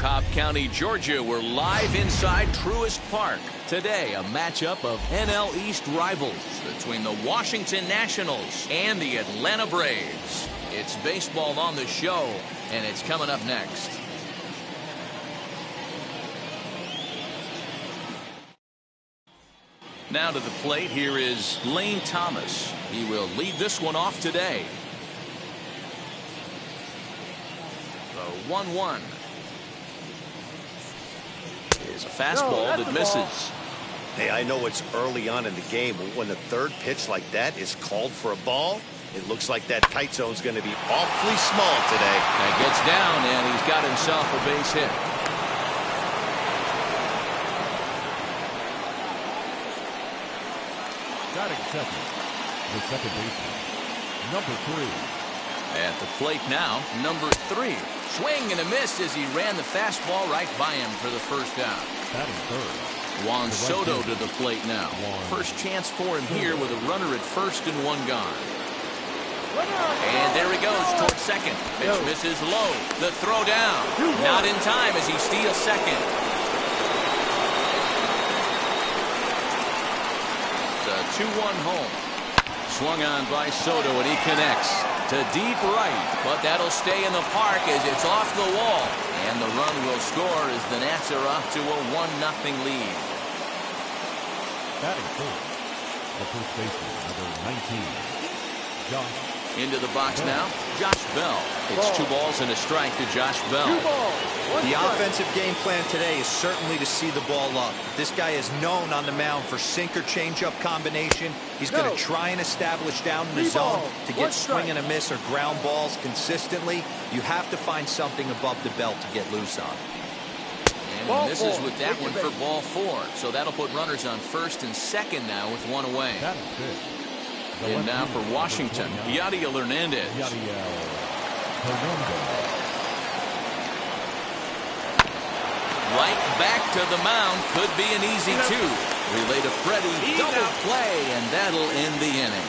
Cobb County, Georgia. We're live inside Truist Park. Today, a matchup of NL East rivals between the Washington Nationals and the Atlanta Braves. It's baseball on the show, and it's coming up next. Now to the plate, here is Lane Thomas. He will lead this one off today. The 1-1 is a fastball that misses. Hey, I know it's early on in the game, but when the third pitch like that is called for a ball, it looks like that tight zone's going to be awfully small today. That gets down, and he's got himself a base hit. Batting second, the second baseman, number 3. At the plate now, number 3. Swing and a miss as he ran the fastball right by him for the first out. Batting third, Juan Soto to the plate now. First chance for him here with a runner at first and one gone. And there he goes towards second. Pitch misses low. The throw down. Not in time as he steals second. The 2-1 home. Swung on by Soto and he connects to deep right, but that'll stay in the park as it's off the wall, and the run will score as the Nats are off to a 1-0 lead. Batting first, the first baseman, number 19, Josh. Into the box now, Josh Bell. It's 2 balls and a strike to Josh Bell. The offensive game plan today is certainly to see the ball up. This guy is known on the mound for sinker changeup combination. He's going to try and establish down in the zone to get swing and a miss or ground balls consistently. You have to find something above the belt to get loose on. And he misses with that one for ball 4. So that'll put runners on first and second now with 1 away. And now for Washington, Yadiel Hernandez. Right back to the mound. Could be an easy 2. Relay to Freddie. Double play, and that'll end the inning.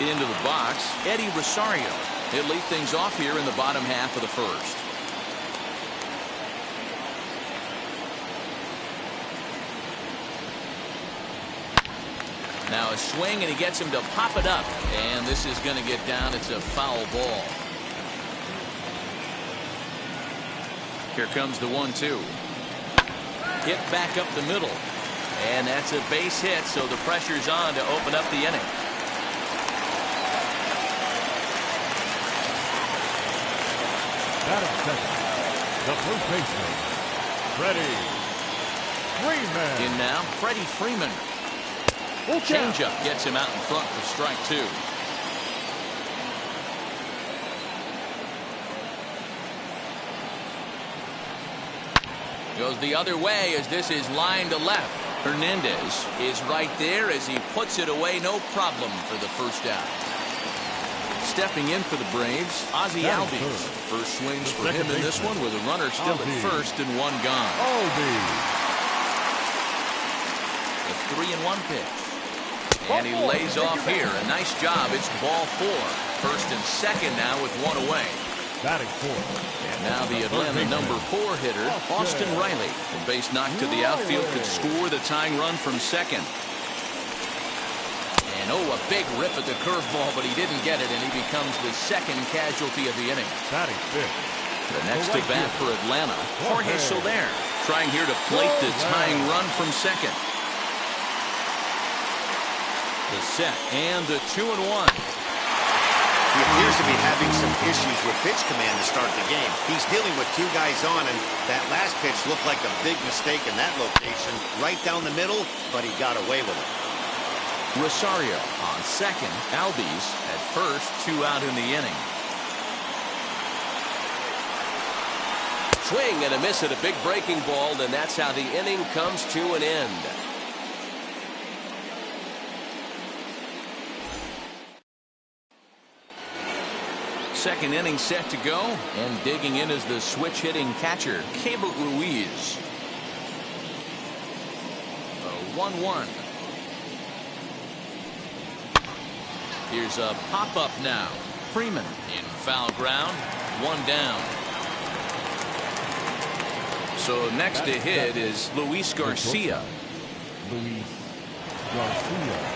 Into the box, Eddie Rosario. He'll lead things off here in the bottom half of the first. Now a swing, and he gets him to pop it up. And this is going to get down. It's a foul ball. Here comes the 1-2. Hit back up the middle. And that's a base hit, so the pressure's on to open up the inning. Batting second, the first baseman, Freddie Freeman. In now, Freddie Freeman. Changeup gets him out in front for strike 2. Goes the other way as this is line to left. Hernandez is right there as he puts it away, no problem for the first out. Stepping in for the Braves, Ozzie Albies. First swings for him in this one with a runner still at first and 1 gone. A 3-1 pitch. And he lays off here. A nice job. It's ball 4. First and second now with 1 away. Batting 4. And now the Atlanta number 4 hitter, Austin Riley. The base knock to the outfield could score the tying run from second. And a big rip at the curveball, but he didn't get it, and he becomes the second casualty of the inning. Batting 5th. The next to bat for Atlanta, Jorge Soler. Trying here to plate the tying run from second. The set and the 2-1. He appears to be having some issues with pitch command to start the game. He's dealing with 2 guys on, and that last pitch looked like a big mistake in that location. Right down the middle, but he got away with it. Rosario on second. Albies at first. 2 out in the inning. Swing and a miss at a big breaking ball, and that's how the inning comes to an end. Second inning set to go, and digging in is the switch hitting catcher, Keibert Ruiz. The 1-1. Here's a pop-up now. Freeman in foul ground. One down. So next to hit is Luis Garcia. Luis Garcia.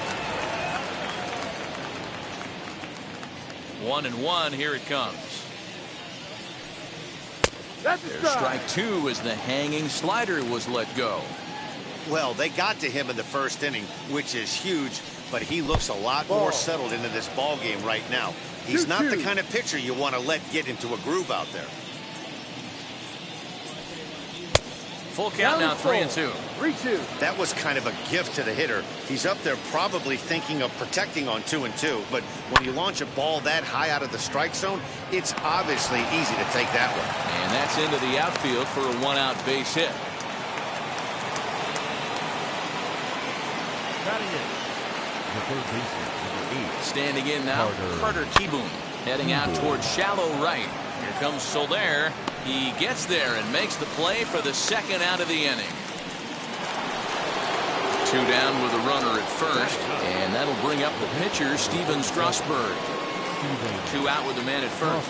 1-1. Here it comes. There's strike two as the hanging slider was let go. Well, they got to him in the first inning, which is huge, but he looks a lot more settled into this ball game right now. He's not the kind of pitcher you want to let get into a groove out there. Full count now, 3-2. 3-2. That was kind of a gift to the hitter. He's up there probably thinking of protecting on 2-2, but when you launch a ball that high out of the strike zone, it's obviously easy to take that one. And that's into the outfield for a one-out base hit. The third baseman, number 8. Standing in now, Carter Kieboom, heading out towards shallow right. Here comes Soler. He gets there and makes the play for the second out of the inning. 2 down with a runner at first, and that'll bring up the pitcher, Steven Strasburg. 2 out with the man at first.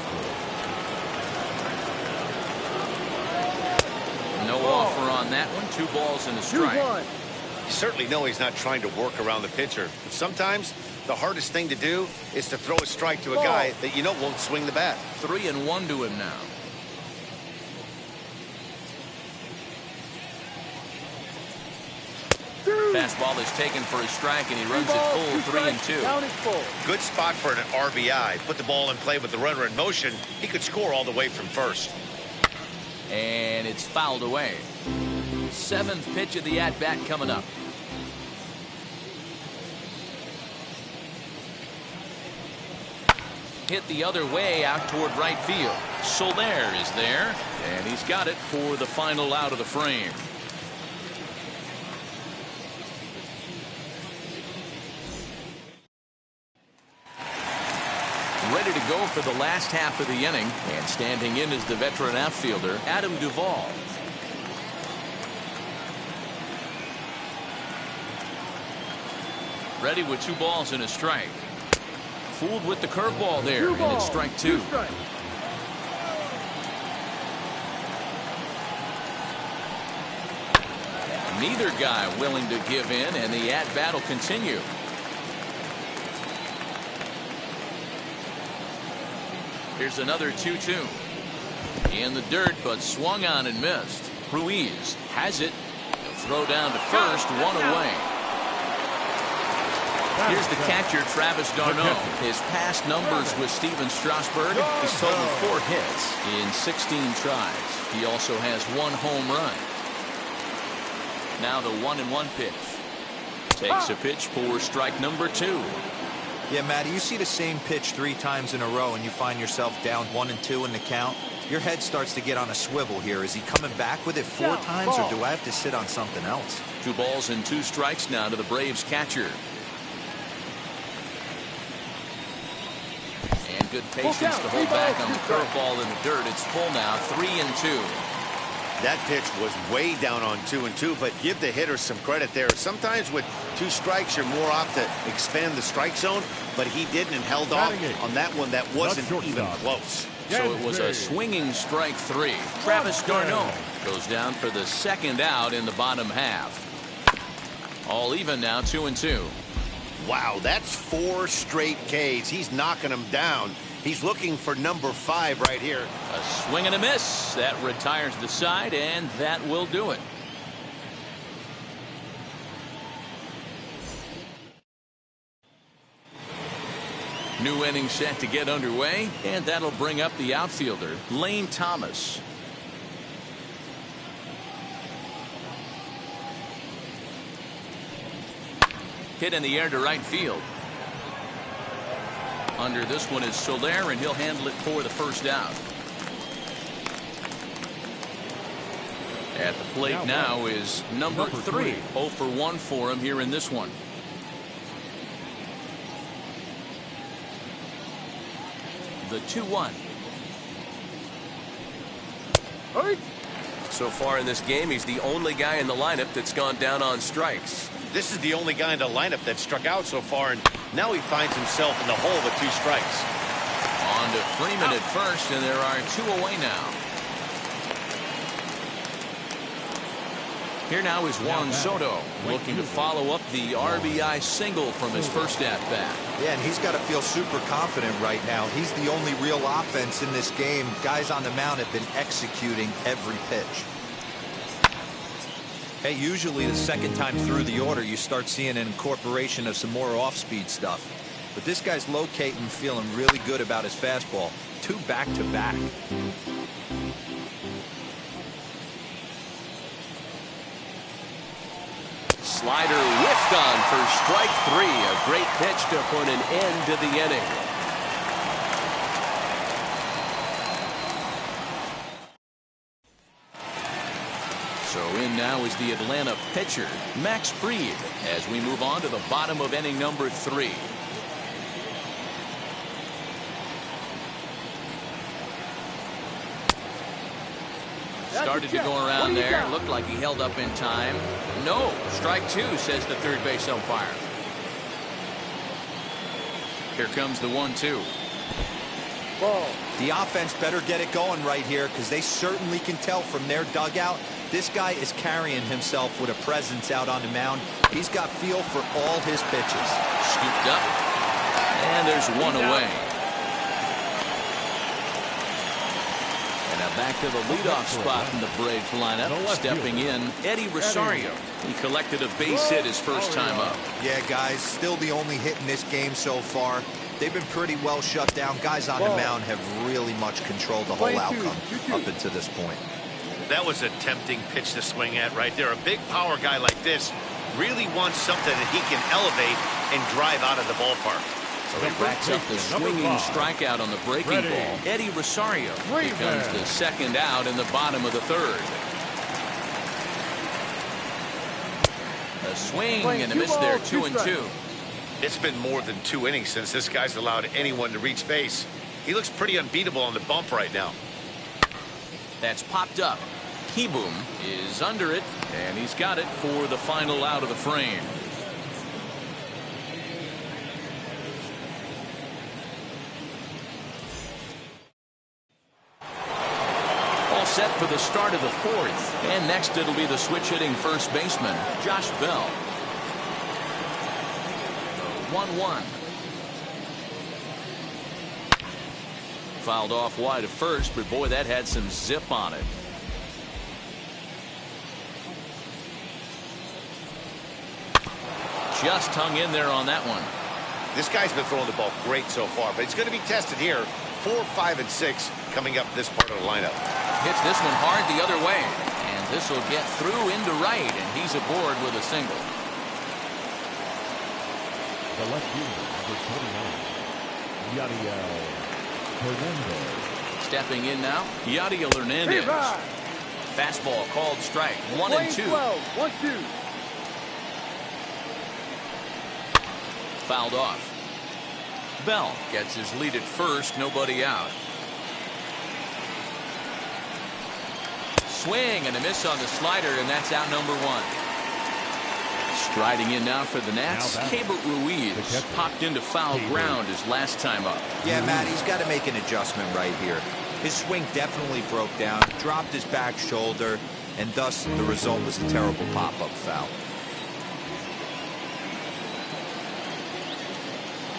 No offer on that one. 2 balls and a strike. You certainly know he's not trying to work around the pitcher, but sometimes the hardest thing to do is to throw a strike to a guy that you know won't swing the bat. 3-1 to him now. Fastball is taken for a strike, and he runs it full 3-2. Good spot for an RBI. Put the ball in play with the runner in motion. He could score all the way from first. And it's fouled away. 7th pitch of the at-bat coming up. Hit the other way out toward right field. Soler is there, and he's got it for the final out of the frame. Ready to go for the last half of the inning, and standing in is the veteran outfielder, Adam Duvall. Ready with 2 balls and a strike. Fooled with the curveball there, and it's strike 2. Neither guy willing to give in, and the at-bat will continue. Here's another 2-2. In the dirt, but swung on and missed. Ruiz has it. He'll throw down to first, 1 away. Here's the catcher, Travis d'Arnaud. His past numbers with Steven Strasburg, he's totaled 4 hits in 16 tries. He also has 1 home run. Now the 1-1 pitch. Takes a pitch for strike number 2. Yeah, Matty, you see the same pitch 3 times in a row and you find yourself down 1-2 in the count. Your head starts to get on a swivel here. Is he coming back with it 4 times, or do I have to sit on something else? 2 balls and 2 strikes now to the Braves catcher. And good patience to hold back on the curveball in the dirt. It's full now, 3-2. That pitch was way down on 2-2, but give the hitter some credit there. Sometimes with 2 strikes, you're more apt to expand the strike zone, but he didn't and held off on that one that wasn't even close. So it was a swinging strike 3. Travis d'Arnaud goes down for the second out in the bottom half. All even now, 2-2. Wow, that's 4 straight Ks. He's knocking them down. He's looking for number 5 right here. A swing and a miss. That retires the side, and that will do it. New inning set to get underway, and that'll bring up the outfielder, Lane Thomas. Hit in the air to right field. Under this one is Soler, and he'll handle it for the first out. At the plate now is number 3. 0 for 1 for him here in this one. The 2-1. So far in this game, he's the only guy in the lineup that's gone down on strikes. This is the only guy in the lineup that struck out so far, and now he finds himself in the hole with 2 strikes. On to Freeman at first, and there are 2 away now. Here now is Juan Soto looking to follow up the RBI single from his first at-bat. Yeah, and he's got to feel super confident right now. He's the only real offense in this game. Guys on the mound have been executing every pitch. Hey, usually the second time through the order, you start seeing an incorporation of some more off-speed stuff. But this guy's locating, feeling really good about his fastball. 2 back-to-back. Slider whiffed on for strike 3. A great pitch to put an end to the inning. So in now is the Atlanta pitcher, Max Fried, as we move on to the bottom of inning number 3. Started to go around there. Looked like he held up in time. No. Strike 2, says the third base umpire. Here comes the 1-2. The offense better get it going right here, because they certainly can tell from their dugout this guy is carrying himself with a presence out on the mound. He's got feel for all his pitches. Scooped up. And there's 1 away. Back to the leadoff spot in the Braves lineup. Stepping in, Eddie Rosario. He collected a base hit his first time up. Yeah, guys, still the only hit in this game so far. They've been pretty well shut down. Guys on the mound have really much controlled the whole outcome up until this point. That was a tempting pitch to swing at right there. A big power guy like this really wants something that he can elevate and drive out of the ballpark. So he racks up the swinging strikeout on the breaking ball. Eddie Rosario becomes the second out in the bottom of the 3rd. A swing and a miss there, 2-2. It's been more than 2 innings since this guy's allowed anyone to reach base. He looks pretty unbeatable on the bump right now. That's popped up. Kieboom is under it, and he's got it for the final out of the frame. Set for the start of the 4th, and next it'll be the switch hitting first baseman Josh Bell. 1-1. Fouled off wide at first, but boy, that had some zip on it. Just hung in there on that one. This guy's been throwing the ball great so far, but he's going to be tested here. 4, 5, and 6 coming up this part of the lineup. Hits this one hard the other way, and this will get through into right, and he's aboard with a single. The left fielder, number 29, Yadiel Hernandez. Stepping in now, Yadiel Hernandez. Fastball called strike. 1-2. 1-2. Fouled off. Bell gets his lead at first, nobody out. Swing and a miss on the slider, and that's out number 1. Striding in now for the Nats, Keibert Ruiz popped into foul ground his last time up. Yeah, Matt, he's got to make an adjustment right here. His swing definitely broke down, dropped his back shoulder, and thus the result was a terrible pop-up foul.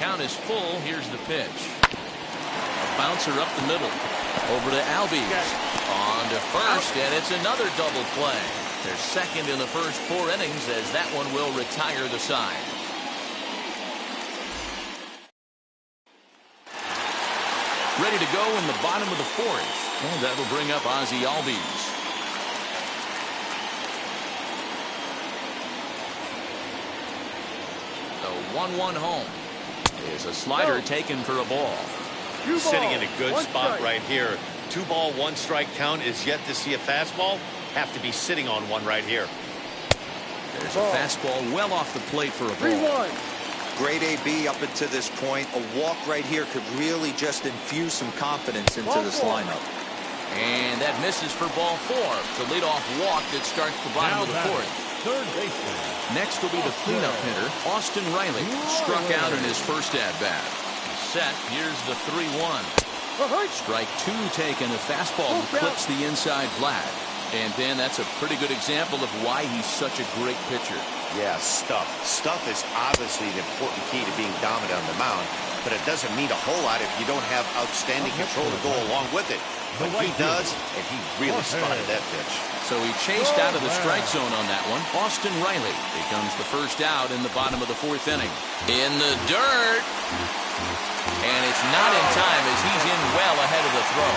Count is full. Here's the pitch. A bouncer up the middle. Over to Albies. On to first, and it's another double play. They're second in the first 4 innings, as that one will retire the side. Ready to go in the bottom of the 4th. And that'll bring up Ozzie Albies. The 1-1 home. Is a slider taken for a ball. Sitting in a good spot right here. 2-ball, 1-strike count is yet to see a fastball. Have to be sitting on one right here. There's a fastball well off the plate for a ball. Great AB up until this point. A walk right here could really just infuse some confidence into this lineup. And that misses for ball 4. It's a leadoff walk that starts the bottom of the 4th. Third baseman, Next will be the cleanup hitter, Austin Riley. Struck out in his first at-bat. Set. Here's the 3-1. Strike two taken. A fastball clips the inside flat. And Dan, that's a pretty good example of why he's such a great pitcher. Yeah, stuff. Stuff is obviously the important key to being dominant on the mound, but it doesn't mean a whole lot if you don't have outstanding control to go along with it. But he does, and he really spotted that pitch. So he chased out of the strike zone on that one. Austin Riley becomes the first out in the bottom of the fourth inning. In the dirt. And it's not in time as he's in well ahead of the throw.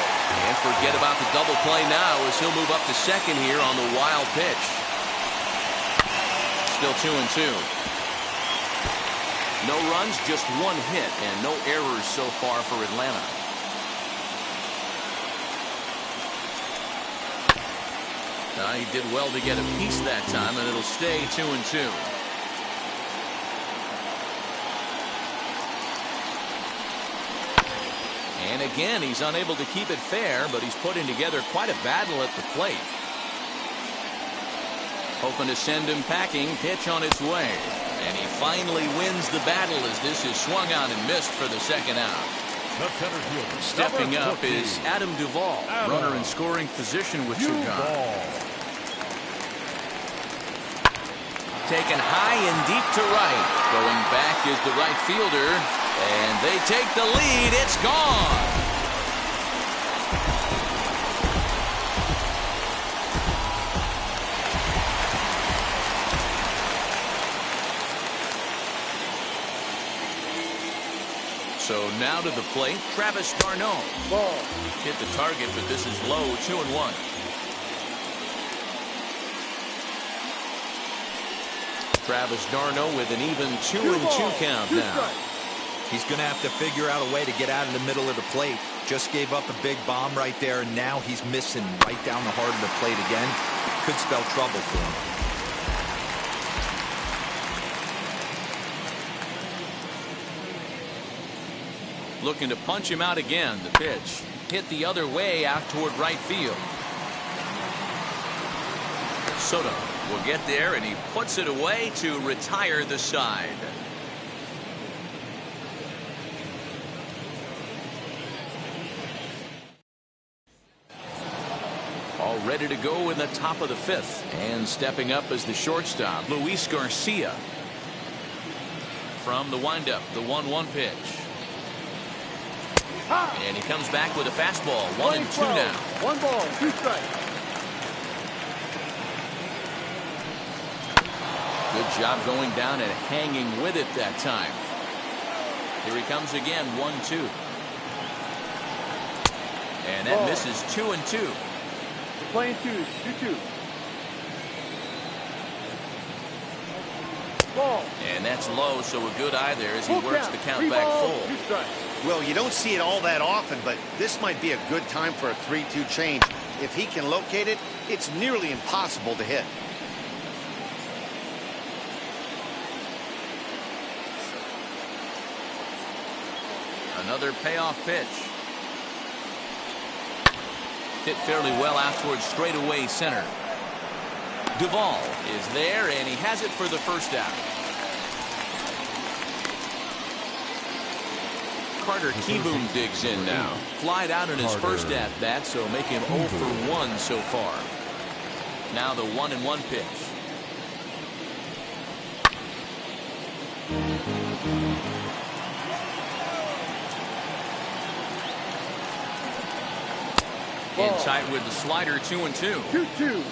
And forget about the double play now as he'll move up to second here on the wild pitch. Still 2-2. No runs, just one hit, and no errors so far for Atlanta. He did well to get a piece that time, and it'll stay 2-2. And again, he's unable to keep it fair, but he's putting together quite a battle at the plate. Hoping to send him packing. Pitch on its way. And he finally wins the battle as this is swung on and missed for the second out. Stepping up is Adam Duvall. Runner in scoring position with two gone. Taken high and deep to right. Going back is the right fielder. And they take the lead. It's gone. So now to the plate, Travis d'Arnaud. Ball. Hit the target, but this is low, 2-1. Travis d'Arnaud with an even 2-2 count now. He's going to have to figure out a way to get out of the middle of the plate. Just gave up a big bomb right there, and now he's missing right down the heart of the plate again. Could spell trouble for him. Looking to punch him out again. The pitch hit the other way out toward right field. Soto will get there, and he puts it away to retire the side. All ready to go in the top of the fifth. And stepping up as the shortstop, Luis Garcia. From the windup, the 1-1 pitch. And he comes back with a fastball. 1-2 now. 1 ball, 2 strikes. Good job going down and hanging with it that time. Here he comes again. 1-2. And that misses. 2-2. Playing 2-2. Ball. And that's low, so a good eye there as he works the count back full. Well, you don't see it all that often, but this might be a good time for a 3-2 change. If he can locate it, it's nearly impossible to hit. Another payoff pitch. Hit fairly well out towards straightaway center. Duvall is there, and he has it for the first out. Carter Kieboom digs in now. Flied out in his first at-bat, so make him 0 for 1 so far. Now the 1-1 pitch. In tight with the slider, 2-2. 2-2.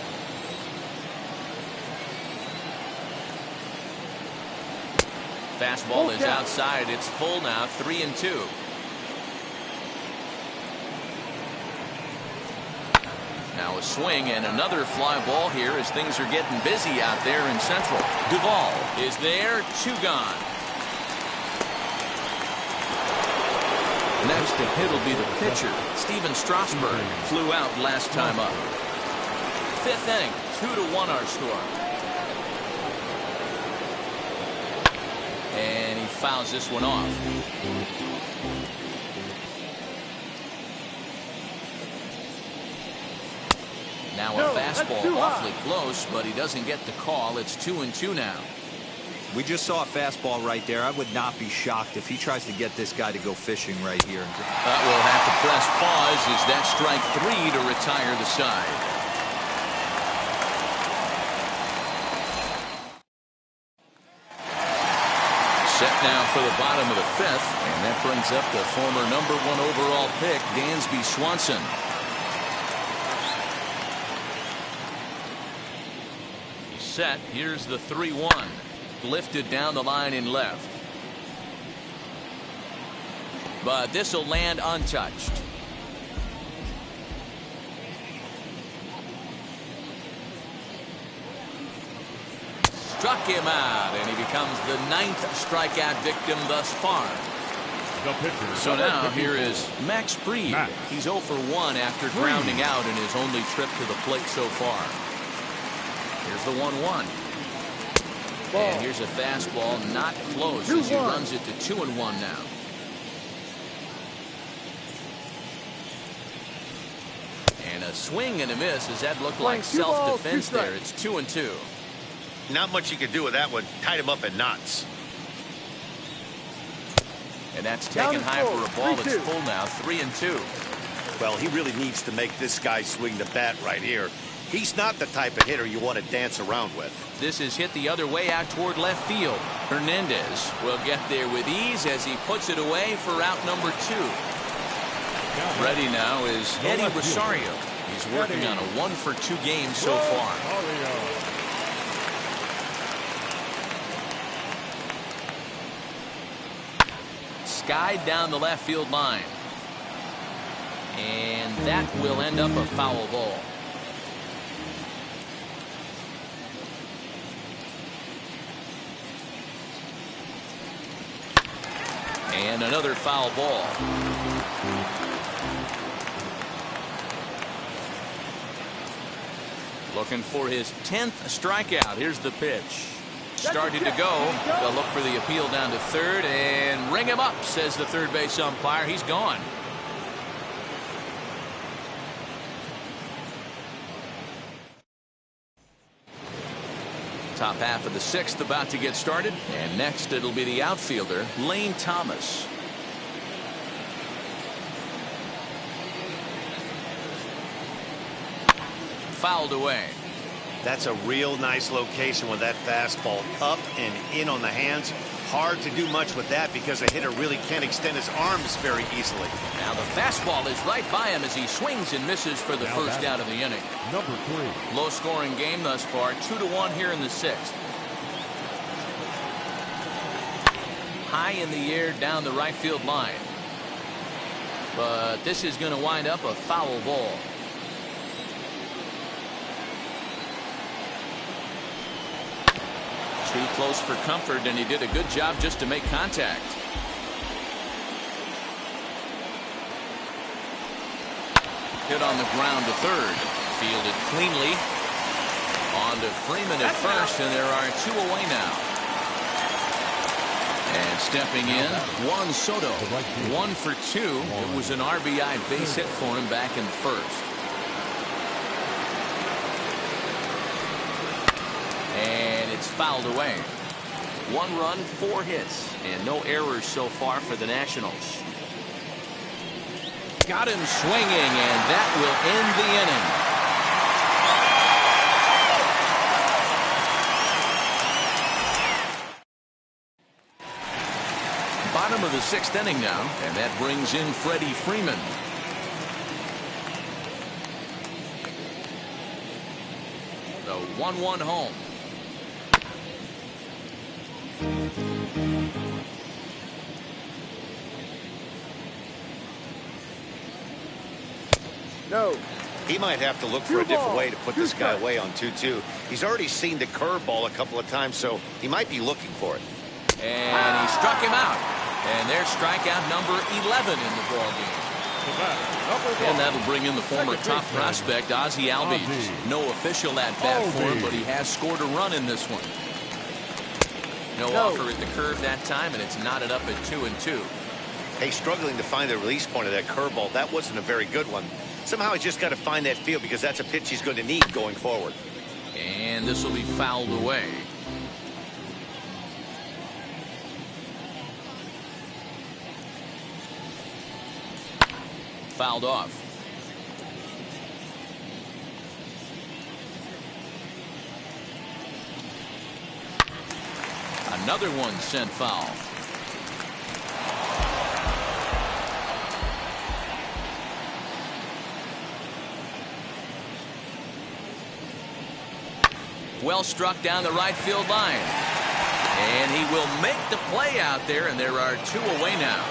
Fastball is outside. It's full now, 3-2. Now a swing and another fly ball here as things are getting busy out there in Central. Duvall is there, 2 gone. Next to hit will be the pitcher, Steven Strasburg. Flew out last time up. 5th inning, 2-1 our score. And he fouls this one off. Now a fastball awfully close, but he doesn't get the call. It's 2-2 now. We just saw a fastball right there. I would not be shocked if he tries to get this guy to go fishing right here. But we'll have to press pause as that's strike 3 to retire the side. Set now for the bottom of the 5th, and that brings up the former #1 overall pick, Dansby Swanson. Set. Here's the 3-1. Lifted down the line in left. But this will land untouched. Struck him out, and he becomes the 9th strikeout victim thus far. So now here is Max Fried. He's 0 for 1 after grounding out in his only trip to the plate so far. Here's the 1-1. And here's a fastball not close as he runs it to 2-1 now. And a swing and a miss as that looked like self-defense there. It's 2-2. Not much you could do with that one. Tied him up in knots. And that's taken high for a ball that's full now. 3-2. Well, he really needs to make this guy swing the bat right here. He's not the type of hitter you want to dance around with. This is hit the other way out toward left field. Hernandez will get there with ease as he puts it away for out number 2. Ready now is Eddie Rosario. He's working on a 1 for 2 game so far. Skied down the left field line. And that will end up a foul ball. And another foul ball. Looking for his 10th strikeout. Here's the pitch. Started to go. They'll look for the appeal down to third and ring him up, says the third base umpire. He's gone. Top half of the 6th about to get started, and next it'll be the outfielder Lane Thomas. Fouled away. That's a real nice location with that fastball up and in on the hands. Hard to do much with that because a hitter really can't extend his arms very easily. Now the fastball is right by him as he swings and misses for the first out of the inning. Number 3. Low scoring game thus far. 2-1 here in the 6th. High in the air down the right field line. But this is going to wind up a foul ball. Too close for comfort, and he did a good job just to make contact. Hit on the ground to third. Fielded cleanly. On to Freeman at first, and there are 2 away now. And stepping in, Juan Soto. 1 for 2. It was an RBI base hit for him back in the first. And it's fouled away. 1 run, 4 hits, and no errors so far for the Nationals. Got him swinging, and that will end the inning. Bottom of the 6th inning now, and that brings in Freddie Freeman. The 1-1 home. No. He might have to look for a different way to put this guy away on 2-2. He's already seen the curveball a couple of times, so he might be looking for it. And he struck him out. And there's strikeout number 11 in the ballgame. And that'll bring in the former top prospect, Ozzie Albies. No official at-bat for him, but he has scored a run in this one. No offer at the curve that time, and it's knotted up at 2-2. Hey, struggling to find the release point of that curveball. That wasn't a very good one. Somehow he's just got to find that feel because that's a pitch he's going to need going forward. And this will be fouled away. Fouled off. Another one sent foul. Well struck down the right field line. And he will make the play out there, and there are two away now.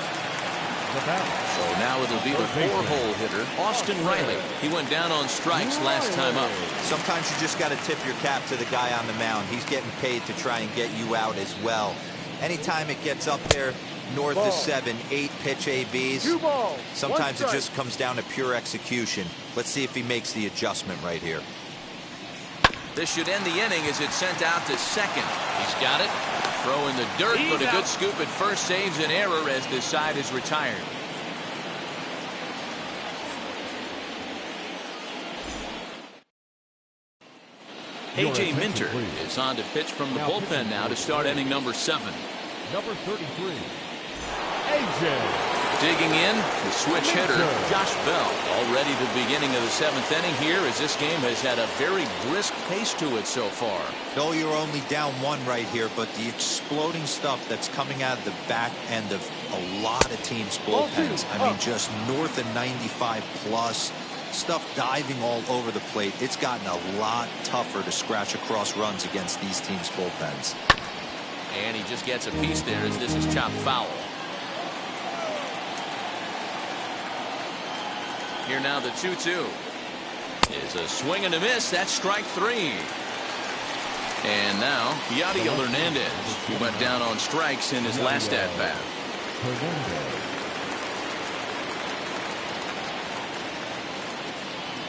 So now it'll be the four-hole hitter, Austin Riley. He went down on strikes last time up. Sometimes you just got to tip your cap to the guy on the mound. He's getting paid to try and get you out as well. Anytime it gets up there north of 7, 8 pitch ABs, sometimes it just comes down to pure execution. Let's see if he makes the adjustment right here. This should end the inning as it's sent out to second. He's got it. Throw in the dirt, but a good scoop at first saves an error as this side is retired. A.J. Minter is on to pitch from the bullpen now to start inning number 7. Number 33, A.J. Digging in, the switch hitter, Josh Bell. Already the beginning of the 7th inning here as this game has had a very brisk pace to it so far. No, you're only down 1 right here, but the exploding stuff that's coming out of the back end of a lot of teams' bullpens. I mean, just north of 95 plus. Stuff diving all over the plate. It's gotten a lot tougher to scratch across runs against these teams' bullpens. And he just gets a piece there as this is chopped foul. Here now the 2-2 is a swing and a miss. That's strike 3. And now Yadiel Hernandez, who went down on strikes in his last at bat.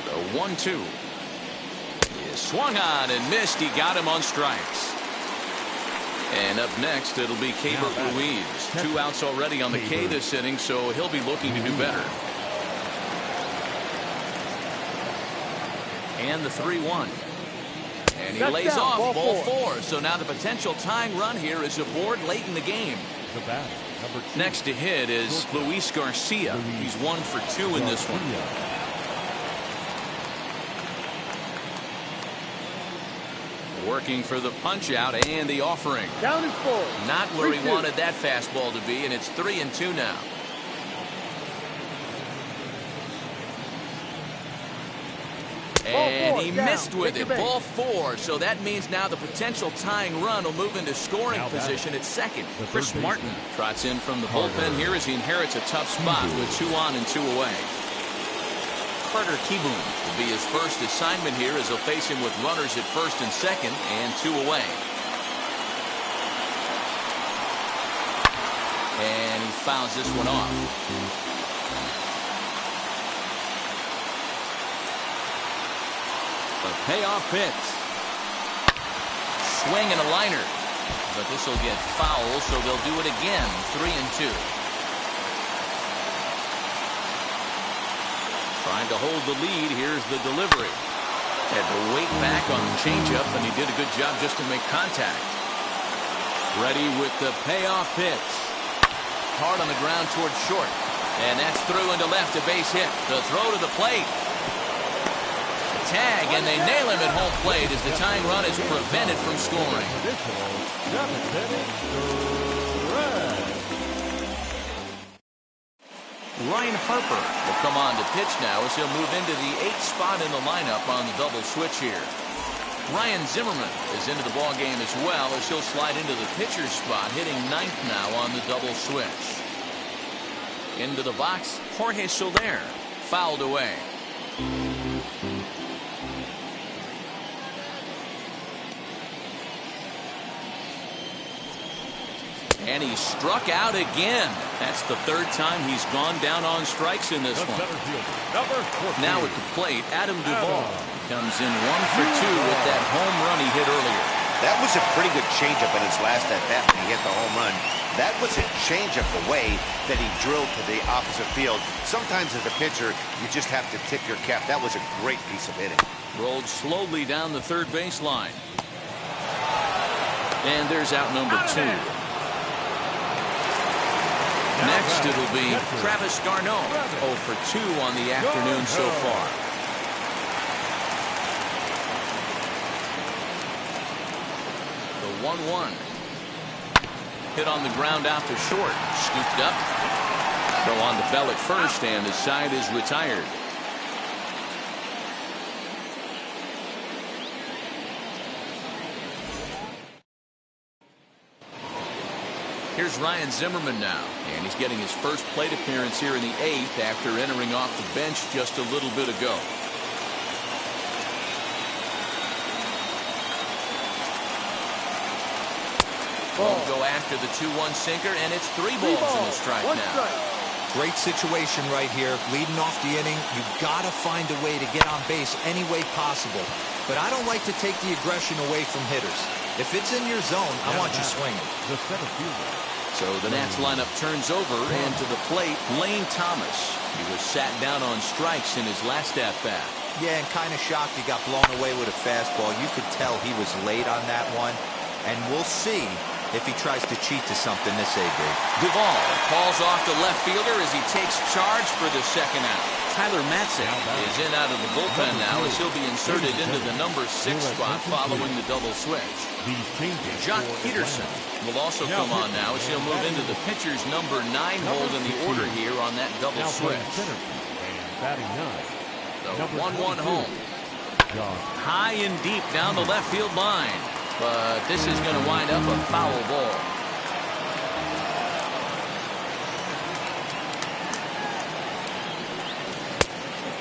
The 1-2 is swung on and missed. He got him on strikes. And up next it'll be Keibert Ruiz. 2 outs already on the K this inning, so he'll be looking to do better. And the 3-1. And he lays off ball 4. So now the potential tying run here is aboard late in the game. Next to hit is Luis Garcia. He's 1 for 2 in this one. Working for the punch out and the offering. Down is 4. Not where he wanted that fastball to be, and it's 3-2 now. And he missed with it. Ball 4. So that means now the potential tying run will move into scoring position at second. Chris Martin trots in from the bullpen here as he inherits a tough spot with 2 on and 2 away. Carter Kieboom will be his first assignment here as he'll face him with runners at first and second and 2 away. And he fouls this one off. A payoff pitch. Swing and a liner. But this will get foul, so they'll do it again. 3-2. Trying to hold the lead. Here's the delivery. Had to wait back on the changeup, and he did a good job just to make contact. Ready with the payoff pitch. Hard on the ground towards short. And that's through into left, a base hit. The throw to the plate. Tag, and they nail him at home plate as the tying run is prevented from scoring. Ryan Harper will come on to pitch now as he'll move into the 8th spot in the lineup on the double switch here. Ryan Zimmerman is into the ball game as well as he'll slide into the pitcher's spot, hitting 9th now on the double switch. Into the box, Jorge Soler, fouled away. And he struck out again. That's the 3rd time he's gone down on strikes in this one. Now at the plate, Adam Duvall comes in 1 for 2 with that home run he hit earlier. That was a pretty good changeup in his last at-bat when he hit the home run. That was a changeup the way that he drilled to the opposite field. Sometimes as a pitcher, you just have to tip your cap. That was a great piece of hitting. Rolled slowly down the third baseline. And there's out number 2. Next, it'll be Travis d'Arnaud. 0 for 2 on the afternoon so far. The 1-1. Hit on the ground out to short. Scooped up. Throw on the bell at first, and the side is retired. Here's Ryan Zimmerman now, and he's getting his first plate appearance here in the 8th after entering off the bench just a little bit ago. Won't go after the 2-1 sinker, and it's 3 balls and a strike now. Great situation right here. Leading off the inning, you've got to find a way to get on base any way possible. But I don't like to take the aggression away from hitters. If it's in your zone, I want you swinging. The center fielder. So the Nats lineup turns over, and to the plate, Lane Thomas. He was sat down on strikes in his last at-bat. Yeah, and kind of shocked he got blown away with a fastball. You could tell he was late on that one. And we'll see if he tries to cheat to something this A-grade. Duvall calls off the left fielder as he takes charge for the second out. Tyler Marcotte is in out of the bullpen now as he'll be inserted into the number 6 spot following the double switch. Jock Peterson will also come on now as he'll move into the pitcher's number 9 hold in the order here on that double switch. The 1-1 home. High and deep down the left field line. But this is going to wind up a foul ball.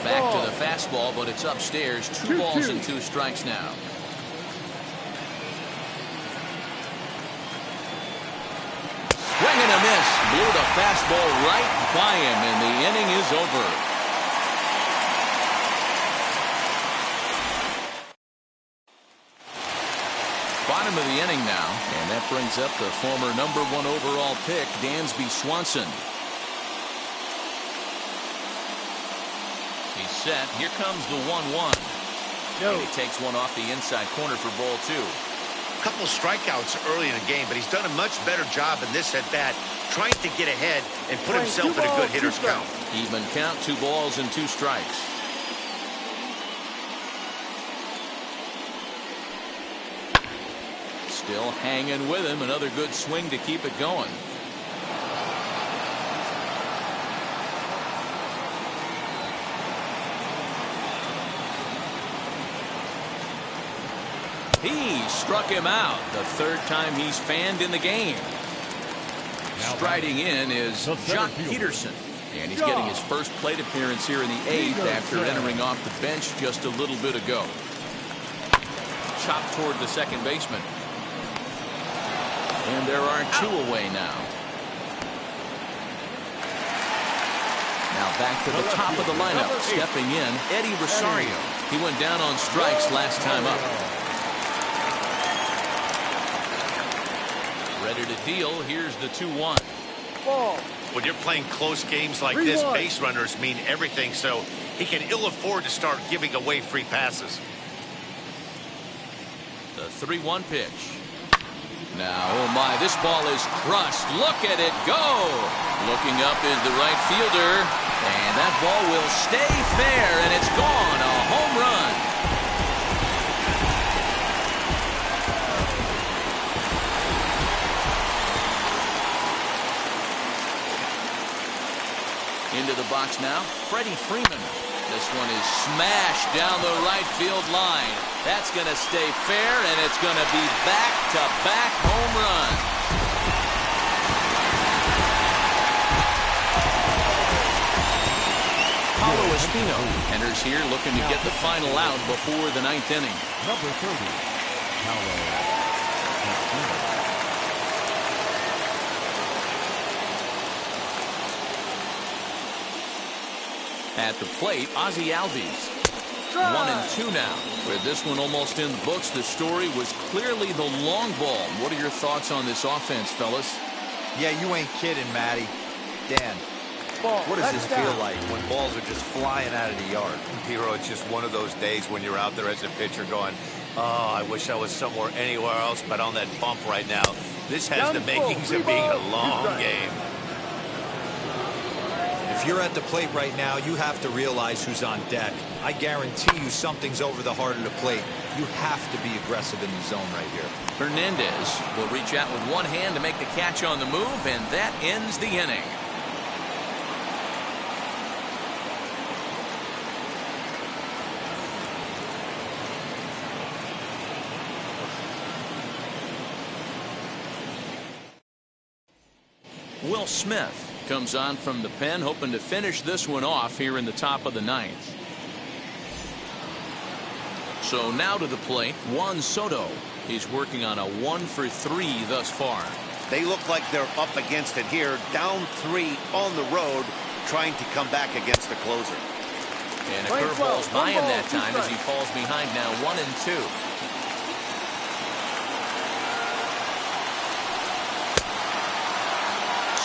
Back to the fastball, but it's upstairs. 2 balls and 2 strikes now. Swing and a miss. Blew the fastball right by him, and the inning is over. Bottom of the inning now, and that brings up the former number 1 overall pick, Dansby Swanson. He's set. Here comes the 1-1. And he takes one off the inside corner for ball 2. A couple strikeouts early in the game, but he's done a much better job in this at-bat, trying to get ahead and put himself in a good hitter's count. Even count, 2 balls and 2 strikes. Still hanging with him. Another good swing to keep it going. He struck him out. The 3rd time he's fanned in the game. Striding in is Jock Peterson. And he's getting his first plate appearance here in the 8th after entering off the bench just a little bit ago. Chopped toward the second baseman. And there are 2 away now. Now back to the top of the lineup. Stepping in, Eddie Rosario. He went down on strikes last time up. Ready to deal. Here's the 2-1. When you're playing close games like this, base runners mean everything, so he can ill afford to start giving away free passes. The 3-1 pitch. Now, oh my, this ball is crushed. Look at it go. Looking up is the right fielder. And that ball will stay fair, and it's gone. A home run. Into the box now, Freddie Freeman. This one is smashed down the right field line. That's going to stay fair, and it's going to be back-to-back home runs. Paulo Espino enters here looking to get the final out before the 9th inning. Number 30, Paulo Espino. At the plate, Ozzie Albies. 1-2 now. With this one almost in the books, the story was clearly the long ball. What are your thoughts on this offense, fellas? Yeah, you ain't kidding, Matty. Dan, what does this feel like when balls are just flying out of the yard? Hero, it's just one of those days when you're out there as a pitcher going, oh, I wish I was somewhere anywhere else but on that bump right now. This has the makings of being a long game. If you're at the plate right now, you have to realize who's on deck. I guarantee you something's over the heart of the plate. You have to be aggressive in the zone right here. Hernandez will reach out with one hand to make the catch on the move, and that ends the inning. Will Smith comes on from the pen, hoping to finish this one off here in the top of the ninth. So now to the plate, Juan Soto. He's working on a 1-for-3 thus far. They look like they're up against it here, down 3 on the road, trying to come back against the closer. And a curveball's by him that time as he falls behind now 1-2.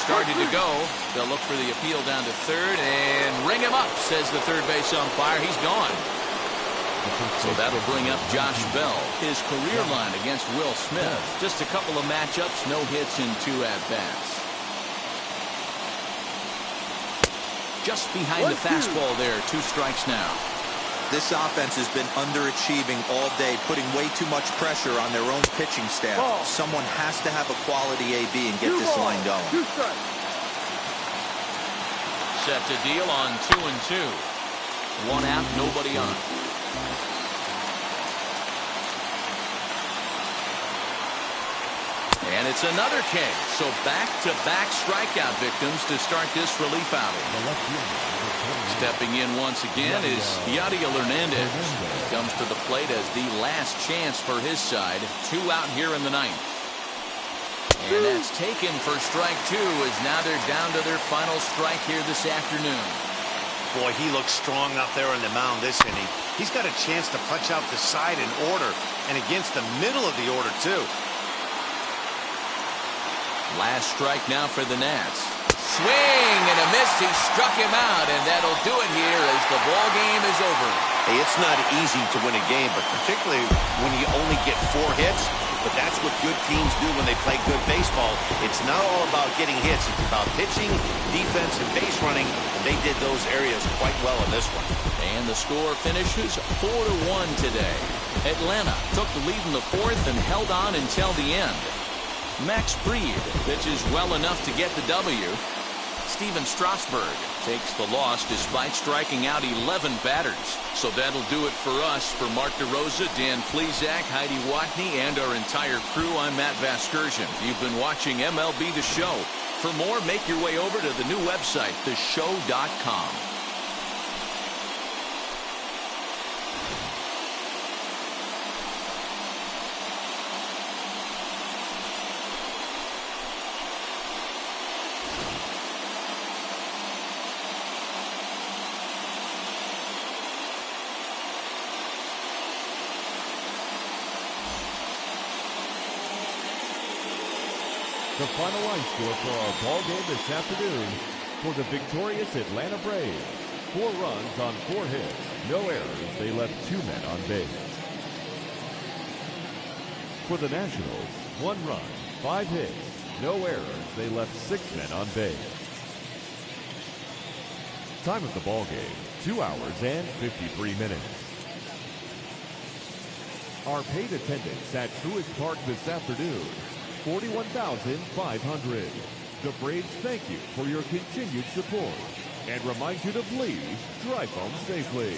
Started to go. They'll look for the appeal down to third and ring him up, says the third base umpire. He's gone. So that'll bring up Josh Bell. His career line against Will Smith. Just a couple of matchups, no hits in 2 at-bats. Just behind the fastball there. 2 strikes now. This offense has been underachieving all day, putting way too much pressure on their own pitching staff. Someone has to have a quality AB and get this line going. Set to deal on 2-2. 1 out, nobody on. And it's another K. So back-to-back strikeout victims to start this relief outing. Stepping in once again is Yadiel Hernandez. He comes to the plate as the last chance for his side. 2 out here in the ninth. And that's taken for strike 2 as now they're down to their final strike here this afternoon. Boy, he looks strong out there on the mound this inning. He's got a chance to punch out the side in order and against the middle of the order, too. Last strike now for the Nats. Swing and a miss. He struck him out, and that'll do it here as the ball game is over. Hey, it's not easy to win a game, but particularly when you only get 4 hits. But that's what good teams do when they play good baseball. It's not all about getting hits. It's about pitching, defense, and base running, and they did those areas quite well in this one. And the score finishes 4-1 today. Atlanta took the lead in the 4th and held on until the end. Max Fried pitches well enough to get the W. Steven Strasburg takes the loss despite striking out 11 batters. So that'll do it for us. For Mark DeRosa, Dan Plesac, Heidi Watney, and our entire crew, I'm Matt Vasgersian. You've been watching MLB The Show. For more, make your way over to the new website, theshow.com. The final line score for our ball game this afternoon for the victorious Atlanta Braves. 4 runs on 4 hits, no errors. They left 2 men on base. For the Nationals, 1 run, 5 hits, no errors. They left 6 men on base. Time of the ball game, 2 hours and 53 minutes. Our paid attendance at Truist Park this afternoon, 41,500. The Braves thank you for your continued support and remind you to please drive home safely.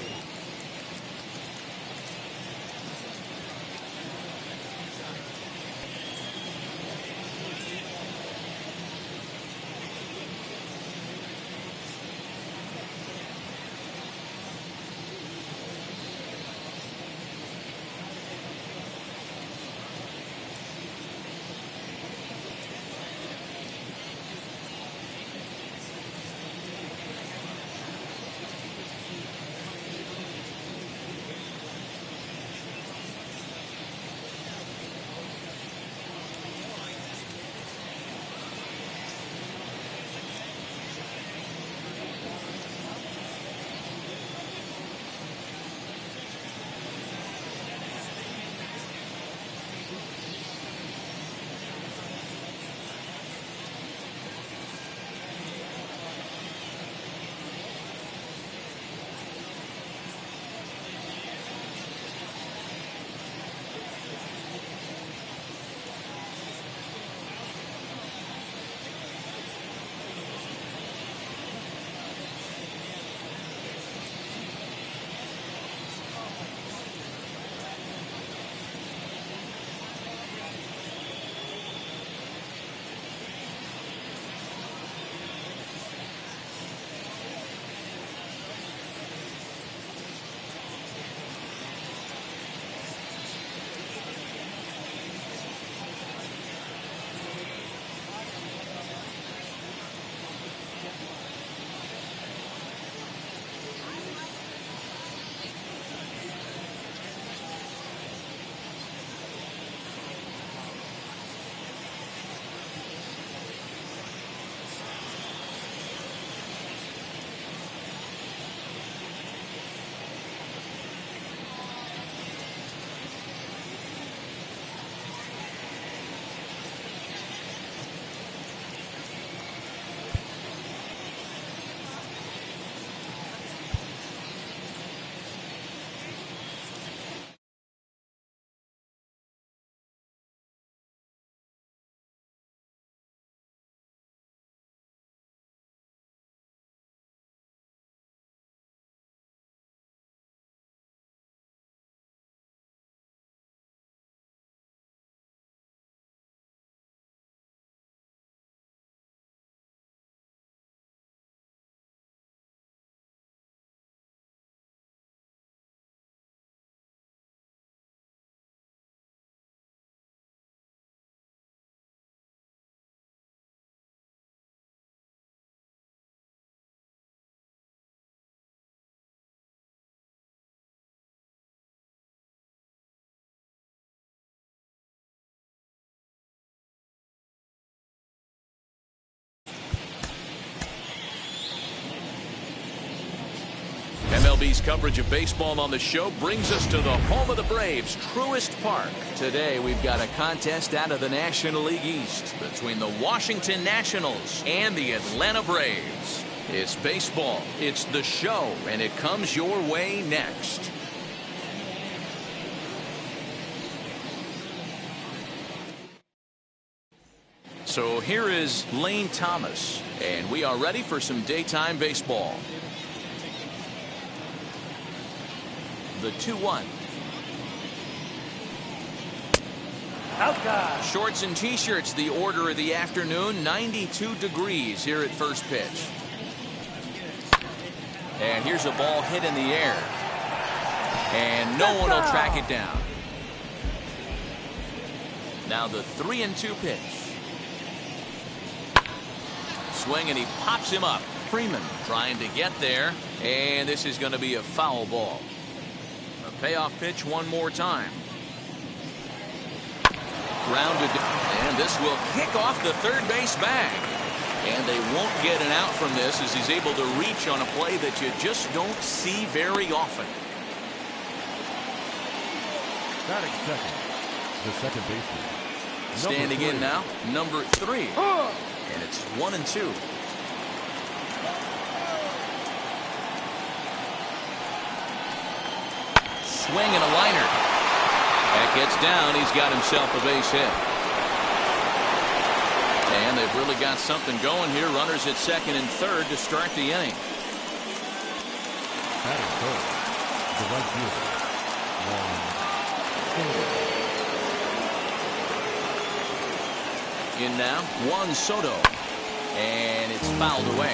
MLB's coverage of baseball on the show brings us to the home of the Braves, Truist Park. Today we've got a contest out of the National League East between the Washington Nationals and the Atlanta Braves. It's baseball, it's the show, and it comes your way next. So here is Lane Thomas, and we are ready for some daytime baseball. The 2-1. Outside. Shorts and t-shirts, the order of the afternoon. 92 degrees here at first pitch. And here's a ball hit in the air. And no one will track it down. Now the 3-2 pitch. Swing, and he pops him up. Freeman trying to get there. And this is going to be a foul ball. A payoff pitch one more time. Grounded, and this will kick off the third base bag. And they won't get an out from this as he's able to reach on a play that you just don't see very often. Batting second, the second baseman. Standing in now, number 3. And it's 1-2. Swing and a liner. That gets down. He's got himself a base hit. And they've really got something going here. Runners at second and third to start the inning. Batting third, the right fielder. In now, Juan Soto. And it's fouled away.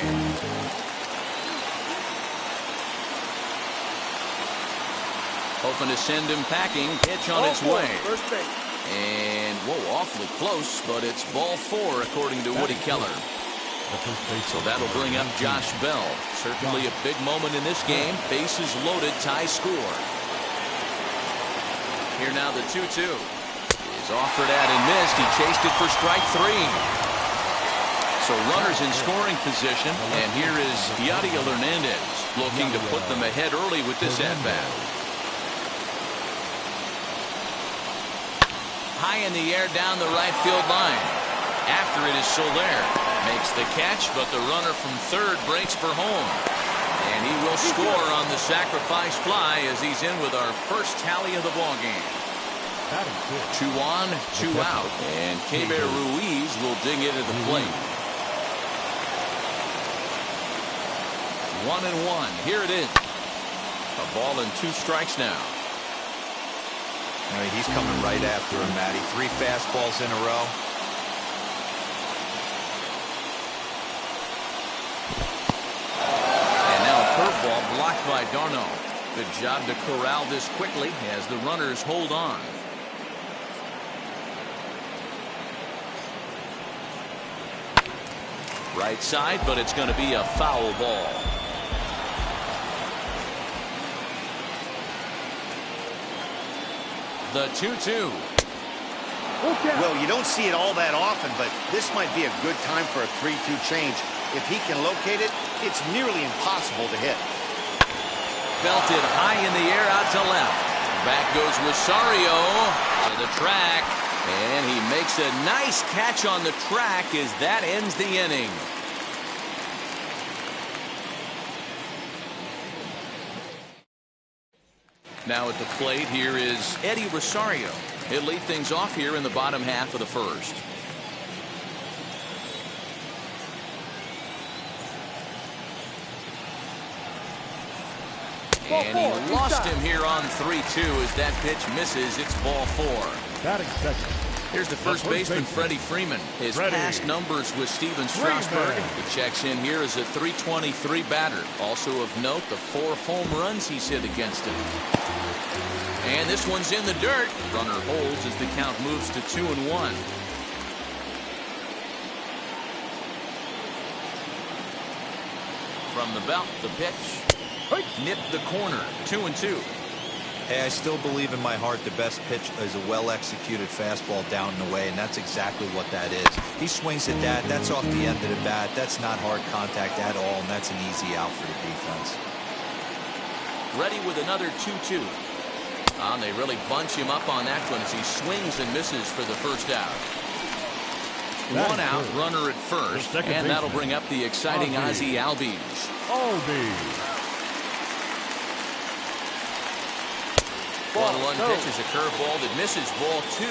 Hoping to send him packing. Pitch on its way. First base. And, whoa, awfully close, but it's ball 4 according to Woody Keller. So that'll bring up Josh Bell. Certainly a big moment in this game. Bases loaded, tie score. Here now the 2-2. Is offered at and missed. He chased it for strike 3. So runners in scoring position. And here is Yadiel Hernandez looking to put them ahead early with this at-bat. High in the air down the right field line. After it is Soler. Makes the catch, but the runner from third breaks for home. And he will score on the sacrifice fly as he's in with our first tally of the ball game. 2 on, 2 out. And Keber Ruiz will dig into the plate. 1-1. Here it is. A ball and 2 strikes now. I mean, he's coming right after him, Matty. 3 fastballs in a row. And now a curveball blocked by Darno. Good job to corral this quickly as the runners hold on. Right side, but it's going to be a foul ball. The 2-2. Well, you don't see it all that often, but this might be a good time for a 3-2 change. If he can locate it, it's nearly impossible to hit. Belted high in the air out to left. Back goes Rosario to the track. And he makes a nice catch on the track as that ends the inning. Now at the plate here is Eddie Rosario. He'll lead things off here in the bottom half of the first. And he lost him here on 3-2 as that pitch misses. It's ball 4. Batting second. Here's the first baseman, Freddie Freeman. His past numbers with Steven Strasburg. He checks in here as a .323 batter. Also of note, the 4 home runs he's hit against him. And this one's in the dirt. Runner holds as the count moves to 2-1. From the belt, the pitch. Nipped the corner. 2-2. Hey, I still believe in my heart the best pitch is a well-executed fastball down and away, and that's exactly what that is. He swings at that. That's off the end of the bat. That's not hard contact at all, and that's an easy out for the defense. ready with another 2-2. They really bunch him up on that one as he swings and misses for the first out. One out, runner at first, and that'll bring up the exciting Ozzie Albies. Ball 1 pitch is a curveball that misses. Ball 2.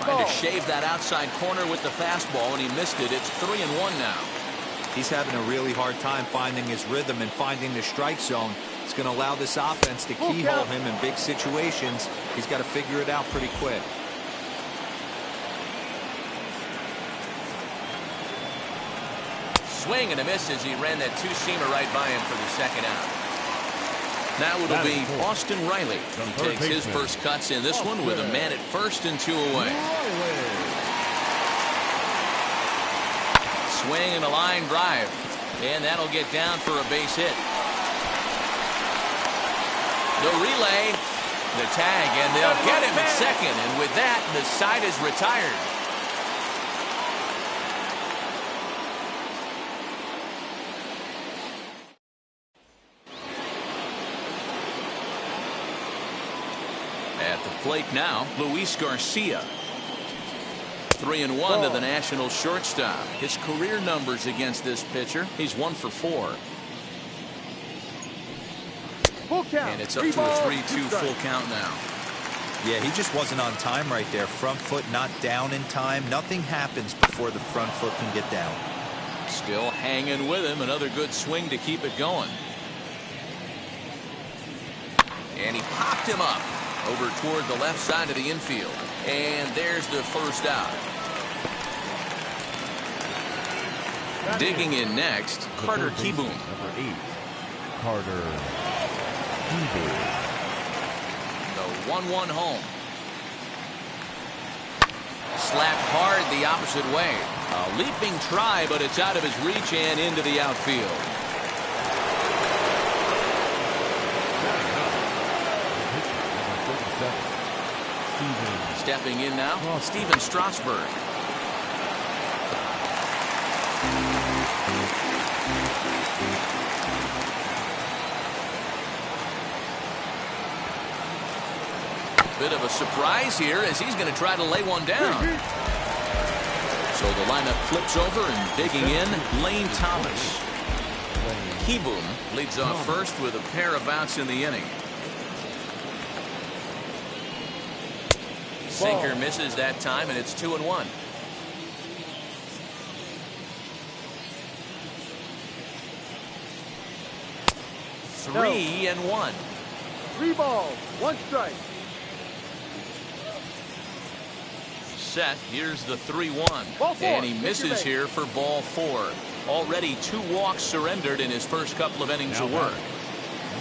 Trying to shave that outside corner with the fastball, and he missed it. It's 3-1 now. He's having a really hard time finding his rhythm and finding the strike zone. It's going to allow this offense to keyhole him in big situations. He's got to figure it out pretty quick. Swing and a miss as he ran that two-seamer right by him for the second out. Now it'll be Austin Riley. He takes his first cuts in this one with a man at first and 2 away. Swing and a line drive, and that'll get down for a base hit. The relay, the tag, and they'll get him at second, and with that, the side is retired. At the plate now, Luis Garcia. 3-1 to the National shortstop. His career numbers against this pitcher, he's 1 for 4. And it's up to a 3-2 full count now. Yeah, he just wasn't on time right there. Front foot not down in time. Nothing happens before the front foot can get down. Still hanging with him. Another good swing to keep it going. And he popped him up over toward the left side of the infield. And there's the first out. Digging in next, Carter Kieboom. Number 8, Carter Kieboom. The 1-1 home. Slapped hard the opposite way. A leaping try, but it's out of his reach and into the outfield. Stepping in now, Steven Strasburg. Bit of a surprise here as he's going to try to lay one down. So the lineup flips over and digging in, Lane Thomas. Kieboom leads off first with a pair of outs in the inning. Sinker misses that time, and it's 2-1. No. 3-1. 3 balls, 1 strike. Set. Here's the 3-1. Ball 4. And he misses here for ball 4. Already 2 walks surrendered in his first couple of innings of work.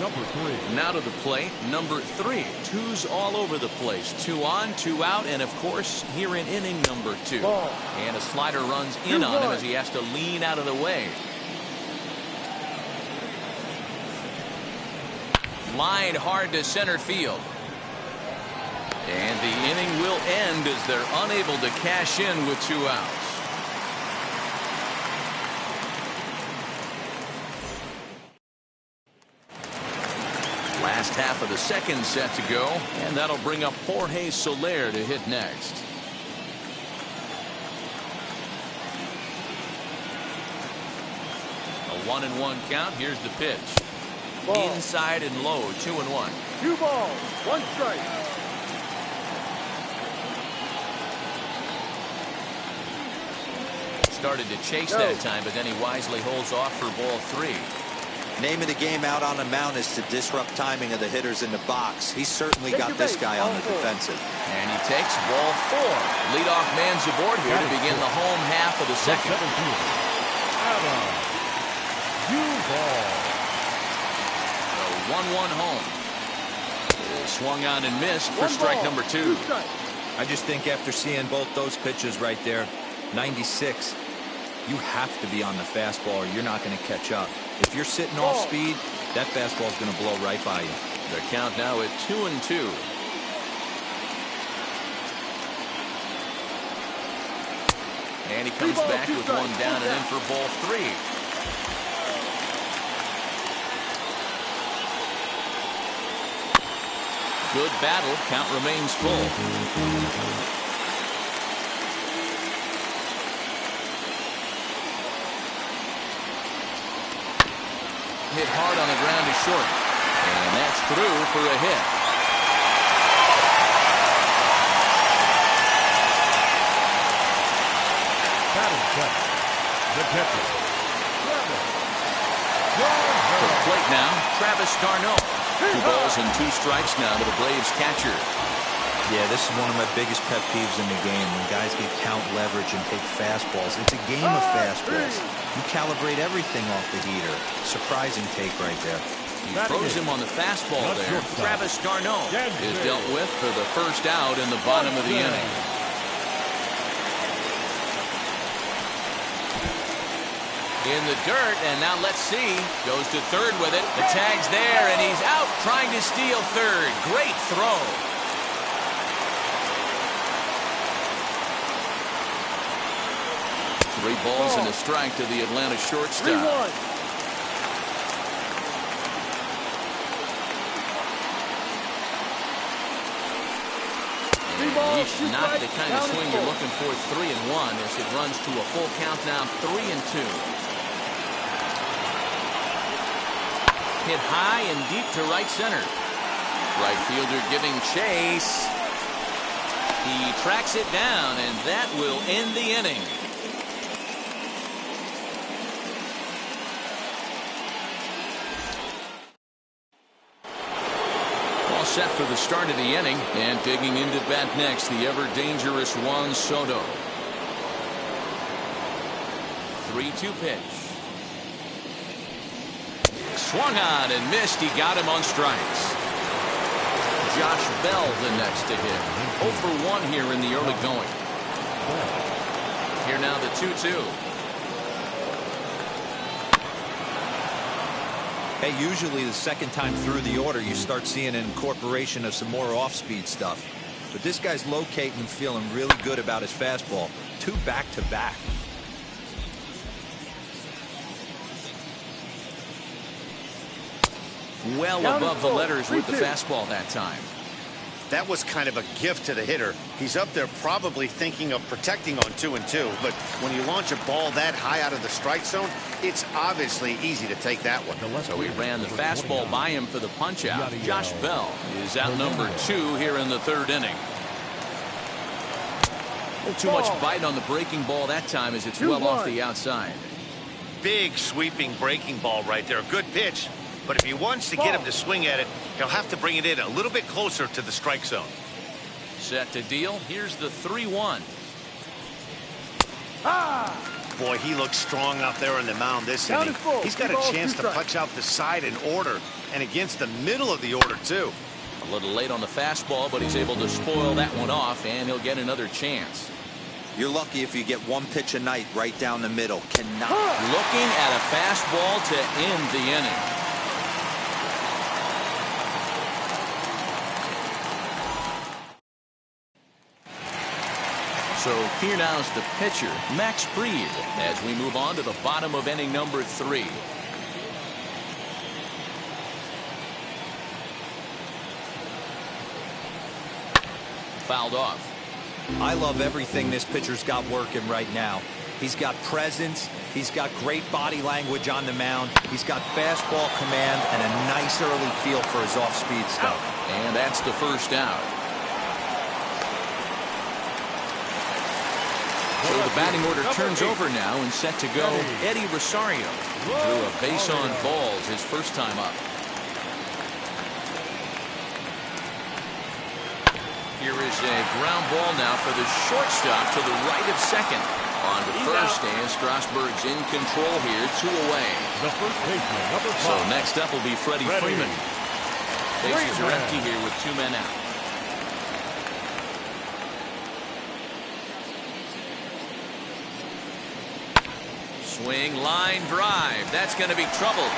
Number 3. Now to the plate, number 3. 2's all over the place. 2 on, 2 out, and of course, here in inning number 2. Ball. And a slider runs in on him as he has to lean out of the way. Lined hard to center field. And the inning will end as they're unable to cash in with 2 outs. Last half of the second set to go, and that'll bring up Jorge Soler to hit next. A 1-1 count. Here's the pitch. Ball. Inside and low, 2-1. 2 balls, 1 strike. Started to chase that time, but then he wisely holds off for ball 3. Name of the game out on the mound is to disrupt timing of the hitters in the box. He's certainly got this guy on the defensive. And he takes ball 4. Leadoff man's aboard here to begin the home half of the second. Adam Duvall. The 1-1 home. Swung on and missed for strike number 2. I just think after seeing both those pitches right there, 96, you have to be on the fastball or you're not going to catch up. If you're sitting off speed, that fastball is going to blow right by you. The count now at 2-2. And he comes back with one down and in for ball 3. Good battle. Count remains full. Hit hard on the ground to short. And that's through for a hit. Batting seven, the catcher, Travis. To the plate now, Travis d'Arnaud. 2 balls and 2 strikes now to the Braves catcher. Yeah, this is one of my biggest pet peeves in the game. When guys get count leverage and take fastballs. It's a game of fastballs. You calibrate everything off the heater. Surprising take right there. He throws him on the fastball there. Travis d'Arnaud is dealt with for the first out in the bottom of the inning. In the dirt, and now let's see. Goes to third with it. The tag's there, and he's out trying to steal third. Great throw. Three balls and a strike to the Atlanta shortstop. He's not the kind of swing you're looking for. 3-1 as it runs to a full count now. 3-2. Hit high and deep to right center. Right fielder giving chase. He tracks it down, and that will end the inning. All set for the start of the inning, and digging into bat next, the ever-dangerous Juan Soto. 3-2 pitch. Swung on and missed. He got him on strikes. Josh Bell the next to hit. 0 for 1 here in the early going. Here now the 2-2. Hey, usually the second time through the order you start seeing an incorporation of some more off-speed stuff. But this guy's locating and feeling really good about his fastball. 2 back-to-back. Well above the letters with the fastball that time. That was kind of a gift to the hitter. He's up there probably thinking of protecting on 2-2, but when you launch a ball that high out of the strike zone, it's obviously easy to take that one. So he ran the fastball by him for the punch out. Josh Bell is out number 2 here in the 3rd inning. A little too much bite on the breaking ball that time as it's well off the outside. Big sweeping breaking ball right there. Good pitch. But if he wants to get him to swing at it, he'll have to bring it in a little bit closer to the strike zone. Set to deal. Here's the 3-1. Boy, he looks strong out there on the mound this inning. He's got a chance to punch out the side in order, and against the middle of the order, too. A little late on the fastball, but he's able to spoil that one off, and he'll get another chance. You're lucky if you get 1 pitch a night right down the middle. Cannot. Looking at a fastball to end the inning. So here now is the pitcher, Max Fried, as we move on to the bottom of inning number 3. Fouled off. I love everything this pitcher's got working right now. He's got presence. He's got great body language on the mound. He's got fastball command and a nice early feel for his off-speed stuff. And that's the first out. So the batting order turns over now and set to go. Eddie Rosario drew a base on balls his first time up. Here is a ground ball now for the shortstop to the right of second. On to first, and Strasburg's in control here, 2 away. The first baseman, number 5. So next up will be Freddie Freeman. Bases are empty here with 2 men out. Swing, line drive. That's going to be trouble.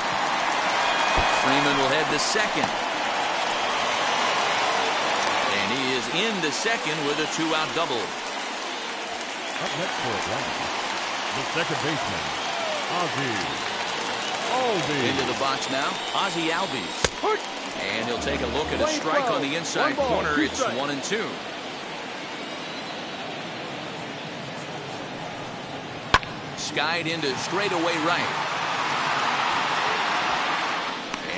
Freeman will head to second. And he is into second with a 2-out double. Up next for Atlanta, the second baseman, Ozzie Albies. Into the box now, Ozzie Albies. And he'll take a look at a strike on the inside corner. It's 1-2. Skied into straightaway right.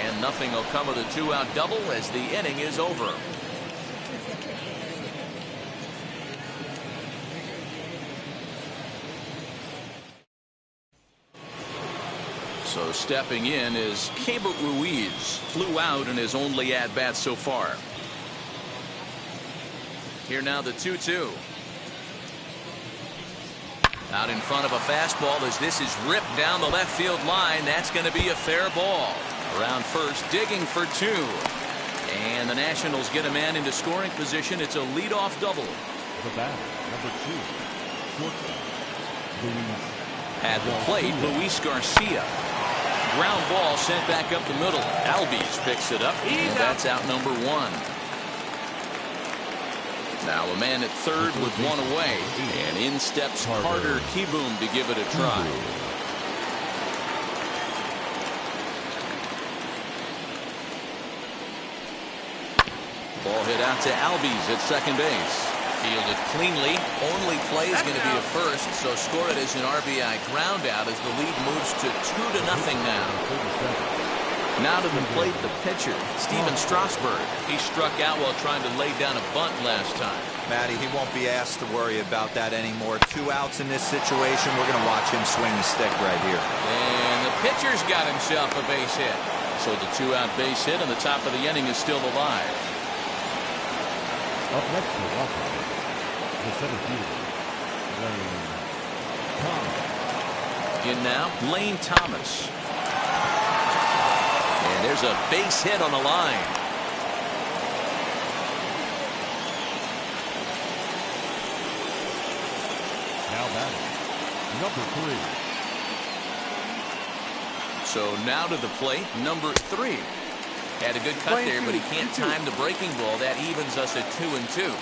And nothing will come of the two-out double as the inning is over. So stepping in is Keibert Ruiz. Flew out in his only at-bat so far. Here now the 2-2. Out in front of a fastball as this is ripped down the left field line. That's going to be a fair ball. Around first, digging for two. And the Nationals get a man into scoring position. It's a leadoff double. The batter, number 2, shortstop, Luis. At the plate, Luis Garcia. Ground ball sent back up the middle. Albies picks it up, and that's out number 1. Now a man at third with one away, and in steps Carter Kieboom to give it a try. Ball hit out to Albies at second base. Fielded cleanly. Only play is going to be a first, so score it as an RBI ground out as the lead moves to 2-0 now. Now to the plate, the pitcher, Steven Strasburg. He struck out while trying to lay down a bunt last time. Matty, he won't be asked to worry about that anymore. 2 outs in this situation. We're going to watch him swing the stick right here. And the pitcher's got himself a base hit. So the 2-out base hit on the top of the inning is still alive. Up next for Washington, the center fielder, Lane Thomas. In now, Lane Thomas. And there's a base hit on the line. Now batting, number 3. So now to the plate, number 3. Had a good cut there, but he can't time the breaking ball. That evens us at 2-2.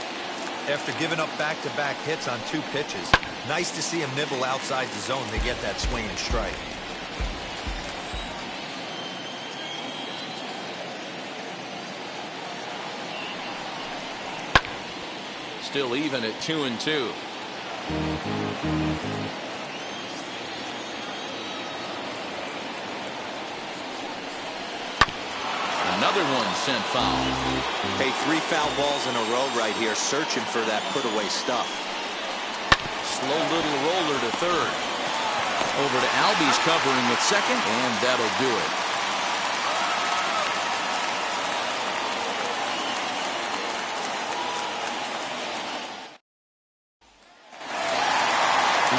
After giving up back-to-back hits on 2 pitches, nice to see him nibble outside the zone to get that swinging strike. Still even at 2-2. Another one sent foul. Hey, 3 foul balls in a row right here, searching for that put-away stuff. Slow little roller to third. Over to Albies covering at second, and that'll do it.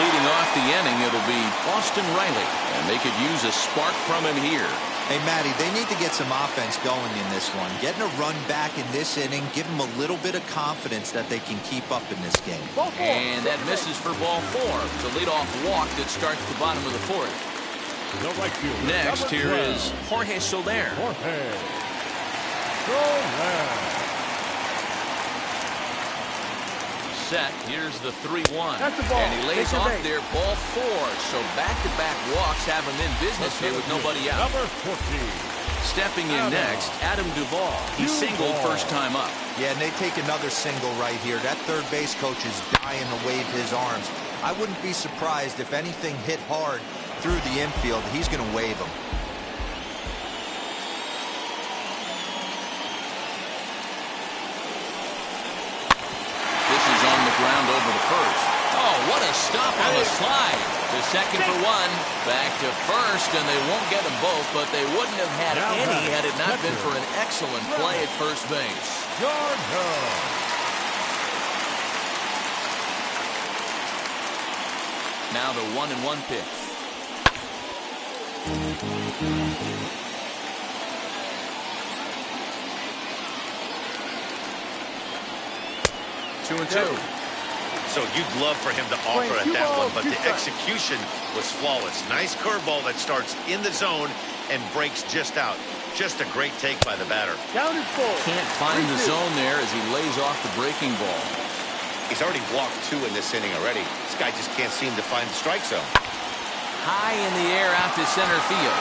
Leading off the inning, it'll be Austin Riley, and they could use a spark from him here. Hey, Matty, they need to get some offense going in this one. Getting a run back in this inning, give them a little bit of confidence that they can keep up in this game. And that misses for ball 4. It's a leadoff walk that starts the bottom of the 4th. The right fielder, Next, here is Jorge Soler. Jorge Soler. Set. Here's the 3-1. That's the ball. And he lays Take your off base. there, ball 4. So back-to-back walks have him in business here with nobody out. Number 14. Stepping in next, Adam Duvall. He singled first time up. Yeah, and they take another single right here. That third base coach is dying to wave his arms. I wouldn't be surprised if anything hit hard through the infield. He's going to wave them. On the ground over to first. Oh, what a stop on the slide. To second for 1. Back to first, and they won't get them both, but they wouldn't have had any had it not been for an excellent play at first base. John Hill. Now the 1-1 pitch. Two and two. So you'd love for him to offer at that one, but the execution was flawless. Nice curveball that starts in the zone and breaks just out. Just a great take by the batter. Counted 4. Can't find the zone there as he lays off the breaking ball. He's already walked 2 in this inning already. It's guy just can't seem to find the strike zone. High in the air out to center field.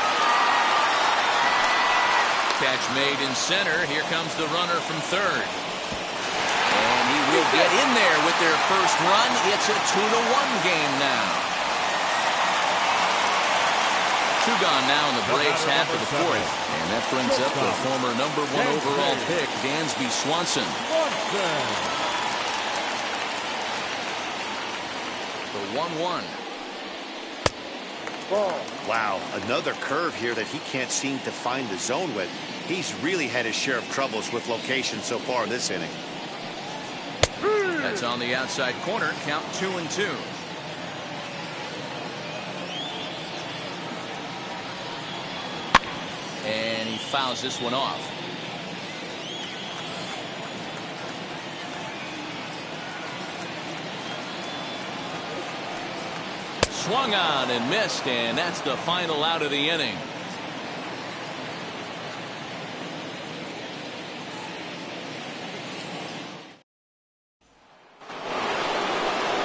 Catch made in center. Here comes the runner from third. And he will get in there with their first run. It's a 2-1 game now. Two gone now in the Braves half of the fourth. And that brings up the former #1 overall pick, Dansby Swanson. The 1-1. Ball. Wow, another curve here that he can't seem to find the zone with. He's really had his share of troubles with location so far in this inning. That's on the outside corner. Count 2-2. And he fouls this one off. Swung on and missed, and that's the final out of the inning.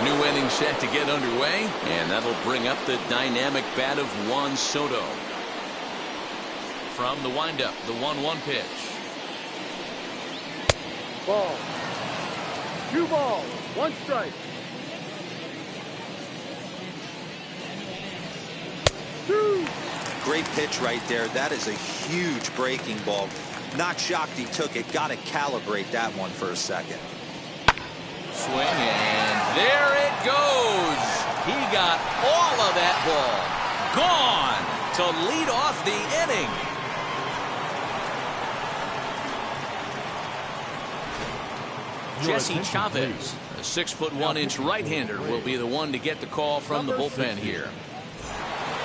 New inning set to get underway, and that'll bring up the dynamic bat of Juan Soto. From the windup, the 1-1 pitch. Ball. 2 balls. 1 strike. 2. Great pitch right there. That is a huge breaking ball. Not shocked he took it. Got to calibrate that one for a second. Swing, and there it goes. He got all of that ball. Gone to lead off the inning. Jesse Chavez, a 6'1" right-hander, will be the one to get the call from the bullpen here.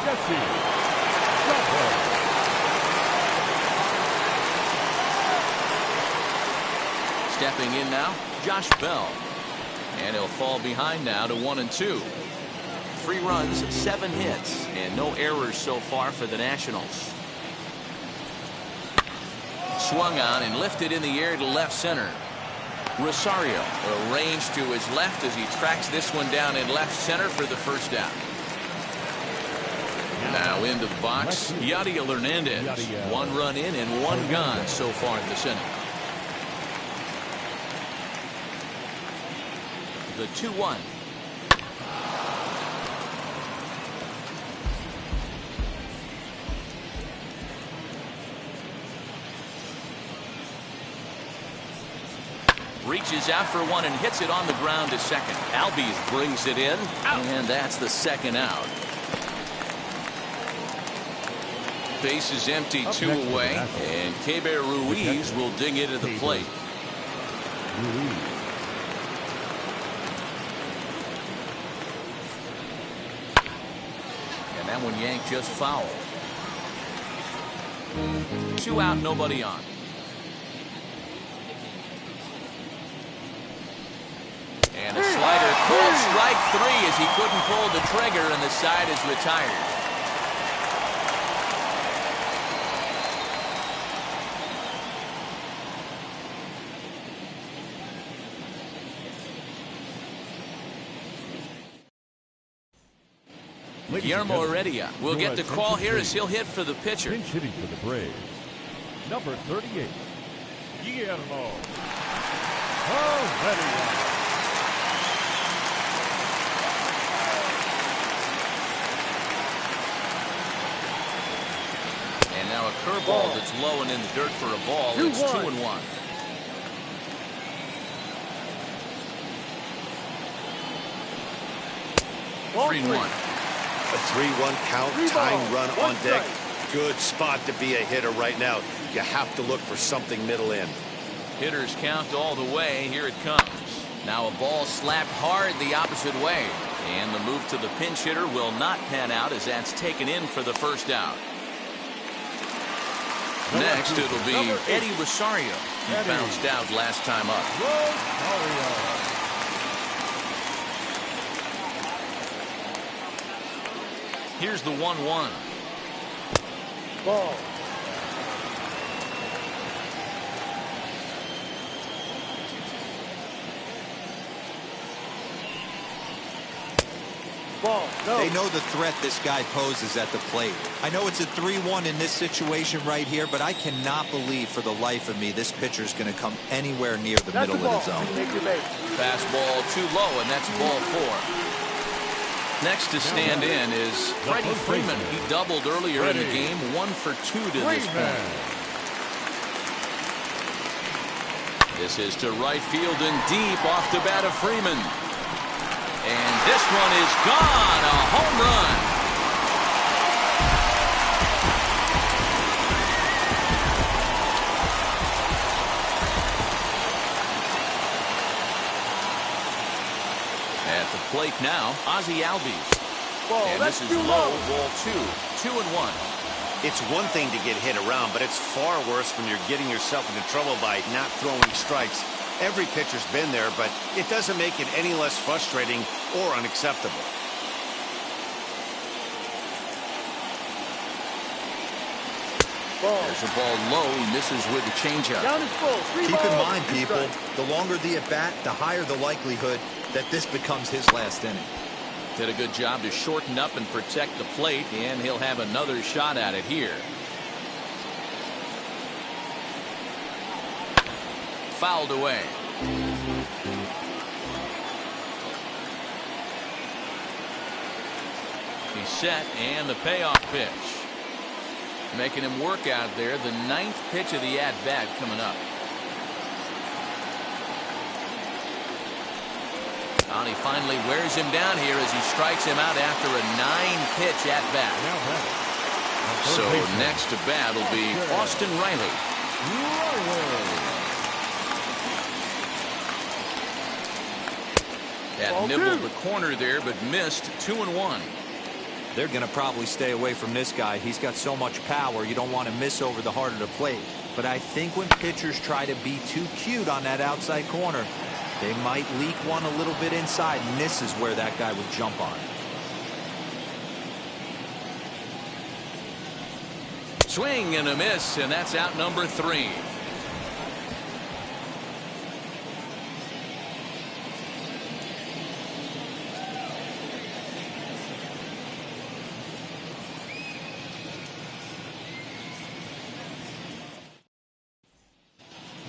Jesse Chavez. Stepping in now, Josh Bell. And he'll fall behind now to 1-2. 3 runs, 7 hits, and no errors so far for the Nationals. Swung on and lifted in the air to left center. Rosario arranged to his left as he tracks this one down in left center for the first out. Now into the box, Yadiel Hernandez. 1 run in and 1 gone so far in this inning. The 2-1. Reaches out for one and hits it on the ground to second. Albies brings it in, and that's the second out. Base is empty, 2 away, and Keber Ruiz will dig into the plate. And that one yanked just foul. 2 out, nobody on. And a slider called strike 3 as he couldn't pull the trigger, and the side is retired. Guillermo Heredia will get the call here as he'll hit for the pitcher. Pinch hitting for the Braves. Number 38, Guillermo Heredia. And now a curveball that's low and in the dirt for a ball. It's 2-1. Ball 3-1. A 3-1 count, tying run on deck. Good spot to be a hitter right now. You have to look for something middle in. Hitters count all the way. Here it comes. Now a ball slapped hard the opposite way. And the move to the pinch hitter will not pan out as that's taken in for the first out. Next, it'll be Eddie Rosario. He bounced out last time up. Here's the 1-1. Ball. Ball. No. They know the threat this guy poses at the plate. I know it's a 3-1 in this situation right here, but I cannot believe for the life of me this pitcher is going to come anywhere near the That's middle the of the zone. Make your base. Fastball too low, and that's ball 4. Next to stand in is Freddie Freeman. He doubled earlier in the game, 1 for 2 to this point. This is to right field and deep off the bat of Freeman. And this one is gone, a home run. At the plate now, Ozzie Albies. And this is low, ball 2, 2-1. It's one thing to get hit around, but it's far worse when you're getting yourself into trouble by not throwing strikes. Every pitcher's been there, but it doesn't make it any less frustrating or unacceptable. There's a ball low. He misses with the changeup. Down is full. Keep in mind, people, the longer the at-bat, the higher the likelihood that this becomes his last inning. Did a good job to shorten up and protect the plate, and he'll have another shot at it here. Fouled away. He's set, and the payoff pitch. Making him work out there. The 9th pitch of the at-bat coming up. And he finally wears him down here as he strikes him out after a 9-pitch at-bat. So next to bat will be Austin Riley. That nibbled the corner there, but missed. 2-1. They're going to probably stay away from this guy. He's got so much power, you don't want to miss over the heart of the plate. But I think when pitchers try to be too cute on that outside corner, they might leak one a little bit inside, and this is where that guy would jump on. Swing and a miss, and that's out number 3.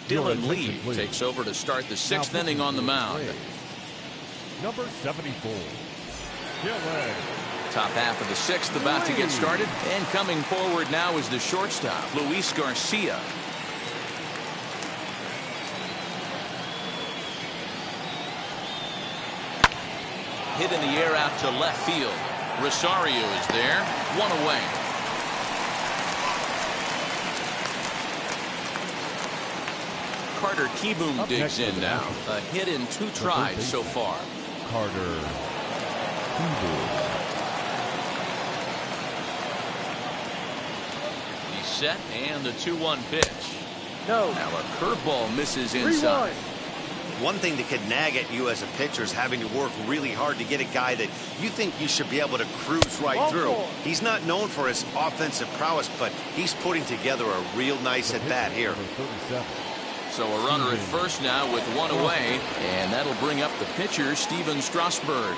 Dylan Lee takes over to start the 6th inning on the mound. Number 74. Dylan. Top half of the 6th about to get started, and coming forward now is the shortstop, Luis Garcia. Hit in the air out to left field. Rosario is there, 1 away. Carter Kieboom digs in now. A hit in 2 tries so far. Carter Kieboom. He's set, and the 2-1 pitch. No. Now a curveball misses inside. 3-1. One thing that could nag at you as a pitcher is having to work really hard to get a guy that you think you should be able to cruise right through. He's not known for his offensive prowess, but he's putting together a real nice at-bat here. So a runner at first now with 1 away, and that'll bring up the pitcher, Steven Strasburg.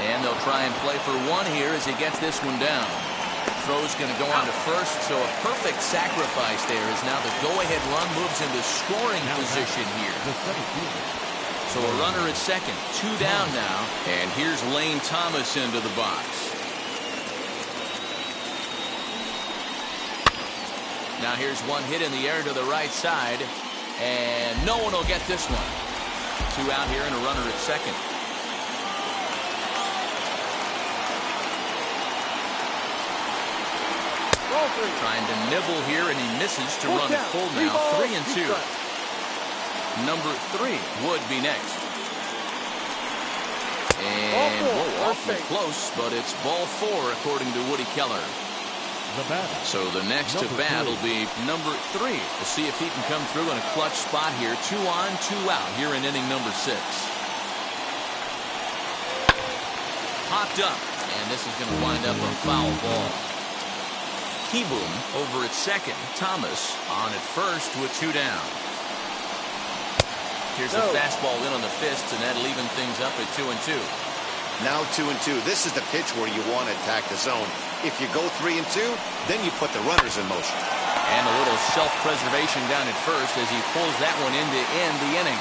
And they'll try and play for 1 here as he gets this one down. Throw's going to go on to first, so a perfect sacrifice there as now the go-ahead run moves into scoring position here. So a runner at second, 2 down now, and here's Lane Thomas into the box. Now here's one hit in the air to the right side, and no one will get this one. 2 out here and a runner at second. Trying to nibble here, and he misses to run full now. 3-2. Number 3 would be next. And awfully close, but it's ball 4 according to Woody Keller. So the next to bat will be number 3. We'll see if he can come through in a clutch spot here. 2 on, 2 out here in inning number 6. Popped up, and this is going to wind up a foul ball. Kieboom over at second. Thomas on at first with 2 down. Here's a fastball in on the fists, and that'll even things up at 2-2. Now 2-2. This is the pitch where you want to attack the zone. If you go 3-2, then you put the runners in motion. And a little self-preservation down at first as he pulls that one in to end the inning.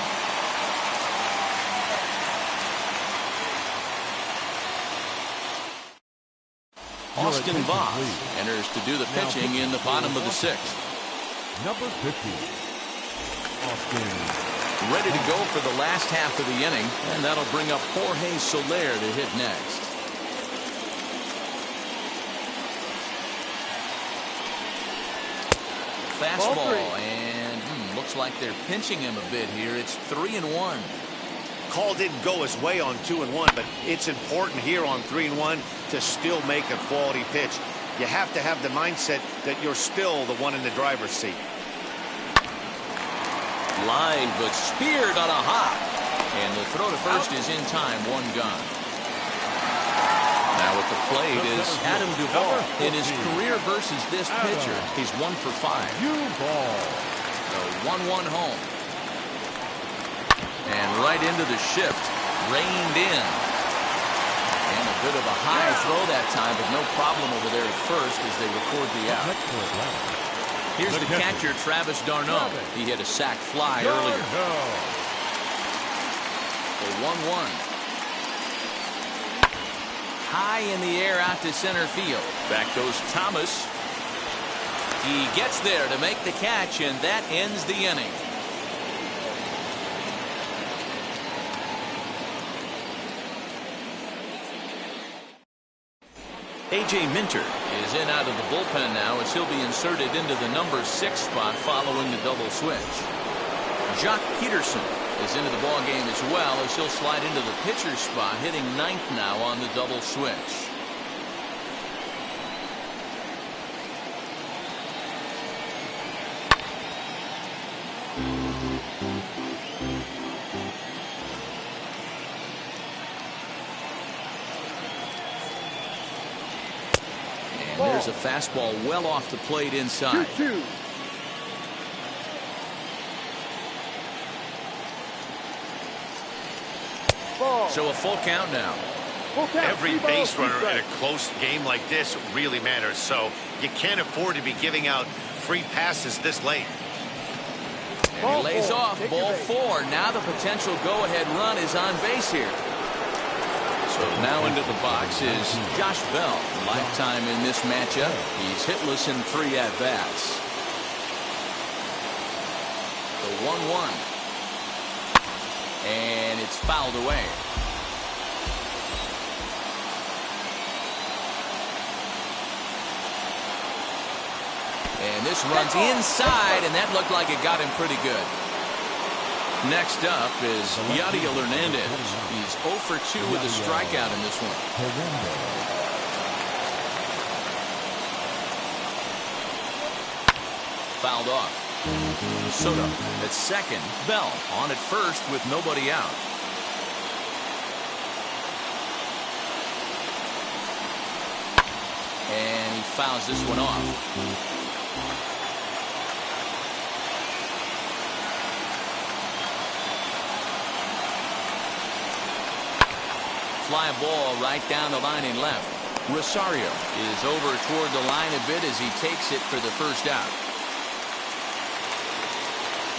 Austin Voth enters to do the pitching in the bottom of the sixth. Number 50, Austin. Ready to go for the last half of the inning, and that'll bring up Jorge Soler to hit next. Fastball, and looks like they're pinching him a bit here. It's 3-1. Call didn't go his way on 2-1, but it's important here on 3-1 to still make a quality pitch. You have to have the mindset that you're still the one in the driver's seat. Line, but speared on a hop. And the throw to first is in time, one gone. Now at the plate is Adam Duvall. In his career versus this pitcher, he's 1 for 5. Duvall. So 1-1 home. And right into the shift, reined in. And a bit of a high throw that time, but no problem over there at first as they record the out. Here's the catcher, Travis d'Arnaud. He hit a sac fly earlier. So 1-1. High in the air out to center field. Back goes Thomas. He gets there to make the catch, and that ends the inning. A.J. Minter is in out of the bullpen now as he'll be inserted into the number 6 spot following the double switch. Jock Peterson is into the ballgame as well as he'll slide into the pitcher's spot, hitting 9th now on the double switch. There's a fastball well off the plate inside. 2-2. So a full count now. Every base runner in a close game like this really matters, so you can't afford to be giving out free passes this late. And he lays off, ball 4. Now the potential go-ahead run is on base here. So now into the box is Josh Bell. Lifetime in this matchup. He's hitless in 3 at-bats. The 1-1. And it's fouled away. And this runs inside, and that looked like it got him pretty good. Next up is Yadiel Hernandez. He's 0 for 2 with a strikeout in this one. Fouled off. Soto at second. Bell on at first with nobody out. And he fouls this one off. Fly ball right down the line in left. Rosario is over toward the line a bit as he takes it for the first out.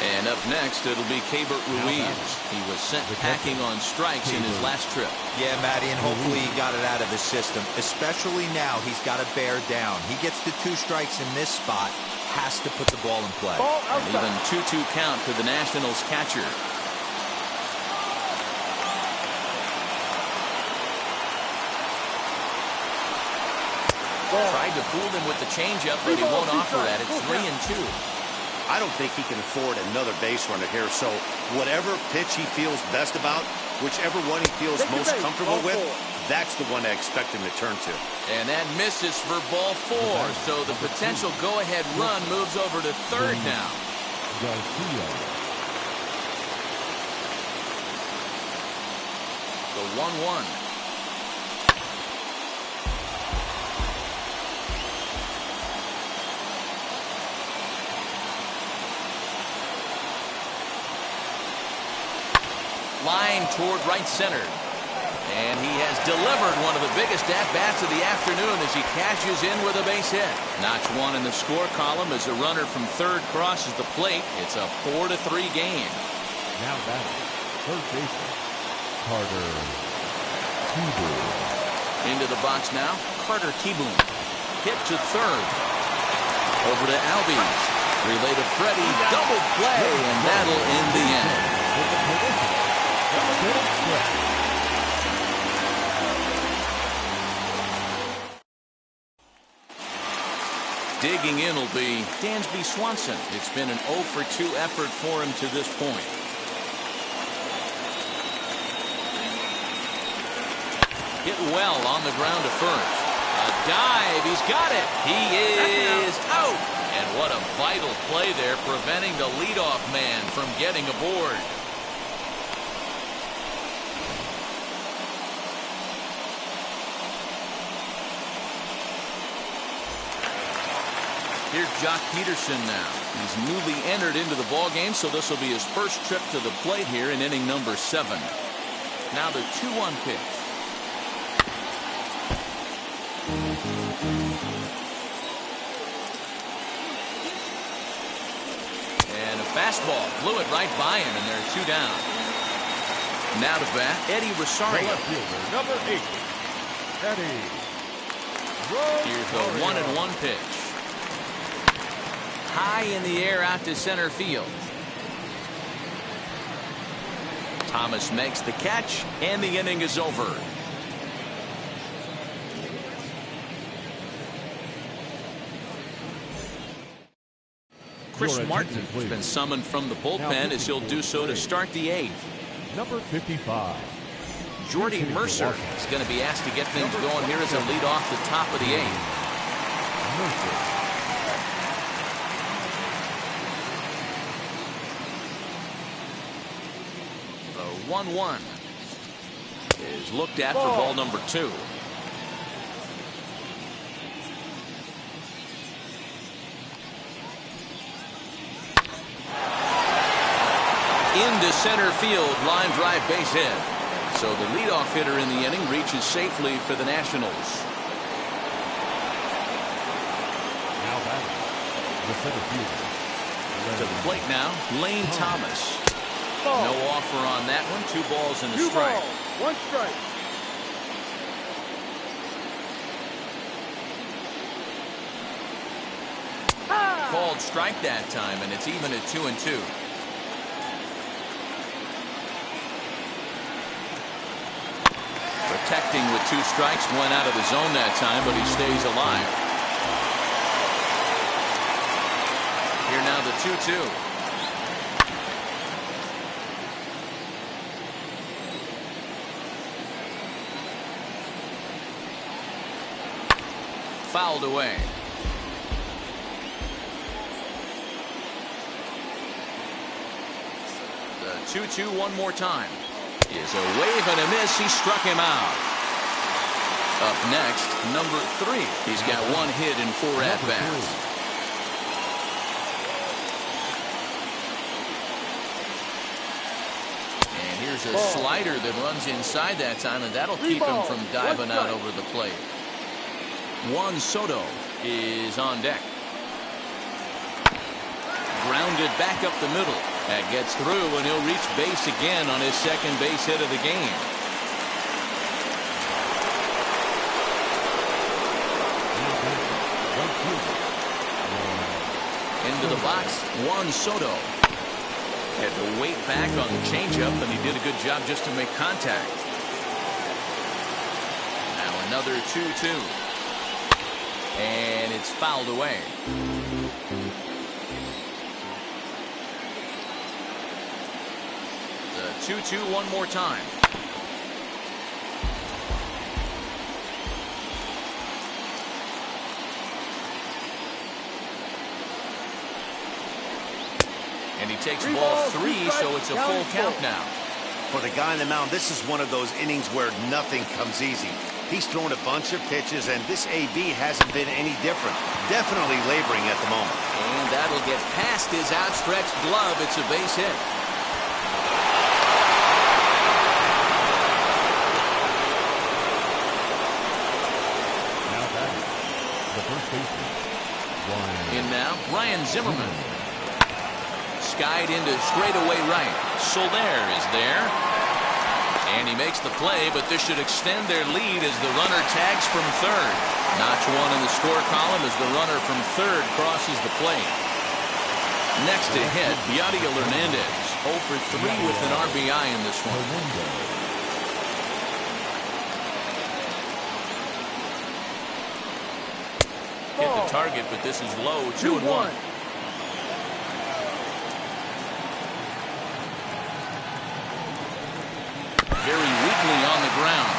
And up next, it'll be Keibert Ruiz. He was sent packing on strikes in his last trip. Yeah, Matty, and hopefully he got it out of his system. Especially now, he's got to bear down. He gets the 2 strikes in this spot, has to put the ball in play. An even 2-2 count to the Nationals catcher. Tried to fool him with the changeup, but he won't offer at it. 3-2. I don't think he can afford another base runner here, so whatever pitch he feels best about, whichever one he feels most comfortable with, that's the one I expect him to turn to. And that misses for ball 4, so the potential go-ahead run moves over to third now. The 1-1. Line toward right center. And he has delivered one of the biggest at-bats of the afternoon as he cashes in with a base hit. Notch one in the score column as a runner from third crosses the plate. It's a 4-3 game. Now batting, third baseman, Carter Kieboom. Into the box now, Carter Kieboom. Hit to third. Over to Albies. Relay to Freddie. Double play, and that'll end the end. Digging in will be Dansby Swanson. It's been an 0-for-2 effort for him to this point. Hit well on the ground to first. A dive. He's got it. He is out. And what a vital play there, preventing the leadoff man from getting aboard. Here's Jock Peterson now. He's newly entered into the ballgame, so this will be his first trip to the plate here in inning number 7. Now the 2-1 pitch. And a fastball blew it right by him, and there are 2 down. Now to bat, Eddie Rosario. The left fielder, number 8, Eddie Rosario. Here's the 1-1 pitch. High in the air out to center field. Thomas makes the catch, and the inning is over. Chris Martin has been summoned from the bullpen as he'll do so to start the 8th. Number 55. Jordy Mercer is going to be asked to get things going here as a lead off the top of the 8th. Mercer. The 1-1 is looked at for ball number 2. Into center field, line drive base hit. So the leadoff hitter in the inning reaches safely for the Nationals. Now batting, the center fielder. To the plate now, Lane Thomas. No offer on that one. 2 balls and a 2 strike. balls, 1 strike. Called strike that time, and it's even at 2-2. Protecting with 2 strikes, went out of the zone that time, but he stays alive. Here now the 2-2. Fouled away. The 2-2 one more time. Is a wave and a miss. He struck him out. Up next, number 3. He's got 1 hit in 4 at-bats. And here's a slider that runs inside that time, and that'll keep him from diving out over the plate. Juan Soto is on deck. Grounded back up the middle. That gets through, and he'll reach base again on his second base hit of the game. Into the box, Juan Soto. Had to wait back on the changeup, and he did a good job just to make contact. Now another 2-2. And it's fouled away. The 2-2 one more time. And he takes ball 3, so it's a full count now. For the guy on the mound, this is one of those innings where nothing comes easy. He's thrown a bunch of pitches, and this AB hasn't been any different. Definitely laboring at the moment. And that'll get past his outstretched glove. It's a base hit. first baseman, Ryan. In now, Ryan Zimmerman. Skied into straightaway right. Soler is there. And he makes the play, but this should extend their lead as the runner tags from third. Notch one in the score column as the runner from third crosses the plate. Next to hit, Yadier Hernandez. 0 for 3 with an RBI in this one. Hit the target, but this is low. 2-1. Very weakly on the ground.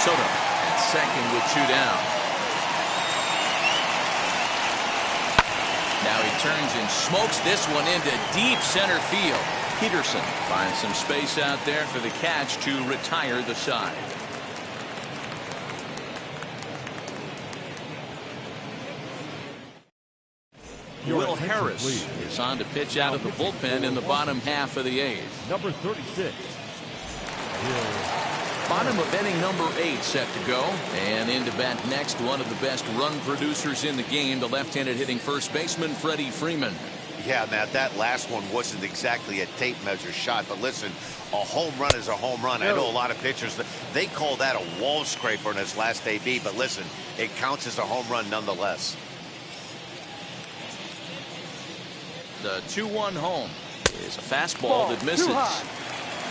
Soto at second with 2 down. Now he turns and smokes this one into deep center field. Peterson finds some space out there for the catch to retire the side. Will Harris is on to pitch out of the bullpen in the bottom half of the 8th. Number 36. Bottom of inning number 8 set to go. And in to bat next, one of the best run producers in the game, the left-handed hitting first baseman, Freddie Freeman. Yeah, Matt, that last one wasn't exactly a tape measure shot, but listen, a home run is a home run. I know a lot of pitchers, they call that a wall scraper in its last AB, but listen, it counts as a home run nonetheless. The 2-1 home is a fastball that misses.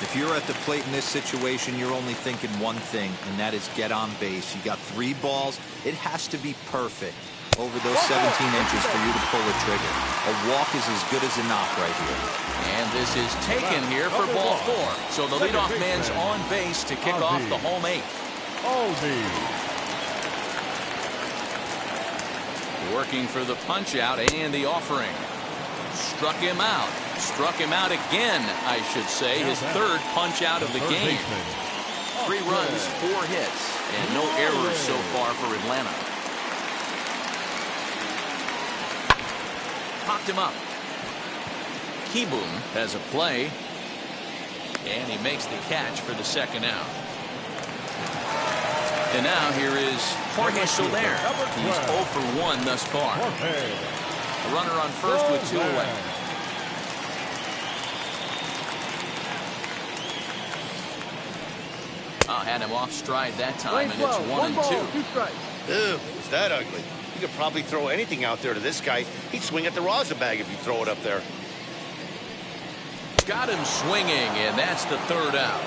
If you're at the plate in this situation, you're only thinking one thing, and that is get on base. You got 3 balls. It has to be perfect over those 17 inches for you to pull a trigger. A walk is as good as a knock right here. And this is taken here for ball 4. So the leadoff man's on base to kick off the home 8th. Working for the punch out and the offering. Struck him out. Struck him out again, I should say. His 3rd punch out of the game. 3 runs, 4 hits, and no errors so far for Atlanta. Popped him up. Kieboom has a play. And he makes the catch for the 2nd out. And now here is Jorge Soler. He's 0 for 1 thus far. A runner on first with 2 away. Had him off stride that time, and it's 1-2. Ew, is that ugly? You could probably throw anything out there to this guy. He'd swing at the rosin bag if you throw it up there. Got him swinging, and that's the 3rd out.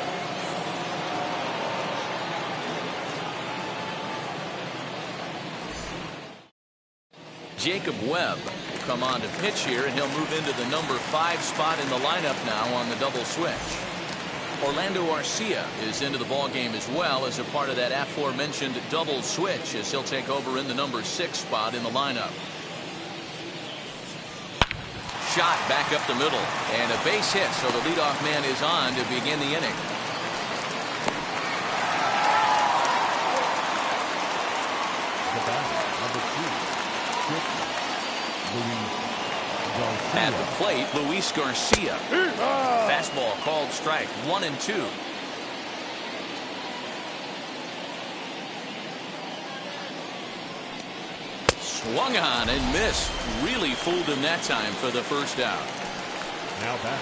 Jacob Webb will come on to pitch here, and he'll move into the number 5 spot in the lineup now on the double switch. Orlando Arcia is into the ballgame as well as a part of that aforementioned double switch as he'll take over in the number 6 spot in the lineup. Shot back up the middle and a base hit, so the leadoff man is on to begin the inning. At the plate, Luis Garcia. Fastball called strike. 1-2. Swung on and missed. Really fooled him that time for the 1st out.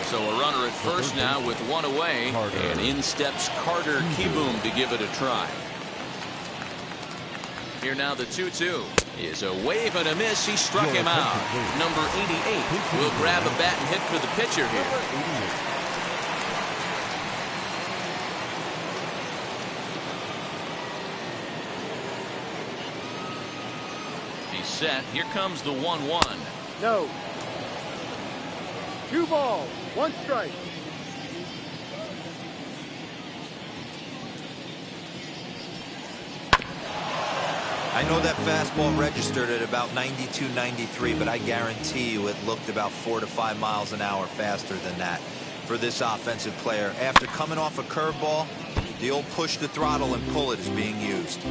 So a runner at first now with 1 away. And in steps Carter Kieboom to give it a try. Here now the 2-2 is a wave and a miss. He struck him out. Number 88 will grab a bat and hit for the pitcher here. He's set. Here comes the 1-1. No. 2 balls, 1 strike. I know that fastball registered at about 92, 93, but I guarantee you it looked about 4 to 5 miles an hour faster than that for this offensive player. After coming off a curveball, the old push the throttle and pull it is being used.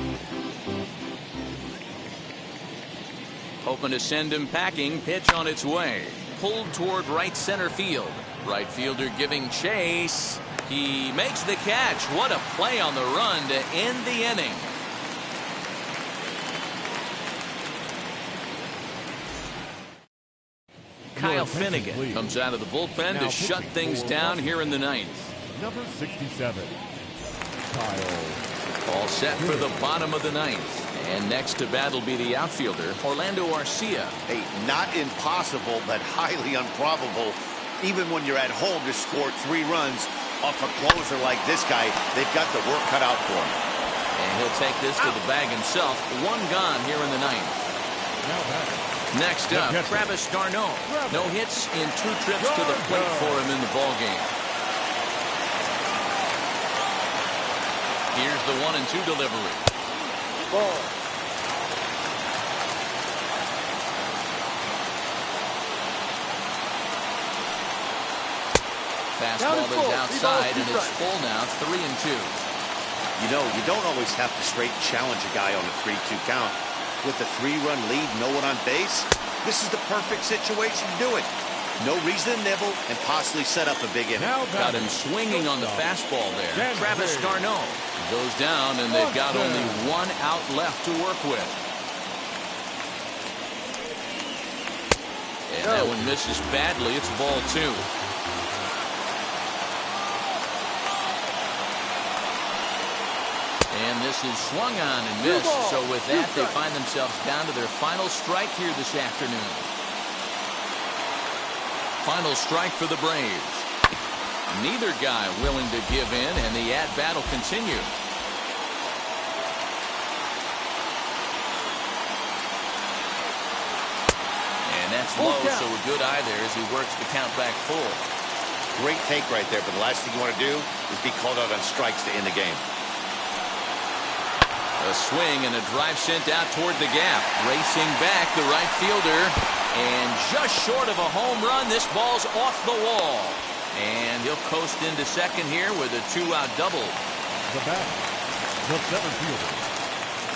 Hoping to send him packing. Pitch on its way. Pulled toward right center field. Right fielder giving chase. He makes the catch. What a play on the run to end the inning. Kyle Finnegan please. comes out of the bullpen Now to shut pitching things for down Washington. here in the ninth. Number 67, Kyle. All set for the bottom of the ninth. And next to bat will be the outfielder, Orlando Arcia. Hey, not impossible, but highly improbable. Even when you're at home to score 3 runs off a closer like this guy, they've got the work cut out for him. And he'll take this to the bag himself. 1 gone here in the ninth. Now back. Next up, Travis d'Arnaud. No hits in 2 trips to the plate for him in the ballgame. Here's the 1-2 delivery. Ball. Fastball is outside, and it's full now, 3-2. You know, you don't always have to straight challenge a guy on a 3-2 count. With a 3-run lead, no one on base, this is the perfect situation to do it. No reason to nibble and possibly set up a big inning. Got him swinging on the fastball there. Travis d'Arnaud goes down, and they've got only 1 out left to work with. And that one misses badly. It's ball 2. And this is swung on and missed. So with that, they find themselves down to their final strike here this afternoon. Final strike for the Braves. Neither guy willing to give in, and the at-bat will continue. And that's low, so a good eye there as he works the count back full. Great take right there, but the last thing you want to do is be called out on strikes to end the game. A swing and a drive sent out toward the gap. Racing back, the right fielder. And just short of a home run, this ball's off the wall. And he'll coast into second here with a 2-out double. The batter, the center fielder,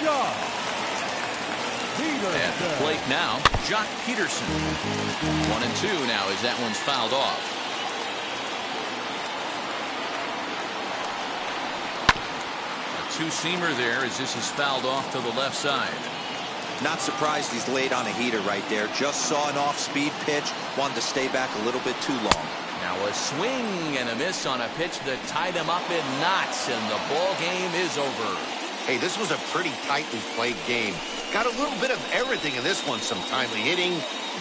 Jock Peterson. At the plate now, Jock Peterson. 1-2 now as that one's fouled off. Two-seamer there as this is fouled off to the left side. Not surprised he's laid on a heater right there. Just saw an off-speed pitch. Wanted to stay back a little bit too long. Now a swing and a miss on a pitch that tied him up in knots, and the ball game is over. Hey, this was a pretty tightly played game. Got a little bit of everything in this one. Some timely hitting,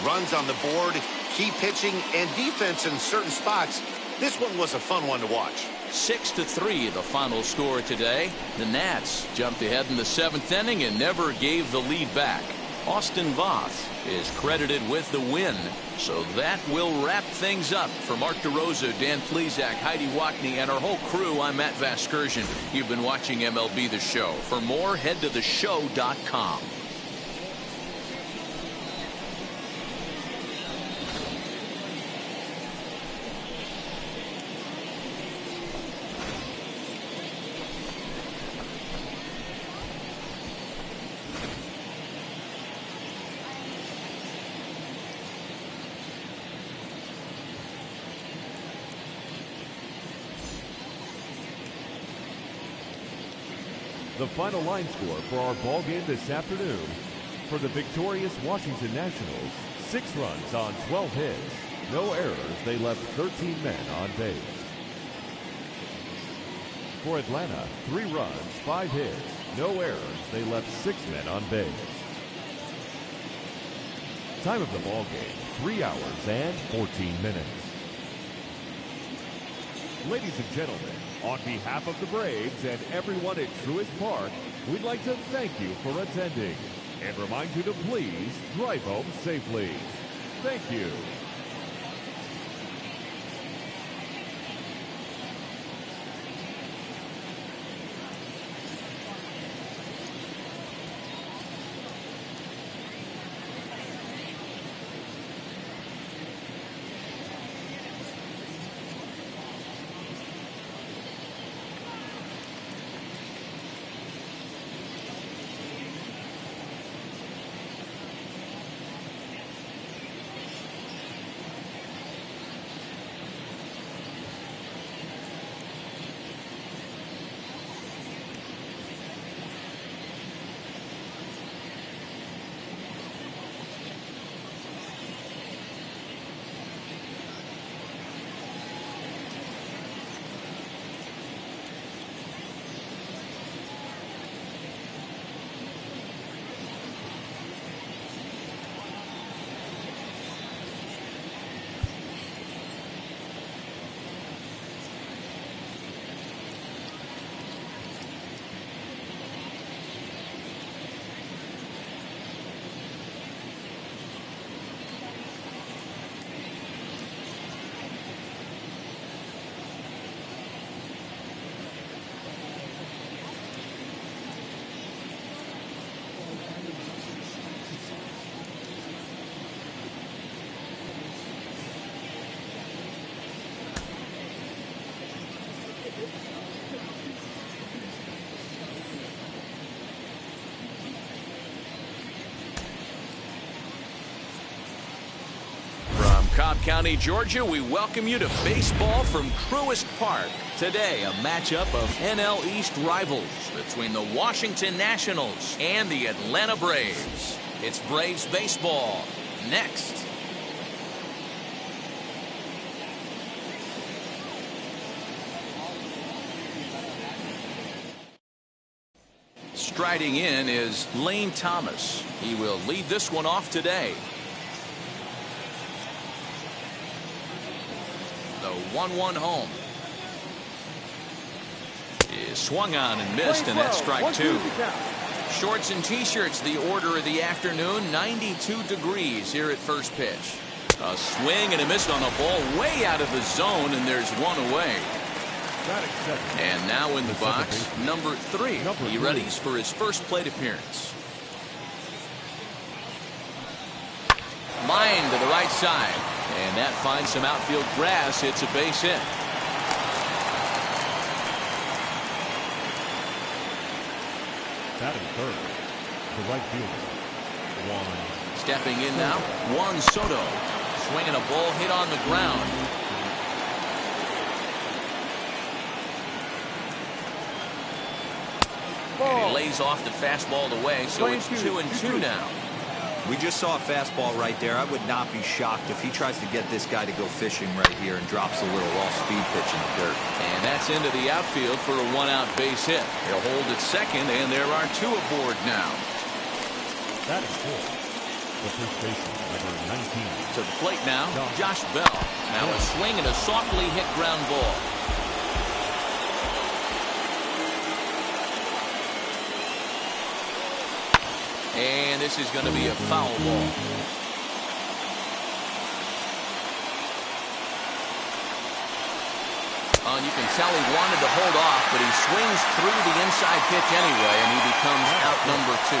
runs on the board, key pitching, and defense in certain spots. This one was a fun one to watch. 6-3 the final score today. The Nats jumped ahead in the 7th inning and never gave the lead back. Austin Voth is credited with the win. So that will wrap things up. For Mark DeRosa, Dan Plesac, Heidi Wackney, and our whole crew, I'm Matt Vasgersian. You've been watching MLB The Show. For more, head to theshow.com. The final line score for our ball game this afternoon: for the victorious Washington Nationals, 6 runs on 12 hits, no errors, they left 13 men on base. For Atlanta, 3 runs, 5 hits, no errors, they left 6 men on base. Time of the ball game, 3 hours and 14 minutes. Ladies and gentlemen, on behalf of the Braves and everyone at Truist Park, we'd like to thank you for attending and remind you to please drive home safely. Thank you. Cobb County, Georgia, we welcome you to baseball from Truist Park. Today, a matchup of NL East rivals between the Washington Nationals and the Atlanta Braves. It's Braves baseball next. Striding in is Lane Thomas. He will lead this one off today. The 1-1 home is swung on and missed, and that's strike two. Shorts and t-shirts, the order of the afternoon. 92 degrees here at first pitch. A swing and a miss on a ball way out of the zone, and there's one away. And now in the box, number 3. He readies for his first plate appearance. Line to the right side, and that finds some outfield grass. It's a base hit. Batting third, the right fielder, Juan. Stepping in now, Juan Soto. Swinging a ball hit on the ground. And he lays off the fastball away, so it's 2-2 now. We just saw a fastball right there. I would not be shocked if he tries to get this guy to go fishing right here and drops a little off-speed pitch in the dirt. And that's into the outfield for a one-out base hit. He'll hold at second, and there are 2 aboard now. That is four. The first baseman, number 19. To the plate now, Josh Bell. Now a swing and a softly hit ground ball. And this is going to be a foul ball. You can tell he wanted to hold off, but he swings through the inside pitch anyway, and he becomes out number 2.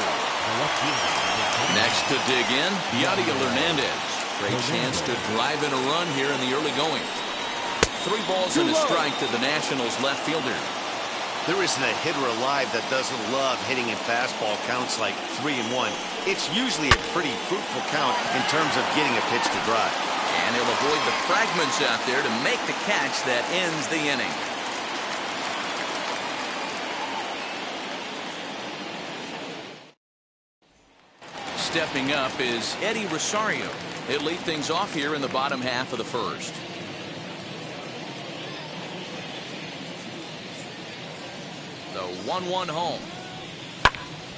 Next to dig in, Yadier Hernandez. Great chance to drive in a run here in the early going. 3 balls and a strike to the Nationals left fielder. There isn't a hitter alive that doesn't love hitting in fastball counts like 3-1. It's usually a pretty fruitful count in terms of getting a pitch to drive. And he'll avoid the fragments out there to make the catch that ends the inning. Stepping up is Eddie Rosario. He'll lead things off here in the bottom half of the first. The 1-1 home.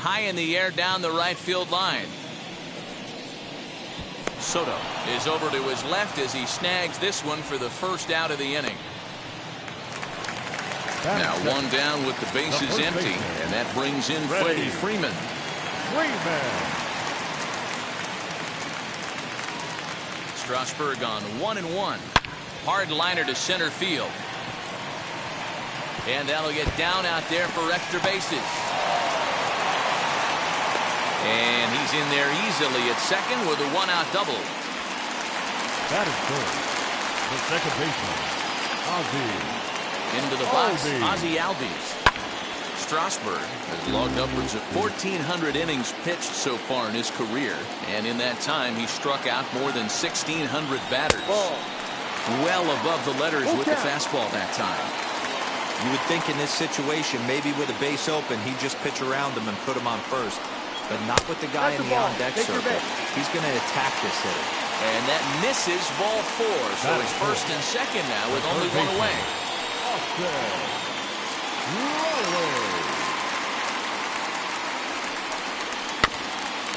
High in the air down the right field line. Soto is over to his left as he snags this one for the first out of the inning. Now one down with the bases empty, and that brings in Freddie Freeman. Strasburg on 1-1. Hard liner to center field. And that'll get down out there for extra bases. And he's in there easily at second with a 1-out double. That is good. The second baseman, Ozzie. Into the box, Ozzie Albies. Strasburg has logged upwards of 1,400 innings pitched so far in his career. And in that time, he struck out more than 1,600 batters. Well above the letters with the fastball that time. You would think in this situation, maybe with a base open, he'd just pitch around him and put him on first. But not with the guy in the on-deck circle. He's going to attack this hitter. And that misses ball 4. So it's first and second now with only one away.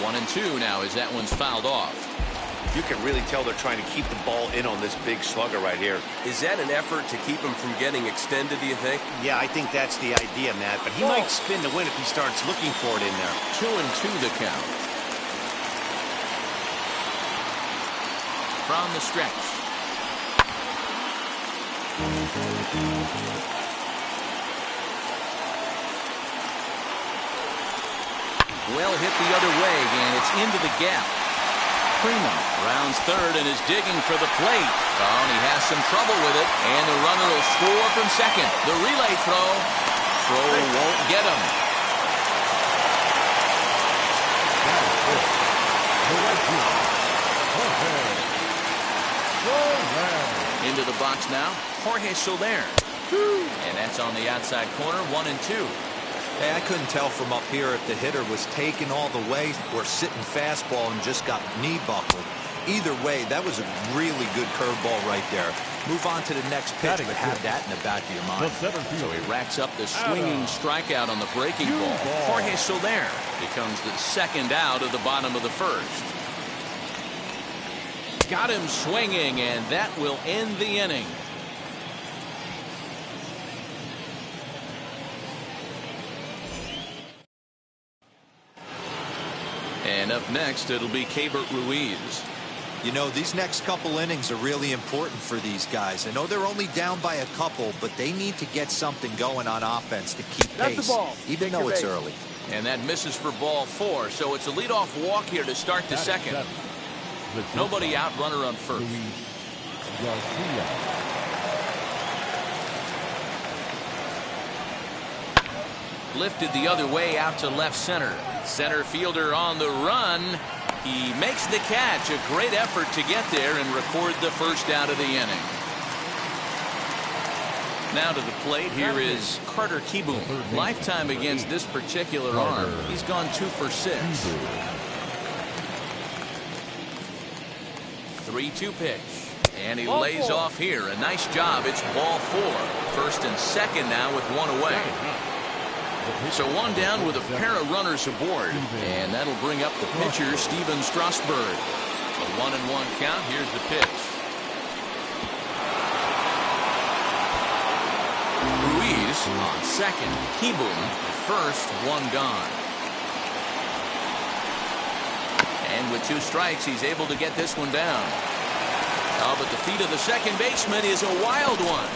1-2 now as that one's fouled off. You can really tell they're trying to keep the ball in on this big slugger right here. Is that an effort to keep him from getting extended, do you think? Yeah, I think that's the idea, Matt. But he might spin to win if he starts looking for it in there. 2-2 the count. From the stretch. Well hit the other way, and it's into the gap. Freeman rounds third and is digging for the plate. Oh, and he has some trouble with it, and the runner will score from second. The relay throw. Throw won't get him. into the box now. Jorge Soler. And that's on the outside corner, 1-2. Hey, I couldn't tell from up here if the hitter was taken all the way or sitting fastball and just got knee buckled. Either way, that was a really good curveball right there. Move on to the next pitch, but have that in the back of your mind. So he racks up the swinging strikeout on the breaking ball. Jorge Soler becomes the second out of the bottom of the first. Got him swinging, and that will end the inning. And up next, it'll be Keibert Ruiz. You know, these next couple innings are really important for these guys. I know they're only down by a couple, but they need to get something going on offense to keep pace, even though it's early. And that misses for ball 4, so it's a leadoff walk here to start the second. Nobody out, runner on first. Lifted the other way out to left center. Center fielder on the run. He makes the catch. A great effort to get there and record the first out of the inning. Now to the plate, here is Carter Kieboom. Lifetime against this particular arm. He's gone 2 for 6. 3-2 pitch. And he lays off here. A nice job. It's ball 4. First and second now with 1 away. So 1 down with a pair of runners aboard. And that'll bring up the pitcher, Steven Strasburg. A 1-1 count. Here's the pitch. Ruiz on second. Kieboom first. 1 gone. And with 2 strikes, he's able to get this one down. Oh, but the feet of the second baseman is a wild one.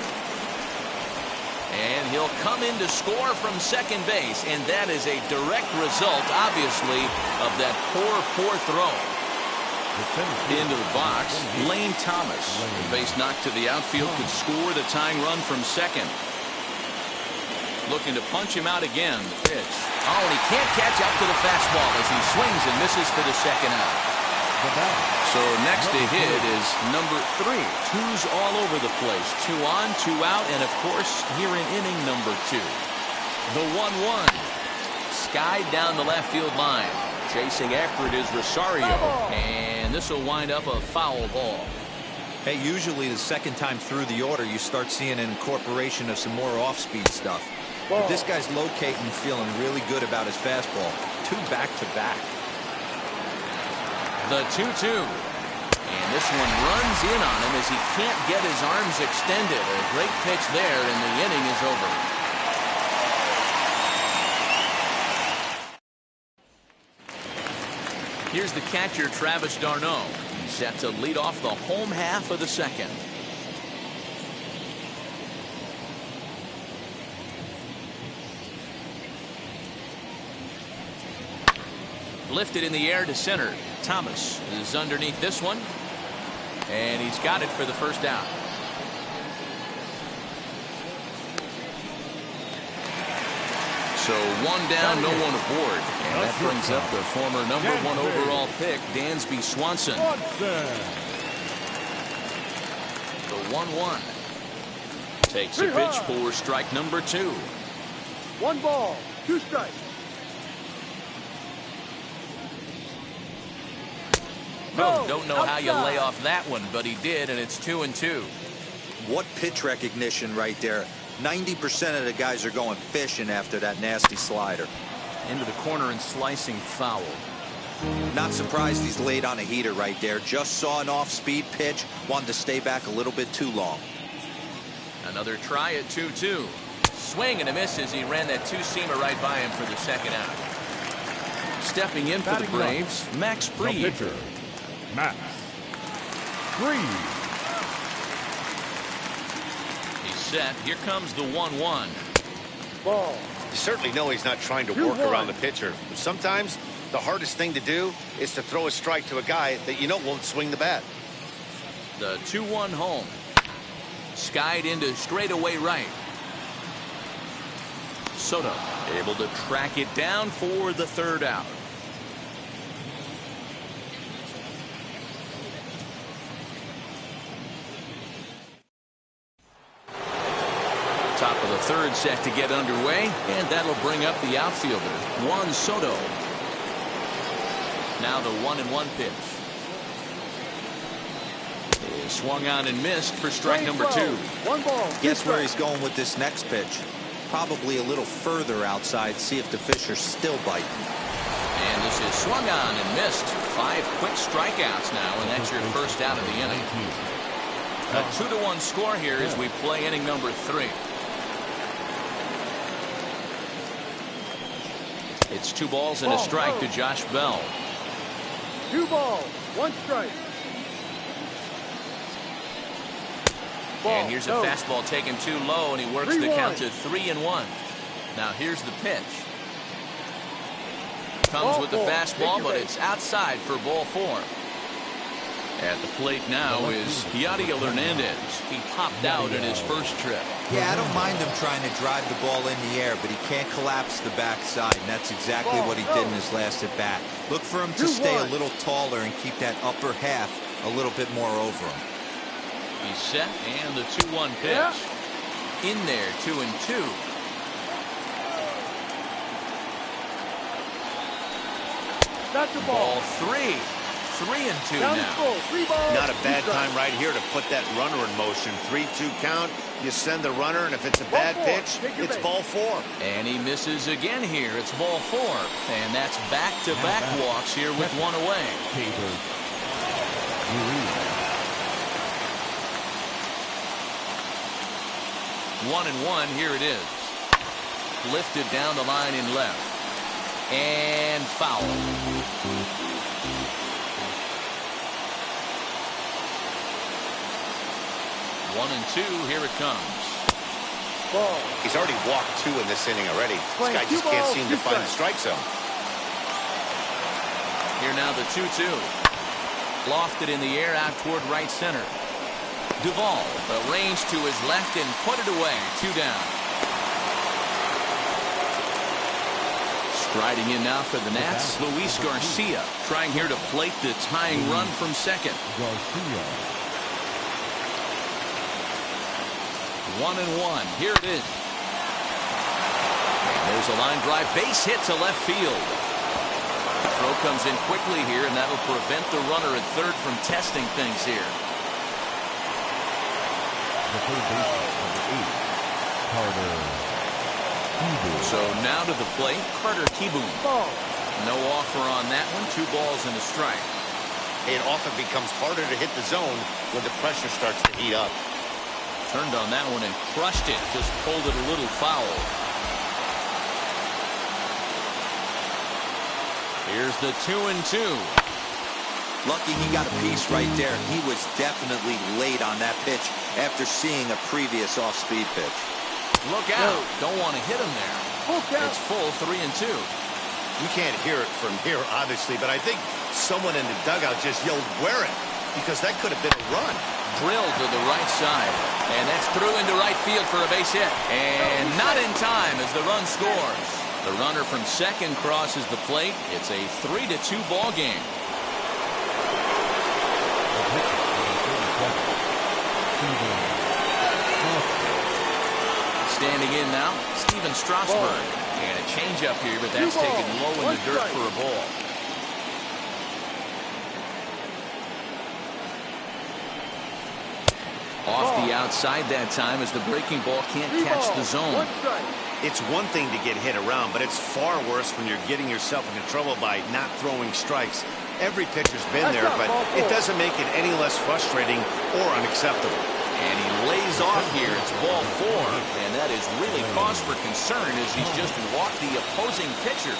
And he'll come in to score from second base. And that is a direct result, obviously, of that poor throw. Into the box, Lane Thomas. The base knock to the outfield could score the tying run from second. Looking to punch him out again. The pitch. Oh, and he can't catch up to the fastball as he swings and misses for the second out. So next to hit is number 3. 2s all over the place. 2 on, 2 out, and of course here in inning number 2. The 1-1. Skied down the left field line. Chasing after it is Rosario. And this will wind up a foul ball. Hey, usually the second time through the order, you start seeing an incorporation of some more off-speed stuff. But this guy's locating, feeling really good about his fastball. 2 back-to-back. The 2-2. And this one runs in on him as he can't get his arms extended. A great pitch there, and the inning is over. Here's the catcher, Travis d'Arnaud. He's set to lead off the home half of the second. Lifted in the air to center. Thomas is underneath this one. And he's got it for the first out. So 1 down, no one aboard. And that brings up the former number 1 overall pick, Dansby Swanson. The 1-1. Takes a pitch for strike number 2. 1 ball, 2 strikes. Oh, don't know how you lay off that one, but he did, and it's 2-2. What pitch recognition right there. 90% of the guys are going fishing after that nasty slider. Into the corner and slicing foul. Not surprised he's laid on a heater right there. Just saw an off-speed pitch. Wanted to stay back a little bit too long. Another try at 2-2. Swing and a miss as he ran that 2-seamer right by him for the second out. Stepping in for the Braves, Max Fried. Max Fried. He's set. Here comes the 1-1. Ball. You certainly know he's not trying to work around the pitcher. But sometimes the hardest thing to do is to throw a strike to a guy that you know won't swing the bat. The 2-1 home. Skied into straightaway right. Soto able to track it down for the third out. third set to get underway, and that'll bring up the outfielder, Juan Soto. Now the 1-1 pitch. Is swung on and missed for strike number 2. 1 ball. Guess where he's going with this next pitch? Probably a little further outside. See if the fish are still biting. And this is swung on and missed. 5 quick strikeouts now, and that's your first out of the inning. A 2-1 score here as we play inning number 3. It's 2 balls and a strike to Josh Bell. 2 balls, 1 strike. And here's a fastball taken too low, and he works the count to 3-1. Now here's the pitch. Comes with the fastball, but it's outside for ball 4. At the plate now is Yadiel Hernandez. He popped out in his first trip. Yeah, I don't mind him trying to drive the ball in the air, but he can't collapse the backside, and that's exactly what he did in his last at bat. Look for him to stay a little taller and keep that upper half a little bit more over him. He's set, and the 2-1 pitch. In there, 2-2. That's a Ball 3. 3-2 now. Not a bad time right here to put that runner in motion. 3-2 count. You send the runner, and if it's a bad pitch, it's ball 4. And he misses again here. It's ball 4. And that's back-to-back walks here with 1 away. 1-1. Here it is. Lifted down the line in left. And foul. 1-2. Here it comes. Ball. He's already walked 2 in this inning already. This guy just can't seem to find the strike zone. Here now the 2-2. Lofted in the air out toward right center. Duvall arranged to his left and put it away. 2 down. Striding in now for the Nats, Luis Garcia, trying here to plate the tying run from second. 1-1. Here it is. And there's a line drive base hit to left field. The throw comes in quickly here, and that'll prevent the runner at third from testing things here. The third baseman, number 8, Carter Kieboom. So now to the plate, Carter Kieboom. No offer on that one. 2 balls and a strike. It often becomes harder to hit the zone when the pressure starts to heat up. Turned on that one and crushed it. Just pulled it a little foul. Here's the 2-2. Lucky he got a piece right there. He was definitely late on that pitch after seeing a previous off-speed pitch. Look out. Don't want to hit him there. It's full 3-2. You can't hear it from here, obviously, but I think someone in the dugout just yelled, "Wear it," because that could have been a run. Drilled to the right side. And that's through into right field for a base hit. And not in time as the run scores. The runner from second crosses the plate. It's a 3-2 ball game. Standing in now, Steven Strasburg. And a changeup here, but that's taken low in the dirt for a ball. Off the outside that time as the breaking ball can't catch the zone. It's one thing to get hit around, but it's far worse when you're getting yourself into trouble by not throwing strikes. Every pitcher's been there, but it doesn't make it any less frustrating or unacceptable. And he lays off here. It's ball 4. And that is really cause for concern as he's just walked the opposing pitcher.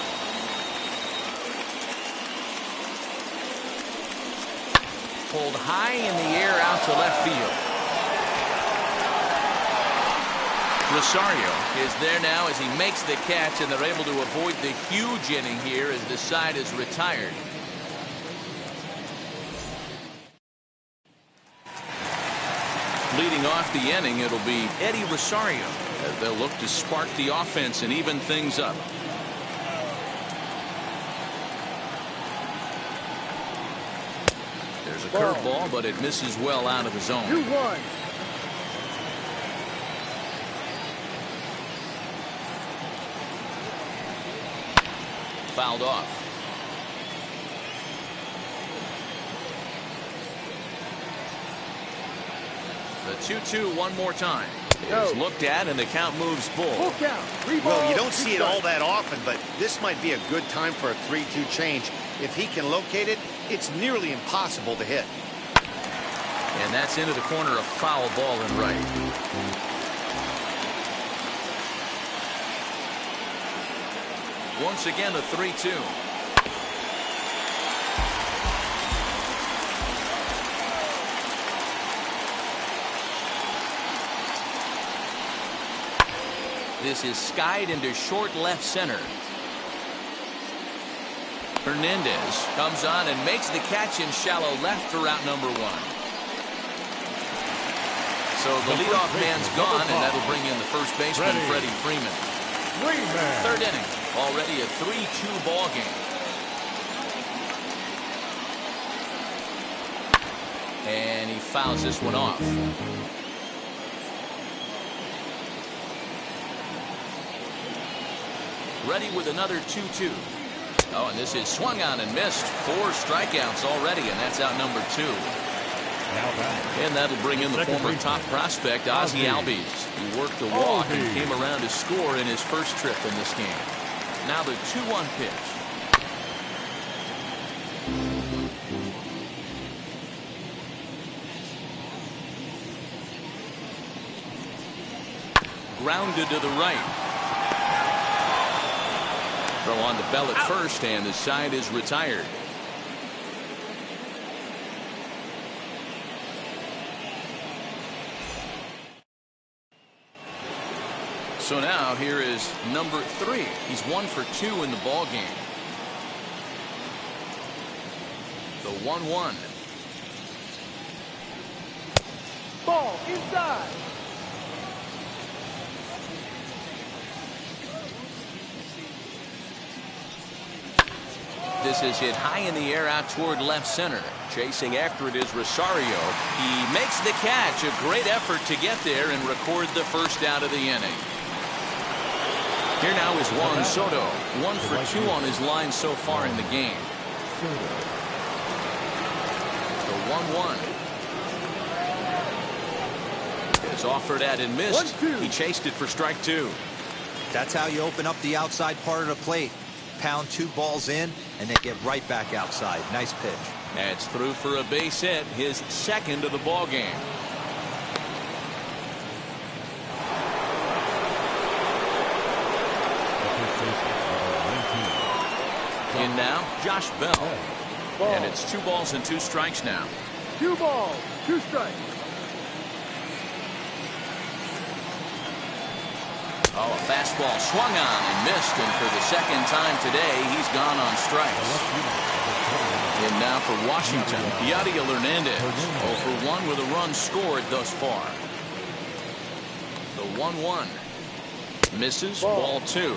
Pulled high in the air out to left field. Rosario is there now as he makes the catch, and they're able to avoid the huge inning here as the side is retired. Leading off the inning, it'll be Eddie Rosario as they'll look to spark the offense and even things up. There's a curveball, but it misses well out of the zone. 2-1. fouled off. The 2-2 one more time. Is looked at, and the count moves full. Full count. Well, you don't see it all that often, but this might be a good time for a 3-2 change. If he can locate it, it's nearly impossible to hit. And that's into the corner, a foul ball and right. Once again, a 3-2. This is skied into short left center. Hernandez comes on and makes the catch in shallow left for route number 1. So the leadoff man's gone, and that'll bring in the first baseman, Freddie Freeman. Third inning, already a 3-2 ball game. And he fouls this one off. Ready with another 2-2. Oh, and this is swung on and missed. 4 strikeouts already, and that's out number 2. And that'll bring in the former top prospect, Ozzie Albies. He worked the walk and came around to score in his first trip in this game. Now the 2-1 pitch. Grounded to the right. Throw on to Bell at first, and the side is retired. So now here is number 3. He's 1 for 2 in the ball game. The 1-1. Ball inside. This is hit high in the air out toward left center. Chasing after it is Rosario. He makes the catch. A great effort to get there and record the first out of the inning. Here now is Juan Soto. 1 for 2 on his line so far in the game. The 1-1. Is offered at and missed. He chased it for strike 2. That's how you open up the outside part of the plate. Pound 2 balls in, and they get right back outside. Nice pitch. That's through for a base hit, his second of the ball game. In now, Josh Bell. And it's 2 balls and 2 strikes now. 2 balls, 2 strikes. Oh, a fastball swung on and missed, and for the second time today, he's gone on strikes. And now for Washington, Yadiel Hernandez, 0 for 1 with a run scored thus far. The 1-1. Misses, ball 2.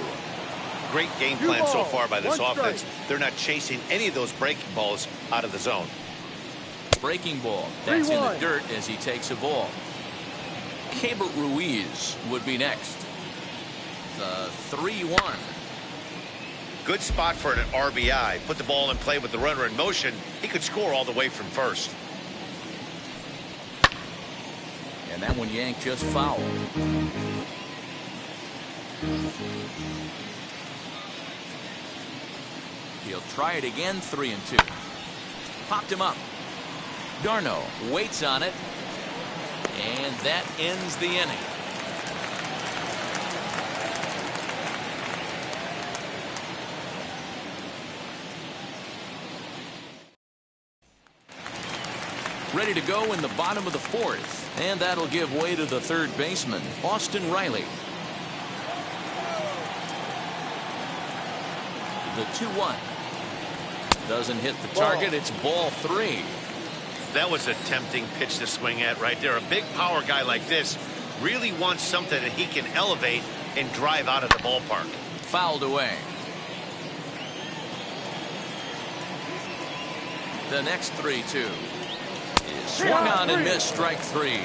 Great game plan so far by this offense. They're not chasing any of those breaking balls out of the zone. Breaking ball. That's in the dirt as he takes a ball. Keibert Ruiz would be next. The 3-1. Good spot for an RBI. Put the ball in play with the runner in motion. He could score all the way from first. And that one yanked just foul. He'll try it again, 3-2. Popped him up. Darno waits on it. And that ends the inning. Ready to go in the bottom of the 4th. And that'll give way to the third baseman, Austin Riley. The 2-1. Doesn't hit the target. It's ball 3. That was a tempting pitch to swing at right there. A big power guy like this really wants something that he can elevate and drive out of the ballpark. Fouled away. The next 3-2 is swung on and missed, strike 3.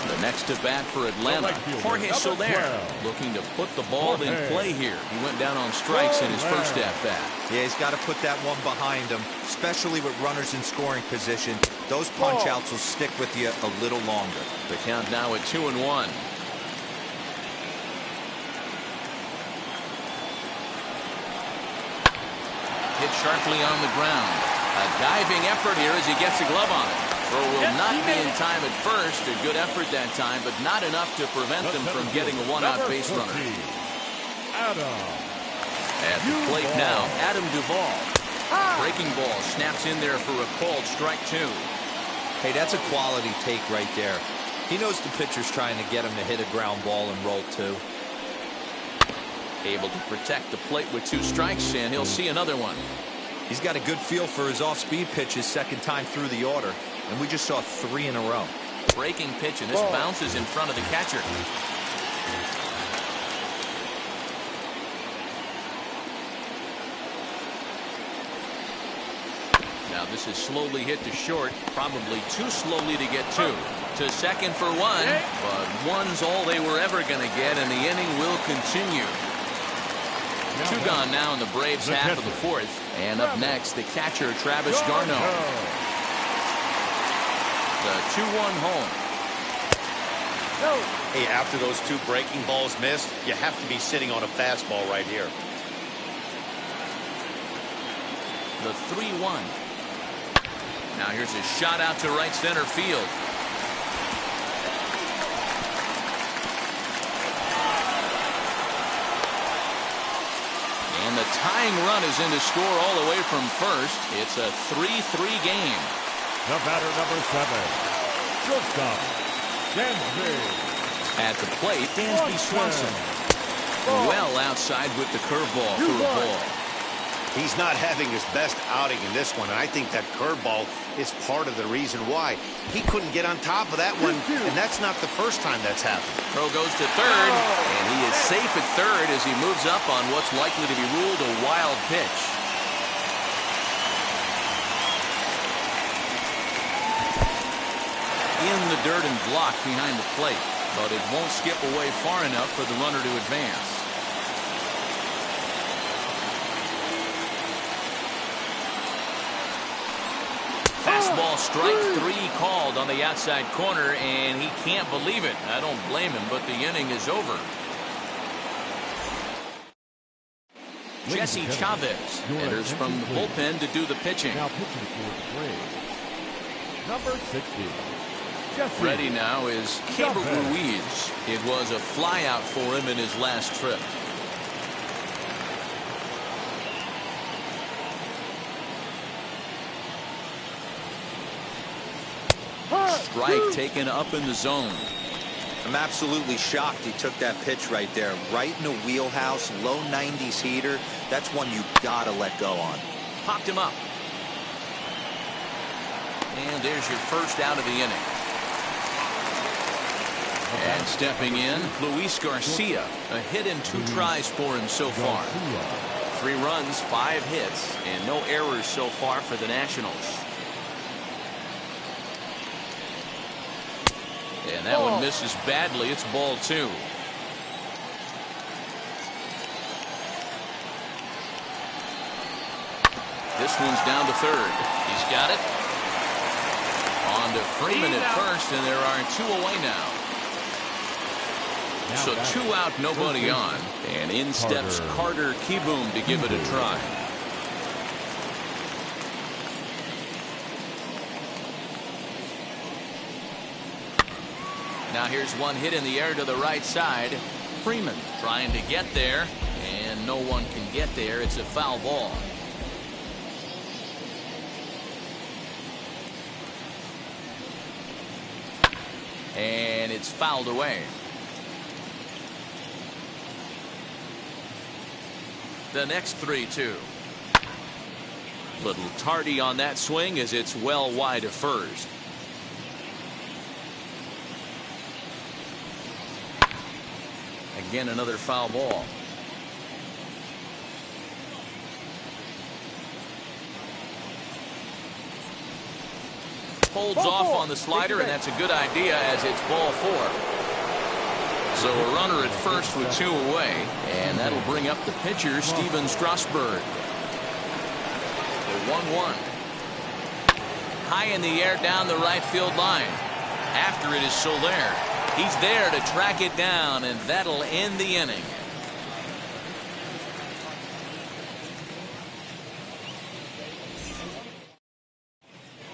The next at bat for Atlanta, Jorge Soler, looking to put the ball in play here. He went down on strikes in his first at bat. Yeah, he's got to put that one behind him, especially with runners in scoring position. Those punch outs will stick with you a little longer. The count now at 2-1. Hit sharply on the ground. A diving effort here as he gets a glove on it. Throw will not be in time at first. A good effort that time, but not enough to prevent them from getting a one-out base runner. At the plate now, Adam Duvall. Breaking ball snaps in there for a called strike 2. Hey, that's a quality take right there. He knows the pitcher's trying to get him to hit a ground ball and roll 2. Able to protect the plate with 2 strikes, and he'll see another one. He's got a good feel for his off-speed pitches second time through the order, and we just saw 3 in a row. Breaking pitch, and this bounces in front of the catcher. Now this is slowly hit to short, probably too slowly to get 2. To second for 1, but 1's all they were ever going to get, and the inning will continue. 2 gone now in the Braves' half of the 4th. And up next, the catcher, Travis Garneau. The 2-1 home. Hey, after those 2 breaking balls missed, you have to be sitting on a fastball right here. The 3-1. Now here's a shot out to right center field. And the tying run is in to score all the way from first. It's a 3-3 game. The batter, number 7, shortstop, Dansby. At the plate, Dansby Swanson. Well outside with the curveball for a ball. He's not having his best outing in this one, and I think that curveball is part of the reason why. He couldn't get on top of that one, and that's not the first time that's happened. Throw goes to third, and he is safe at third as he moves up on what's likely to be ruled a wild pitch. In the dirt and blocked behind the plate, but it won't skip away far enough for the runner to advance. Fastball strike 3 called on the outside corner, and he can't believe it. I don't blame him, but the inning is over. Jesse Chavez enters from the bullpen to do the pitching. Now pitching for the Braves, number 60. Ready now is Keibert Ruiz. It was a flyout for him in his last trip. Strike taken up in the zone. I'm absolutely shocked he took that pitch right there. Right in the wheelhouse, low 90s heater. That's one you gotta let go on. Popped him up. And there's your first out of the inning. And stepping in, Luis Garcia. A hit and 2 tries for him so far. 3 runs, 5 hits, and no errors so far for the Nationals. And that one misses badly. It's ball 2. This one's down to third. He's got it. On to Freeman at first, and there are 2 away now. So 2 out, nobody on. And in steps Carter Kieboom to give it a try. Now here's one hit in the air to the right side. Freeman trying to get there, and no one can get there. It's a foul ball. And it's fouled away. The next 3-2. Little tardy on that swing as it's well wide of first. Again, another foul ball. Holds Ball off four. on the slider, and that's a good idea as it's ball 4. So a runner at first with 2 away, and that'll bring up the pitcher, Steven Strasburg. The 1-1. High in the air down the right field line. After it is Soler. He's there to track it down, and that'll end the inning.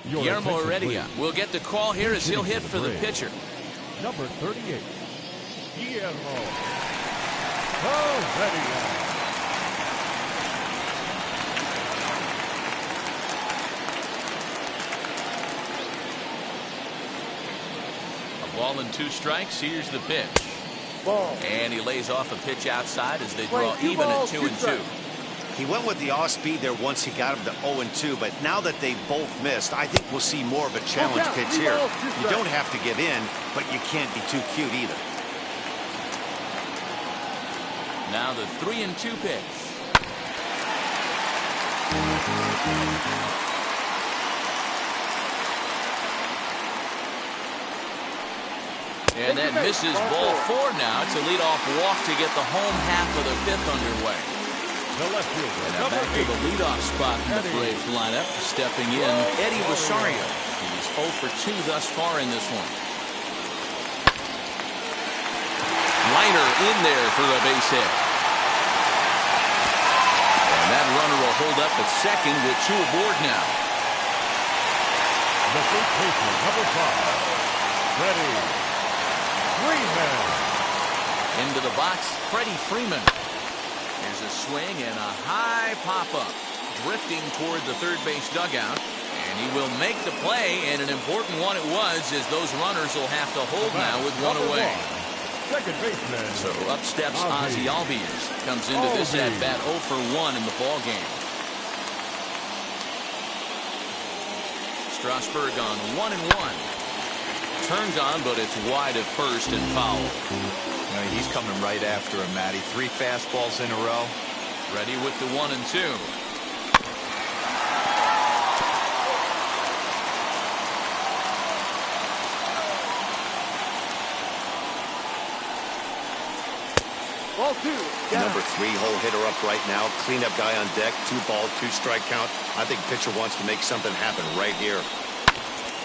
Guillermo Heredia will get the call here as he'll hit for the pitcher. Number 38, Guillermo Heredia. A ball and 2 strikes. Here's the pitch. Ball. And he lays off a pitch outside as they draw Play 2 even at balls, 2-2. strikes. He went with the off-speed there once he got him to 0-2, but now that they both missed, I think we'll see more of a challenge out, pitch 3 here. balls, 2 You strikes. don't have to give in, but you can't be too cute either. Now the 3-2 pitch. And that misses ball 4 now. It's a leadoff walk to get the home half of the 5th underway. The left fielder, And now number back to the 8, leadoff spot in the Braves lineup. Stepping in, Eddie Rosario. He's 0 for 2 thus far in this one. Liner in there for a base hit. And that runner will hold up at second with 2 aboard now. the first baseman, number 5, Freddie Freeman. Into the box, Freddie Freeman. There's a swing and a high pop-up. Drifting toward the third base dugout. And he will make the play, and an important one it was, as those runners will have to hold now with 1 away. Second baseman. So up steps Ozzie Albies. Comes into this at bat 0 for 1 in the ball game. Strasburg on 1-1. Turns on, but it's wide at first and foul. He's coming right after him, Matty. 3 fastballs in a row. Ready with the 1-2. Ball 2. Down. Number 3 hole hitter up right now. Cleanup guy on deck. 2 ball, 2 strike count. I think pitcher wants to make something happen right here.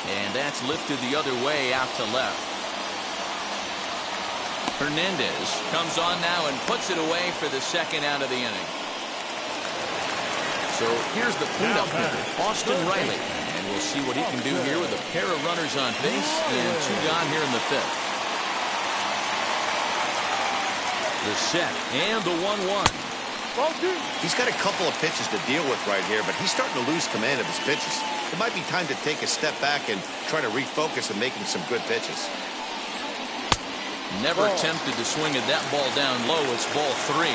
And that's lifted the other way out to left. Hernandez comes on now and puts it away for the 2nd out of the inning. So here's the cleanup hitter, Austin Riley. And we'll see what he can do here with a pair of runners on base and 2 gone here in the 5th. The set and the 1-1. Ball 2. He's got a couple of pitches to deal with right here, but he's starting to lose command of his pitches. It might be time to take a step back and try to refocus on making some good pitches. Never attempted to swing at that ball down low. It's ball 3.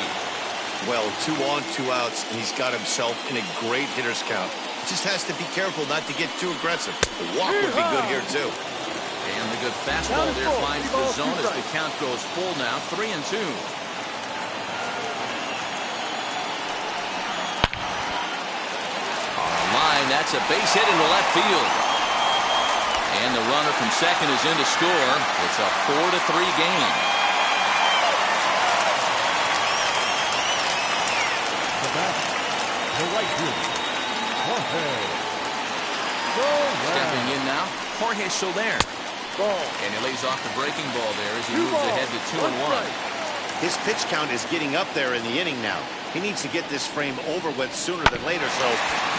Well, 2 on, 2 outs, and he's got himself in a great hitter's count. He just has to be careful not to get too aggressive. The walk would be good here, too. And the good fastball there finds the zone as the count goes full now. 3-2. On the line, that's a base hit into left field. And the runner from second is in to score. It's a 4-3 game. The bat, the right fielder, Jorge Soler. Stepping in now, Jorge Soler. Ball. And he lays off the breaking ball there as he 2 moves balls, ahead to 1 2-1. strike. His pitch count is getting up there in the inning now. He needs to get this frame over with sooner than later, so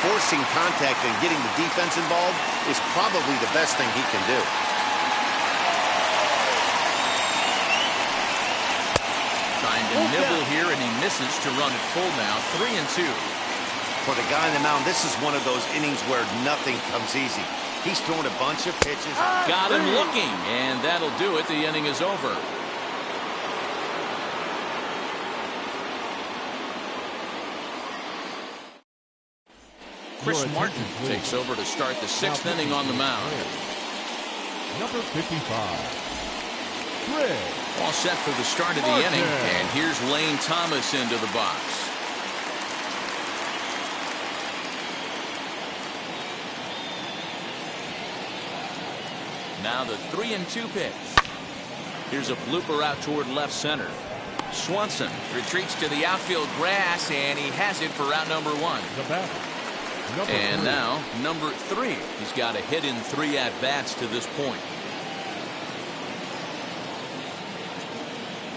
forcing contact and getting the defense involved is probably the best thing he can do. Trying to nibble here, and he misses to run it full now. 3-2. For the guy on the mound, this is one of those innings where nothing comes easy. He's thrown a bunch of pitches. Got him looking, and that'll do it. The inning is over. Chris Martin takes over to start the 6th inning on the mound. Number 55, Greg. All set for the start of the inning, and here's Lane Thomas into the box. Now the 3-2 pitch. Here's a blooper out toward left center. Swanson retreats to the outfield grass, and he has it for out number 1. The batter, number And 3. now number 3. He's got a hit in 3 at-bats to this point.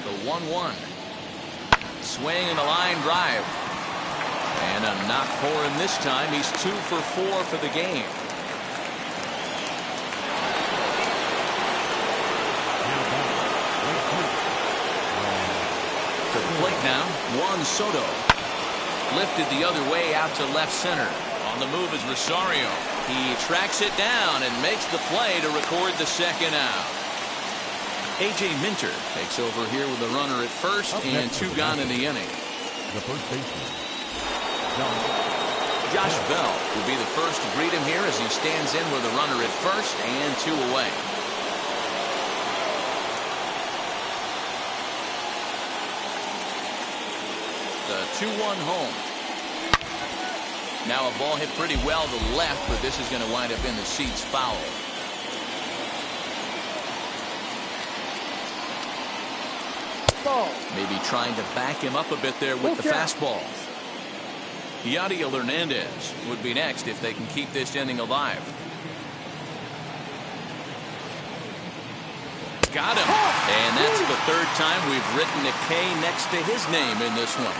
The 1-1. Swing and a line drive. And a knock for him this time. He's 2 for 4 for the game. To the plate now, Juan Soto. Lifted the other way out to left center. On the move is Rosario. He tracks it down and makes the play to record the second out. A.J. Minter takes over here with a runner at first and 2 gone in the inning. The first baseman, Josh Bell will be the first to greet him here as he stands in with a runner at first and 2 away. The 2-1 home. Now a ball hit pretty well to the left, but this is going to wind up in the seats foul. Ball. Maybe trying to back him up a bit there with the fastball. Yadiel Hernandez would be next if they can keep this inning alive. Got him. And that's the 3rd time we've written a K next to his name in this one.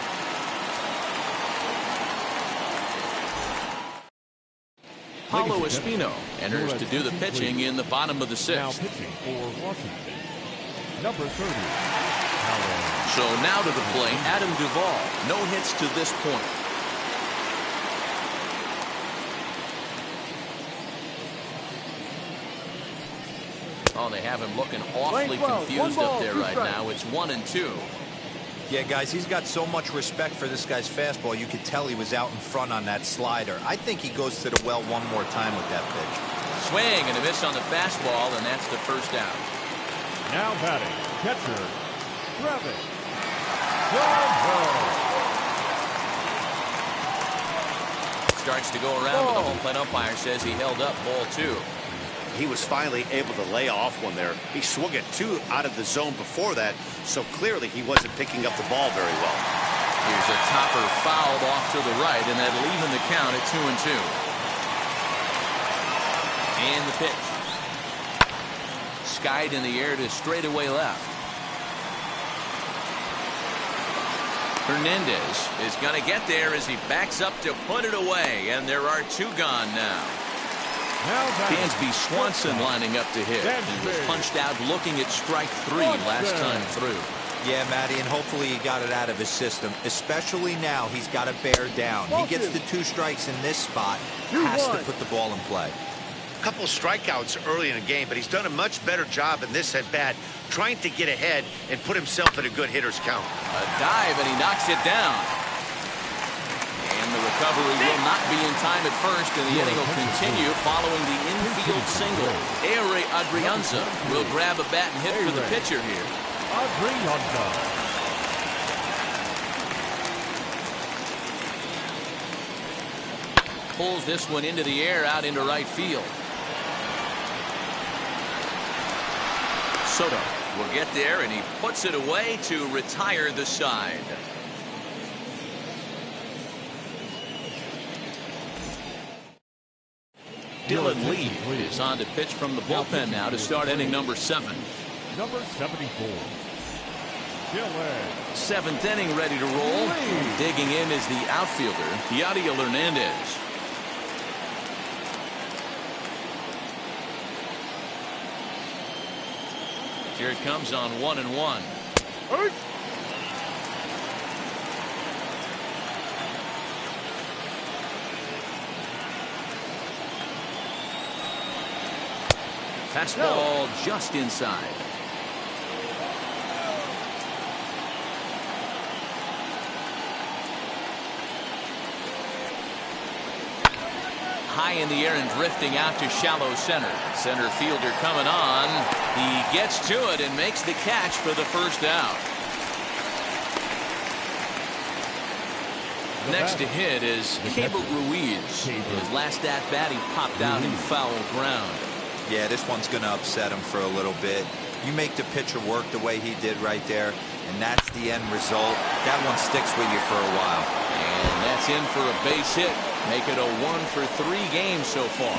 Paulo Espino enters to do the pitching in the bottom of the 6th. now pitching for Washington, number 30. So now to the plate, Adam Duvall. No hits to this point. Oh, they have him looking awfully confused up there right now. It's 1-2. Yeah, guys, he's got so much respect for this guy's fastball. You could tell he was out in front on that slider. I think he goes to the well one more time with that pitch. Swing and a miss on the fastball, and that's the first out. Now batting, catcher, Travis Bravo. Starts to go around, but the home plate umpire says he held up ball 2. He was finally able to lay off one there. He swung at 2 out of the zone before that, so clearly he wasn't picking up the ball very well. Here's a topper fouled off to the right, and that'll even the count at 2-2. And the pitch. Skied in the air to straightaway left. Hernandez is going to get there as he backs up to put it away, and there are 2 gone now. Dansby Swanson lining up to hit. He was punched out looking at strike 3 last time through. Yeah, Matty, and hopefully he got it out of his system. Especially now, he's got to bear down. He gets the 2 strikes in this spot, has to put the ball in play. A couple strikeouts early in the game, but he's done a much better job in this at-bat, trying to get ahead and put himself in a good hitter's count. A dive, and he knocks it down. And the recovery will not be in time at first, and the inning will continue following the infield single. Ehire Adrianza will grab a bat and hit for the pitcher here. Adrianza. Pulls this one into the air out into right field. Soto will get there, and he puts it away to retire the side. Dylan Lee is on to pitch from the bullpen now to start inning number 7. Number 74. Dylan. 7th inning ready to roll. Digging in is the outfielder, Yadiel Hernandez. Here it comes on 1-1. Fastball just inside. High in the air and drifting out to shallow center. Center fielder coming on. He gets to it and makes the catch for the first out. Next to hit is Keibert Ruiz. His last at bat, he popped out in foul ground. Yeah, this one's going to upset him for a little bit. You make the pitcher work the way he did right there, and that's the end result. That one sticks with you for a while. And that's in for a base hit. Make it a 1-for-3 game so far.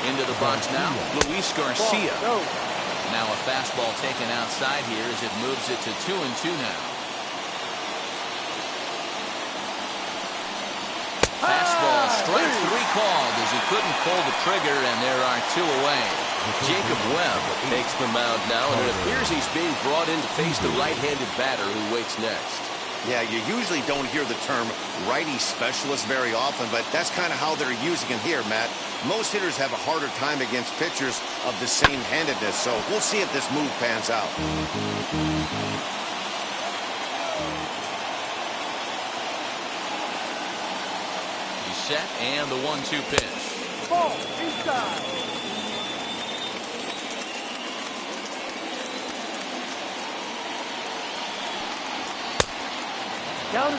Into the box now, Luis Garcia. Now a fastball taken outside here as it moves it to 2-2 now. Fastball, strike 3 called as he couldn't pull the trigger, and there are 2 away. Jacob Webb takes the mound now, and it appears he's being brought in to face the right-handed batter who waits next. Yeah, you usually don't hear the term righty specialist very often, but that's kind of how they're using it here, Matt. Most hitters have a harder time against pitchers of the same handedness, so we'll see if this move pans out. He's set, and the 1-2 pitch. Ball inside.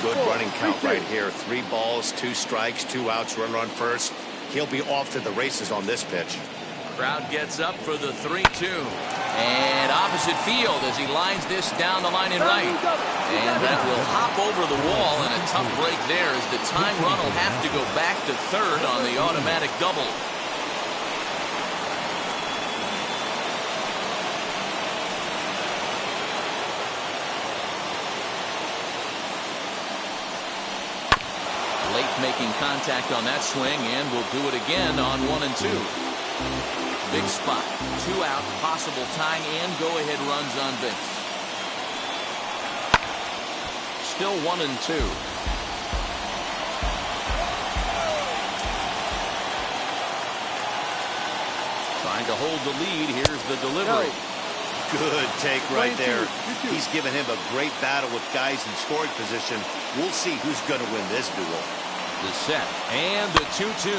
Good running count right here. 3 balls, 2 strikes, 2 outs, runner on first. He'll be off to the races on this pitch. Crowd gets up for the 3-2. And opposite field as he lines this down the line in right. And that will hop over the wall, and a tough break there as the time run will have to go back to third on the automatic double. Late making contact on that swing, and will do it again on 1-2. Big spot, 2 out, possible tying and go-ahead runs on base. Still 1-2. Trying to hold the lead. Here's the delivery. Good take right there. He's given him a great battle with guys in scoring position. We'll see who's going to win this duel. The set and the 2-2.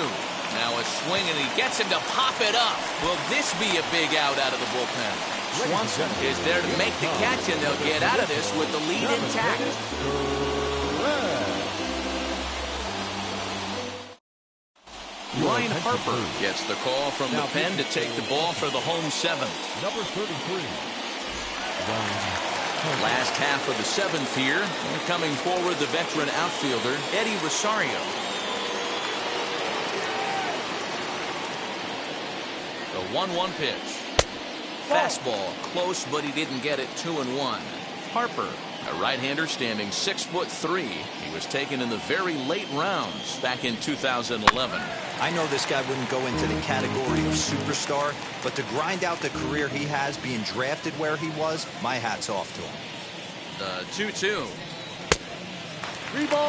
Now a swing, and he gets him to pop it up. Will this be a big out of the bullpen? Swanson is there to make the catch, and they'll get out of this with the lead intact. Ryan Harper gets the call from the pen to take the ball for the home 7th. Number 33. Last half of the 7th here. And coming forward, the veteran outfielder, Eddie Rosario. The 1-1 pitch. Fastball, close, but he didn't get it. 2-1. Harper, a right-hander standing 6'3". He was taken in the very late rounds back in 2011. I know this guy wouldn't go into the category of superstar, but to grind out the career he has being drafted where he was, my hat's off to him. The 2-2.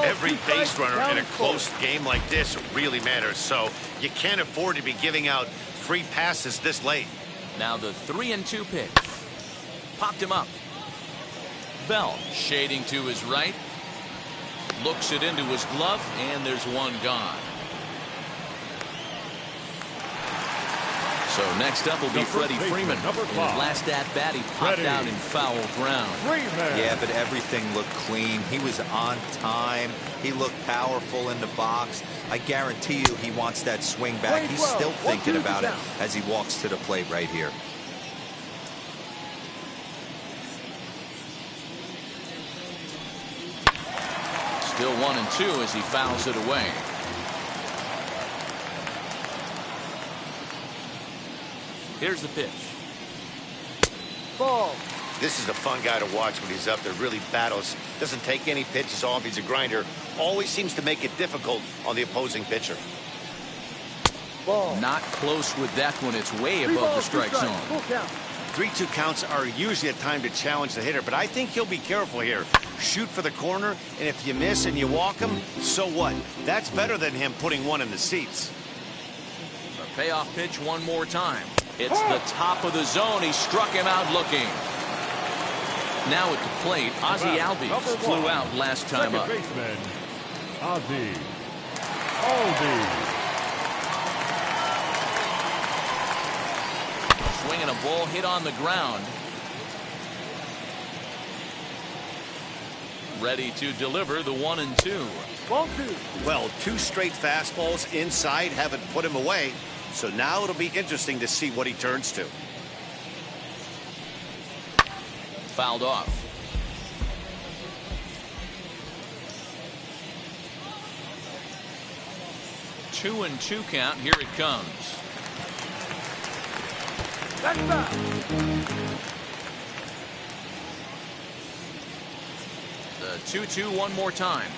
Every base runner in a close game like this really matters, so you can't afford to be giving out free passes this late. Now the 3-2 pitch. Popped him up. Bell shading to his right. Looks it into his glove, and there's one gone. So next up will be Freddie Freeman. In his last at-bat, he popped out in foul ground. Yeah, but everything looked clean. He was on time. He looked powerful in the box. I guarantee you he wants that swing back. He's still thinking about it as he walks to the plate right here. Still 1-2 as he fouls it away. Here's the pitch. Ball. This is a fun guy to watch when he's up there. Really battles. Doesn't take any pitches off. He's a grinder. Always seems to make it difficult on the opposing pitcher. Ball. Not close with that one. It's way above the strike zone. 3-2 counts are usually a time to challenge the hitter, but I think he'll be careful here. Shoot for the corner, and if you miss and you walk him, so what? That's better than him putting one in the seats. The payoff pitch one more time. It's the top of the zone. He struck him out looking. Now at the plate, Ozzie Albies flew out last time up. Baseman, Ozzie Albies. Swinging a ball hit on the ground. Ready to deliver the 1-2. Ball 2. Well, 2 straight fastballs inside haven't put him away. So now it'll be interesting to see what he turns to. Fouled off. Two 2-2 count. Here it comes. That's back. The 2-2 one more time.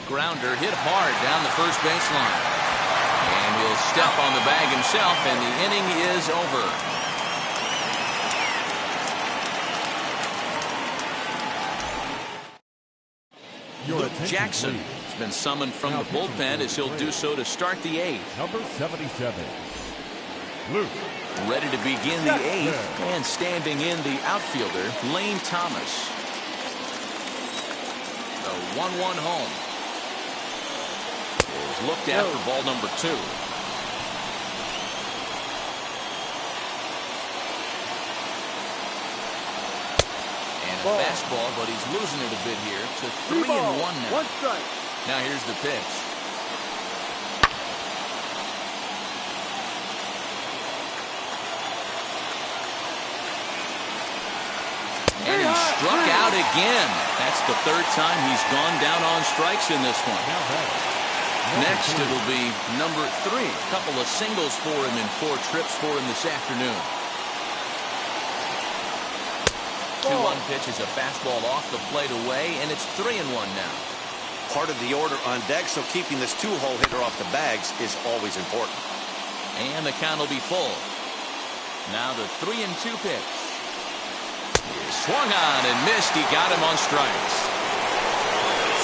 Grounder hit hard down the first baseline. And he'll step on the bag himself, and the inning is over. Jackson has been summoned from the bullpen as he'll do so to start the 8th. Number 77, Luke. Ready to begin the 8th, and standing in the outfielder, Lane Thomas. The 1-1 home. Is looked at for ball number 2. And a fastball, but he's losing it a bit here to 3-1 now. 1 strike. Now here's the pitch. And he struck out again. That's the 3rd time he's gone down on strikes in this one. Next, it'll be number 3. A couple of singles for him and 4 trips for him this afternoon. 2-1 pitch is a fastball off the plate away, and it's 3-1 now. Part of the order on deck, so keeping this 2-hole hitter off the bags is always important. And the count will be full. Now the 3-2 pitch. Swung on and missed. He got him on strikes.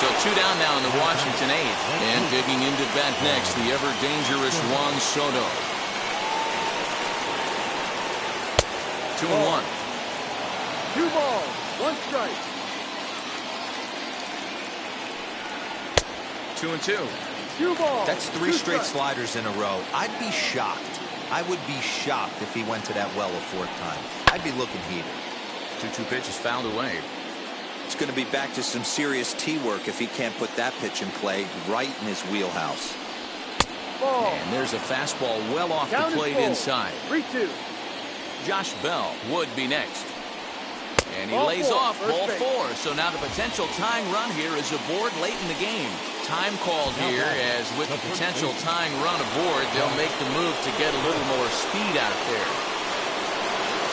So 2 down now in the Washington 8th. And digging into bat next, the ever-dangerous Juan Soto. 2-1. 2 balls, 1 strike. 2-2. 2 balls. That's 3 2 straight strikes. sliders in a row. I'd be shocked. I would be shocked if he went to that well a 4th time. I'd be looking heated. 2-2 pitch is fouled away. It's going to be back to some serious tee work if he can't put that pitch in play right in his wheelhouse. Ball. And there's a fastball well off Count the is plate full. inside. 3-2. Josh Bell would be next. And he Ball lays 4, off first ball base. 4. So now the potential tying run here is aboard late in the game. Time called here, as with the potential tying run aboard, they'll make the move to get a little more speed out there.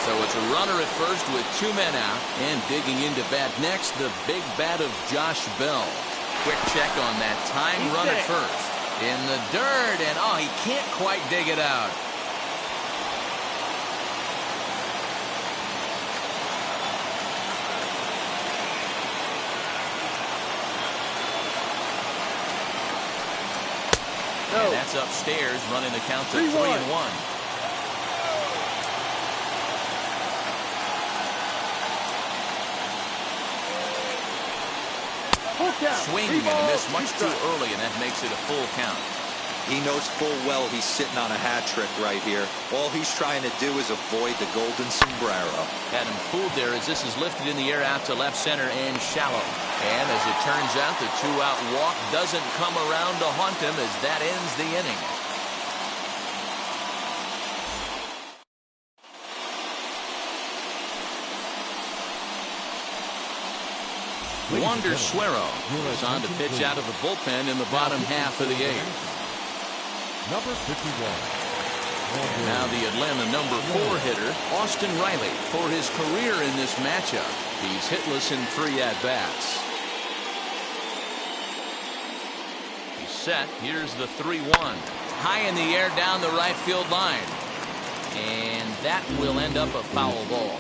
So it's a runner at first with 2 men out, and digging into bat next, the big bat of Josh Bell. Quick check on that time run at first. In the dirt, and oh, he can't quite dig it out. And that's upstairs, running the count to 3-1. Swinging and a miss much too early, and that makes it a full count. He knows full well he's sitting on a hat trick right here. All he's trying to do is avoid the golden sombrero. Had him fooled there as this is lifted in the air out to left center and shallow. And as it turns out, the 2-out walk doesn't come around to haunt him as that ends the inning. Wander Suero is on to pitch out of the bullpen in the bottom half of the 8th. Number 51. And now the Atlanta number 4 hitter, Austin Riley, for his career in this matchup. He's hitless in 3 at-bats. He's set. Here's the 3-1. High in the air down the right field line. And that will end up a foul ball.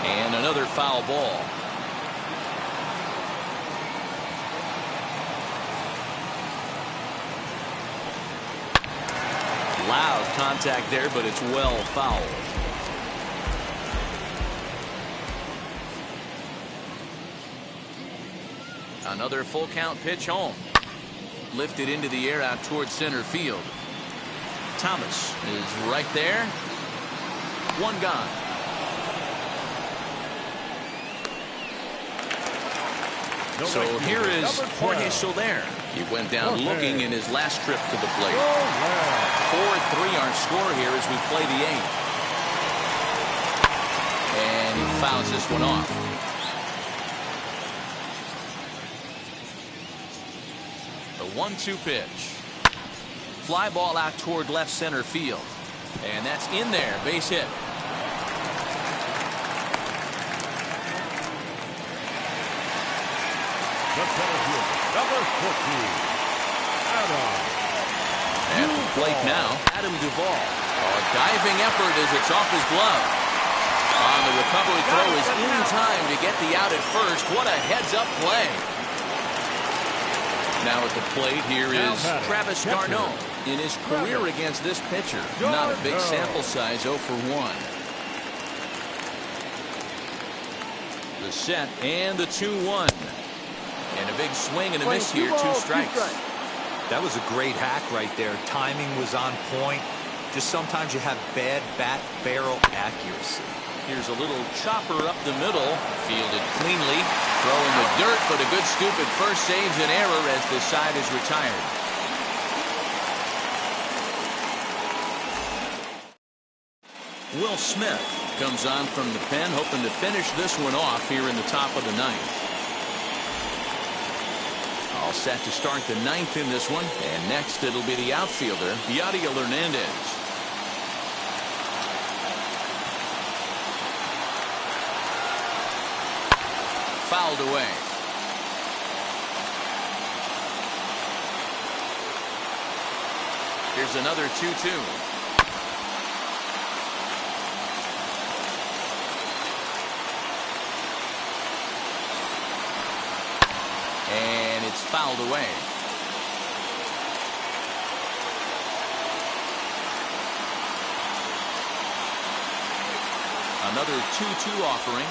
And another foul ball. Loud contact there, but it's well fouled. Another full count pitch home. Lifted into the air out towards center field. Thomas is right there. One gone. So here is Jorge Soler. He went down looking in his last trip to the plate. 4-3 our score here as we play the 8th. And he fouls this one off. The 1-2 pitch. Fly ball out toward left center field. And that's in there. Base hit. The center fielder, number 14, Adam. At the plate now, Adam Duvall. A diving effort as it's off his glove. On the recovery throw is in time to get the out at first. What a heads-up play. Now at the plate here is Travis d'Arnaud. In his career against this pitcher, not a big sample size, 0 for 1. The set and the 2-1. And a big swing and a miss here, 2 strikes. That was a great hack right there. Timing was on point. Just sometimes you have bad bat barrel accuracy. Here's a little chopper up the middle. Fielded cleanly. Throw in the dirt, but a good scoop at first saves an error as the side is retired. Will Smith comes on from the pen, hoping to finish this one off here in the top of the 9th. All set to start the 9th in this one. And next it'll be the outfielder, Yadiel Hernandez. Fouled away. Here's another 2-2. And it's fouled away. Another 2-2 offering.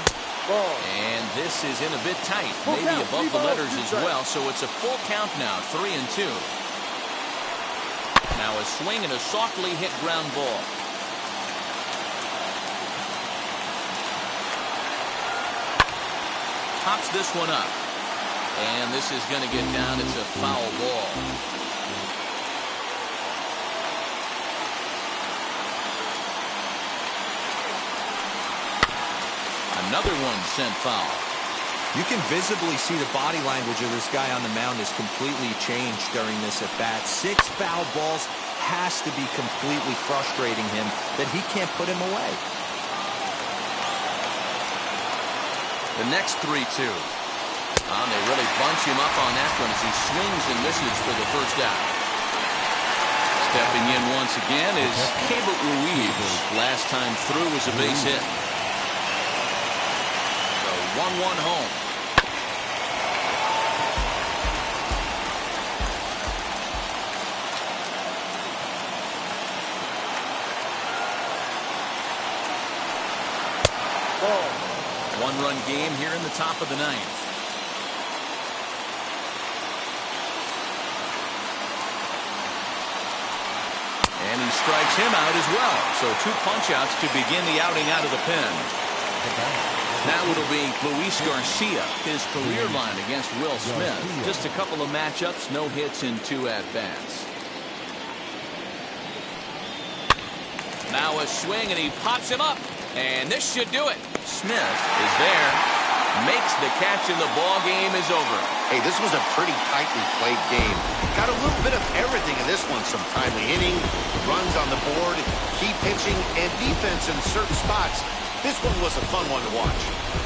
And this is in a bit tight, maybe above the letters as well, so it's a full count now, 3-2. Now a swing and a softly hit ground ball. Pops this one up. And this is going to get down. It's a foul ball. Another one sent foul. You can visibly see the body language of this guy on the mound is completely changed during this at bat. 6 foul balls has to be completely frustrating him that he can't put him away. The next 3-2. They really bunch him up on that one as he swings and misses for the first out. Stepping in once again is Keibert Ruiz. Last time through was a base hit. 1-1 home. One-run game here in the top of the 9th. And he strikes him out as well. So 2 punch-outs to begin the outing out of the pen. Now it'll be Luis Garcia, his career line against Will Smith. Just a couple of matchups, no hits in 2 at-bats. Now a swing, and he pops him up. And this should do it. Smith is there, makes the catch, and the ball game is over. Hey, this was a pretty tightly played game. Got a little bit of everything in this one. Some timely inning, runs on the board, key pitching, and defense in certain spots. This one was a fun one to watch.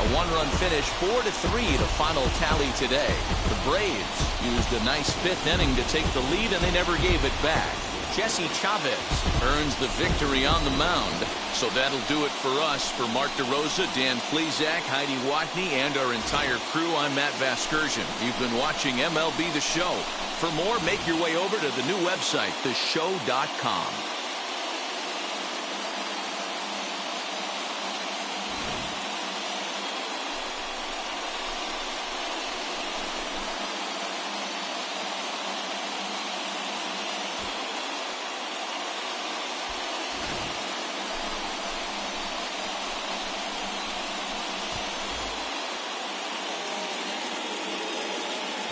A 1-run finish, 4-3, the final tally today. The Braves used a nice 5th inning to take the lead, and they never gave it back. Jesse Chavez earns the victory on the mound. So that'll do it for us. For Mark DeRosa, Dan Plesac, Heidi Watney, and our entire crew, I'm Matt Vasgersian. You've been watching MLB The Show. For more, make your way over to the new website, theshow.com.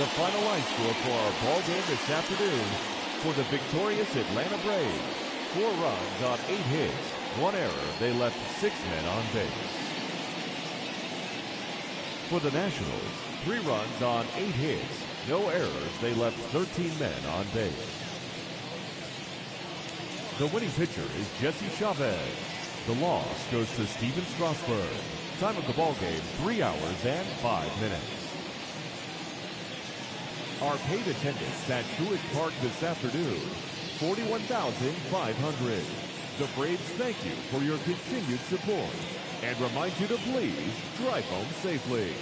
The final line score for our ball game this afternoon for the victorious Atlanta Braves. 4 runs on 8 hits, 1 error. They left 6 men on base. For the Nationals, 3 runs on 8 hits, no errors. They left 13 men on base. The winning pitcher is Jesse Chavez. The loss goes to Steven Strasburg. Time of the ball game, 3 hours and 5 minutes. Our paid attendance at Truist Park this afternoon, 41,500. The Braves thank you for your continued support and remind you to please drive home safely.